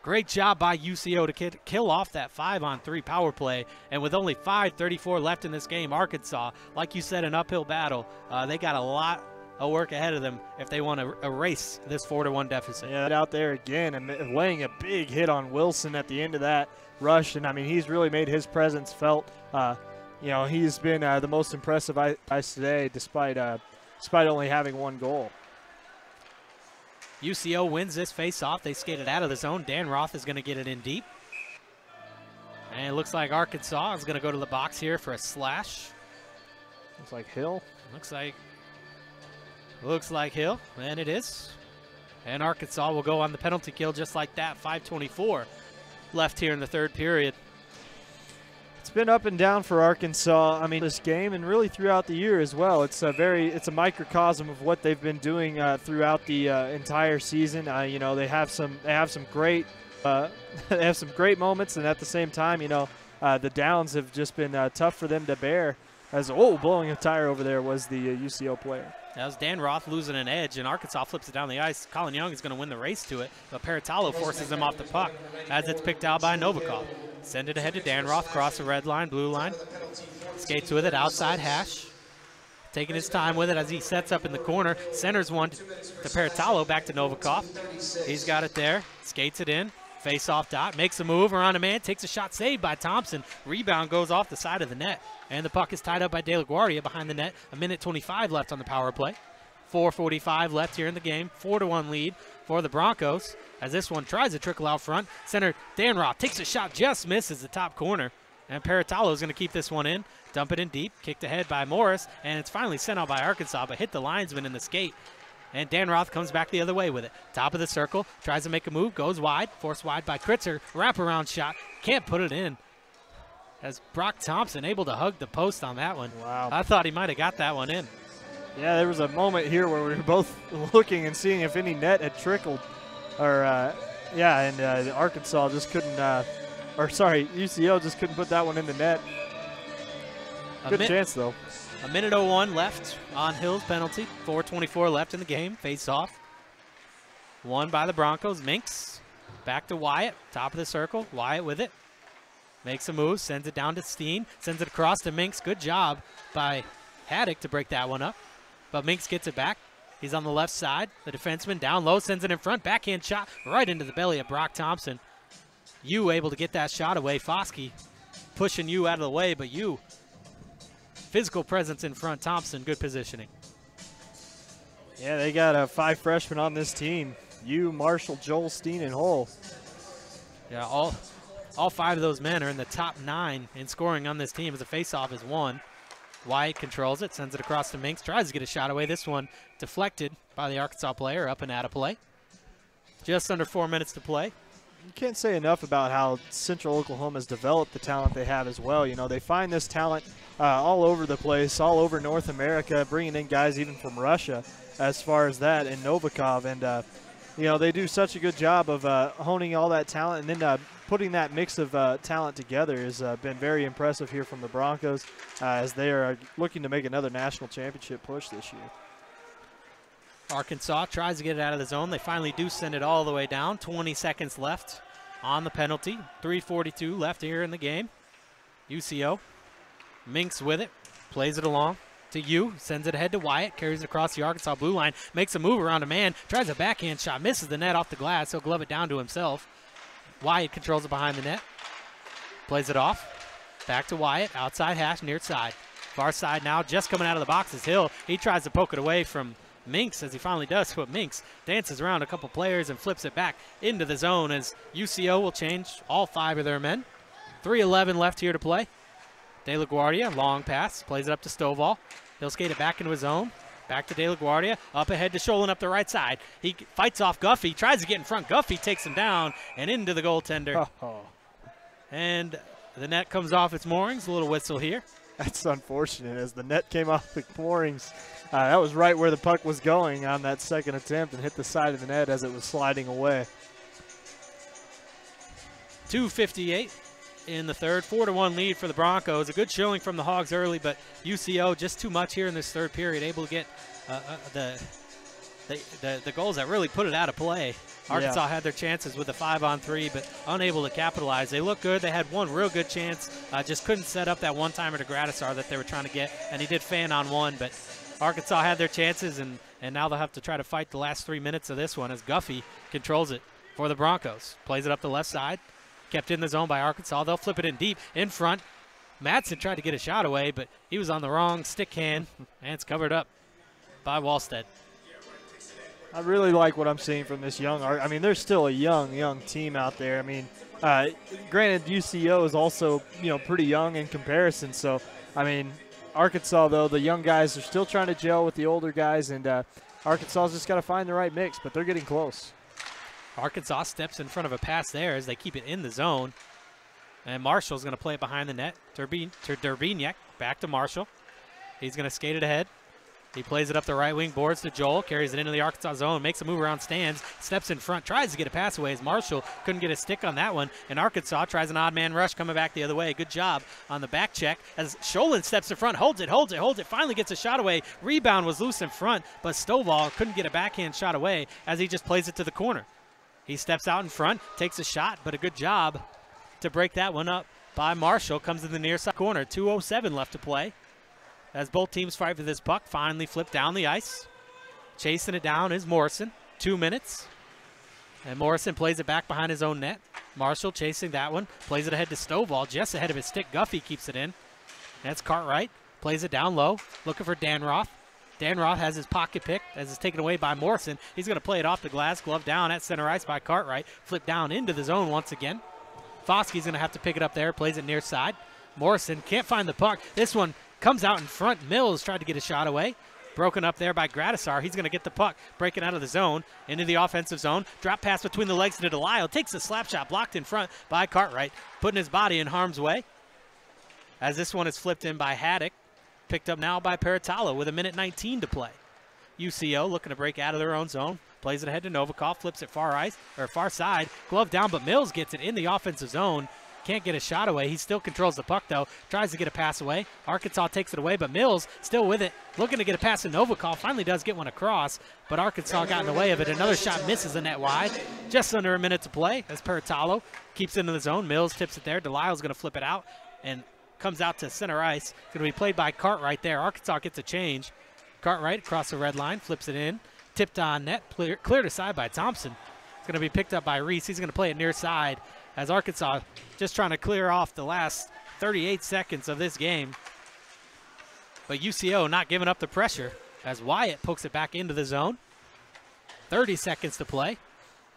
Great job by UCO to kill off that 5-on-3 power play. And with only 5:34 left in this game, Arkansas, like you said, an uphill battle. They got a lot of work ahead of them if they want to erase this 4-1 deficit. Yeah, out there again and laying a big hit on Wilson at the end of that rush. And, I mean, he's really made his presence felt. You know, he's been the most impressive ice today despite only having 1 goal. UCO wins this face-off. They skated out of the zone. Dan Roth is going to get it in deep. And it looks like Arkansas is going to go to the box here for a slash. Looks like Hill. Looks like Hill, and it is. And Arkansas will go on the penalty kill just like that. 5:24 left here in the third period. It's been up and down for Arkansas. I mean, this game and really throughout the year as well. It's a microcosm of what they've been doing throughout the entire season. You know, they have some great they have some great moments, and at the same time, you know, the downs have just been tough for them to bear. As blowing a tire over there was the UCO player. That was Dan Roth losing an edge, and Arkansas flips it down the ice. Colin Young is going to win the race to it, but Paratalo forces him off the puck as it's picked out by Novikov. Send it ahead to Dan Roth, cross the red line, blue line. Skates with it, outside hash. Taking his time with it as he sets up in the corner. Centers one to Paratalo, back to Novikov. He's got it there, skates it in. Face-off dot, makes a move around a man, takes a shot, saved by Thompson. Rebound goes off the side of the net, and the puck is tied up by De La Guardia behind the net. 1:25 left on the power play. 4:45 left here in the game. 4-1 lead for the Broncos as this one tries to trickle out front. Center Dan Roth takes a shot, just misses the top corner, and Paratalo is going to keep this one in. Dump it in deep, kicked ahead by Morris, and it's finally sent out by Arkansas, but hit the linesman in the skate. And Dan Roth comes back the other way with it. Top of the circle, tries to make a move, goes wide, forced wide by Kritzer. Wraparound shot, can't put it in. As Brock Thompson able to hug the post on that one. Wow. I thought he might have got that one in. Yeah, there was a moment here where we were both looking and seeing if any net had trickled. Arkansas just couldn't, UCO just couldn't put that one in the net. Good chance, though. 1:01 left on Hill's penalty. 4:24 left in the game. Face off. Won by the Broncos. Minks back to Wyatt. Top of the circle. Wyatt with it. Makes a move. Sends it down to Steen. Sends it across to Minks. Good job by Haddock to break that one up. But Minks gets it back. He's on the left side. The defenseman down low. Sends it in front. Backhand shot right into the belly of Brock Thompson. You able to get that shot away. Foskey pushing you out of the way, but you physical presence in front. Thompson, good positioning. Yeah, they got 5 freshmen on this team. Marshall, Joel, Steen, and Hull. Yeah, all 5 of those men are in the top 9 in scoring on this team as the faceoff is won. Wyatt controls it, sends it across to Minks, tries to get a shot away. This one deflected by the Arkansas player, up and out of play. Just under 4 minutes to play. You can't say enough about how Central Oklahoma has developed the talent they have as well. You know, they find this talent all over the place, all over North America, bringing in guys even from Russia as far as that, and Novikov. And, you know, they do such a good job of honing all that talent, and then putting that mix of talent together has been very impressive here from the Broncos as they are looking to make another national championship push this year. Arkansas tries to get it out of the zone. They finally do send it all the way down. 20 seconds left on the penalty. 3:42 left here in the game. UCO. Minks with it. Plays it along to you. Sends it ahead to Wyatt. Carries it across the Arkansas blue line. Makes a move around a man. Tries a backhand shot. Misses the net off the glass. He'll glove it down to himself. Wyatt controls it behind the net. Plays it off. Back to Wyatt. Outside hash, near side. Far side now. Just coming out of the box is Hill. He tries to poke it away from Minks as he finally does, but Minks dances around a couple players and flips it back into the zone as UCO will change all 5 of their men. 3:11 left here to play. De La Guardia, long pass, plays it up to Stovall. He'll skate it back into his zone. Back to De La Guardia, up ahead to Sholin up the right side. He fights off Guffey, tries to get in front. Guffey takes him down and into the goaltender. And the net comes off its moorings. A little whistle here. That's unfortunate as the net came off the moorings. That was right where the puck was going on that second attempt and hit the side of the net as it was sliding away. 2:58 in the third. 4-1 lead for the Broncos. A good showing from the Hogs early, but UCO just too much here in this third period, able to get the goals that really put it out of play. Arkansas had their chances with a 5-on-3, but unable to capitalize. They look good. They had one real good chance, just couldn't set up that one-timer to Gradisar that they were trying to get, and he did fan on one, but Arkansas had their chances, and now they'll have to try to fight the last 3 minutes of this one as Guffey controls it for the Broncos. Plays it up the left side. Kept in the zone by Arkansas. They'll flip it in deep in front. Madsen tried to get a shot away, but he was on the wrong stick hand, and it's covered up by Wallstead. I really like what I'm seeing from this young – I mean, they're still a young team out there. I mean, granted, UCO is also, you know, pretty young in comparison. So, I mean, Arkansas, though, the young guys are still trying to gel with the older guys, and Arkansas's just got to find the right mix, but they're getting close. Arkansas steps in front of a pass there as they keep it in the zone. And Marshall's going to play it behind the net. Durbiniak back to Marshall. He's going to skate it ahead. He plays it up the right wing boards to Joel, carries it into the Arkansas zone, makes a move around stands, steps in front, tries to get a pass away as Marshall couldn't get a stick on that one. And Arkansas tries an odd man rush coming back the other way. Good job on the back check as Sholin steps in front, holds it, finally gets a shot away. Rebound was loose in front, but Stovall couldn't get a backhand shot away as he just plays it to the corner. He steps out in front, takes a shot, but a good job to break that one up by Marshall. Comes in the near side corner, 2:07 left to play. As both teams fight for this puck, finally flipped down the ice. Chasing it down is Morrison. 2 minutes. And Morrison plays it back behind his own net. Marshall chasing that one. Plays it ahead to Stovall, just ahead of his stick. Guffey keeps it in. That's Cartwright. Plays it down low, looking for Danroth. Danroth has his pocket pick as it's taken away by Morrison. He's going to play it off the glass. Glove down at center ice by Cartwright. Flip down into the zone once again. Foskey's going to have to pick it up there. Plays it near side. Morrison can't find the puck. This one comes out in front. Mills tried to get a shot away. Broken up there by Gradisar. He's going to get the puck. Breaking out of the zone. Into the offensive zone. Drop pass between the legs to Delisle. Takes a slap shot. Blocked in front by Cartwright. Putting his body in harm's way. As this one is flipped in by Haddock. Picked up now by Peritalo with 1:19 to play. UCO looking to break out of their own zone. Plays it ahead to Novikov. Flips it far side. Glove down, but Mills gets it in the offensive zone. Can't get a shot away. He still controls the puck, though. Tries to get a pass away. Arkansas takes it away, but Mills still with it. Looking to get a pass to Novikov. Finally does get one across, but Arkansas got in the way of it. Another shot misses the net wide. Just under a minute to play as Peritalo keeps it into the zone. Mills tips it there. Delisle's going to flip it out and comes out to center ice. Going to be played by Cartwright there. Arkansas gets a change. Cartwright across the red line. Flips it in. Tipped on net. Cleared aside by Thompson. It's going to be picked up by Reese. He's going to play it near side. As Arkansas just trying to clear off the last 38 seconds of this game. But UCO not giving up the pressure as Wyatt pokes it back into the zone. 30 seconds to play.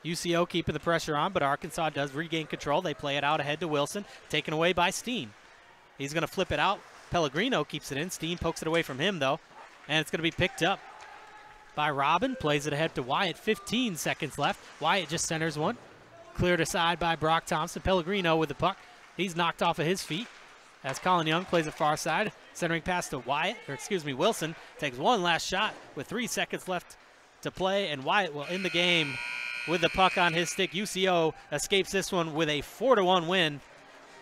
UCO keeping the pressure on, but Arkansas does regain control. They play it out ahead to Wilson, taken away by Steen. He's going to flip it out. Pellegrino keeps it in. Steen pokes it away from him, though. And it's going to be picked up by Robin. Plays it ahead to Wyatt. 15 seconds left. Wyatt just centers one. Cleared aside by Brock Thompson. Pellegrino with the puck. He's knocked off of his feet as Colin Young plays it far side. Centering pass to Wilson. Takes one last shot with 3 seconds left to play, and Wyatt will end the game with the puck on his stick. UCO escapes this one with a 4-1 win.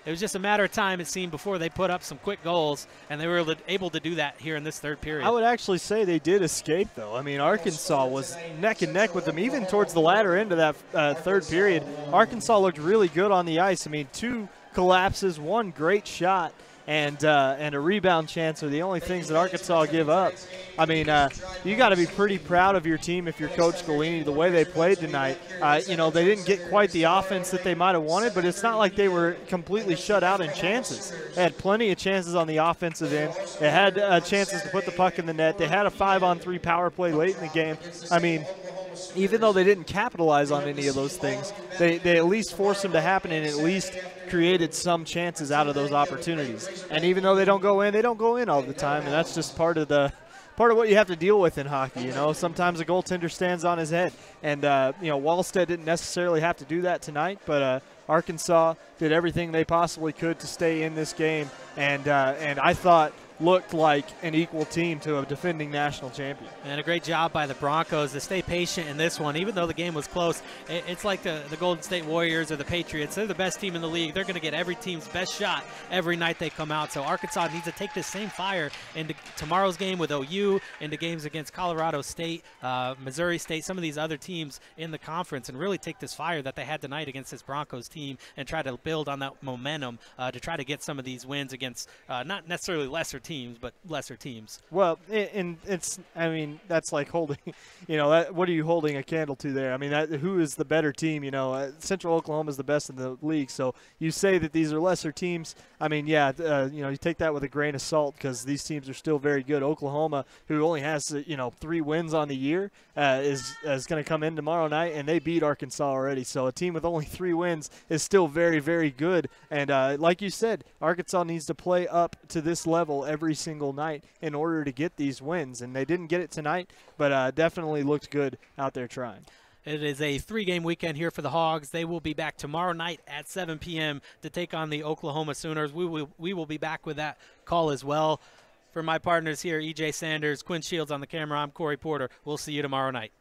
It was just a matter of time, it seemed, before they put up some quick goals, and they were able to do that here in this third period. I would actually say they did escape, though. I mean, Arkansas was neck and neck with them, even towards the latter end of that third period. Arkansas looked really good on the ice. I mean, 2 collapses, 1 great shot, and a rebound chance are the only things that Arkansas give up. I mean, you got to be pretty proud of your team if you're Coach Galini, the way they played tonight. You know, they didn't get quite the offense that they might have wanted, but it's not like they were completely shut out in chances. They had plenty of chances on the offensive end. They had chances to put the puck in the net. They had a 5-on-3 power play late in the game. I mean, even though they didn't capitalize on any of those things, they at least forced them to happen and at least created some chances out of those opportunities. And even though they don't go in all the time, and that's just part of what you have to deal with in hockey. You know, sometimes a goaltender stands on his head, and you know, Wallstead didn't necessarily have to do that tonight, but Arkansas did everything they possibly could to stay in this game, and I thought looked like an equal team to a defending national champion. And a great job by the Broncos to stay patient in this one. Even though the game was close, it's like the Golden State Warriors or the Patriots. They're the best team in the league. They're going to get every team's best shot every night they come out. So Arkansas needs to take this same fire into tomorrow's game with OU, into games against Colorado State, Missouri State, some of these other teams in the conference, and really take this fire that they had tonight against this Broncos team and try to build on that momentum to try to get some of these wins against not necessarily lesser teams, but lesser teams. Well, and it's, I mean, that's like holding, you know, what are you holding a candle to there? I mean, who is the better team? You know, Central Oklahoma is the best in the league, so you say that these are lesser teams. I mean, yeah, you know, you take that with a grain of salt because these teams are still very good. Oklahoma, who only has, you know, 3 wins on the year, is going to come in tomorrow night, and they beat Arkansas already. So a team with only 3 wins is still very, very good. And like you said, Arkansas needs to play up to this level every every single night in order to get these wins. And they didn't get it tonight, but definitely looked good out there trying. It is a 3-game weekend here for the Hogs. They will be back tomorrow night at 7 p.m. to take on the Oklahoma Sooners. We will be back with that call as well. For my partners here, EJ Sanders, Quinn Shields on the camera, I'm Corey Porter. We'll see you tomorrow night.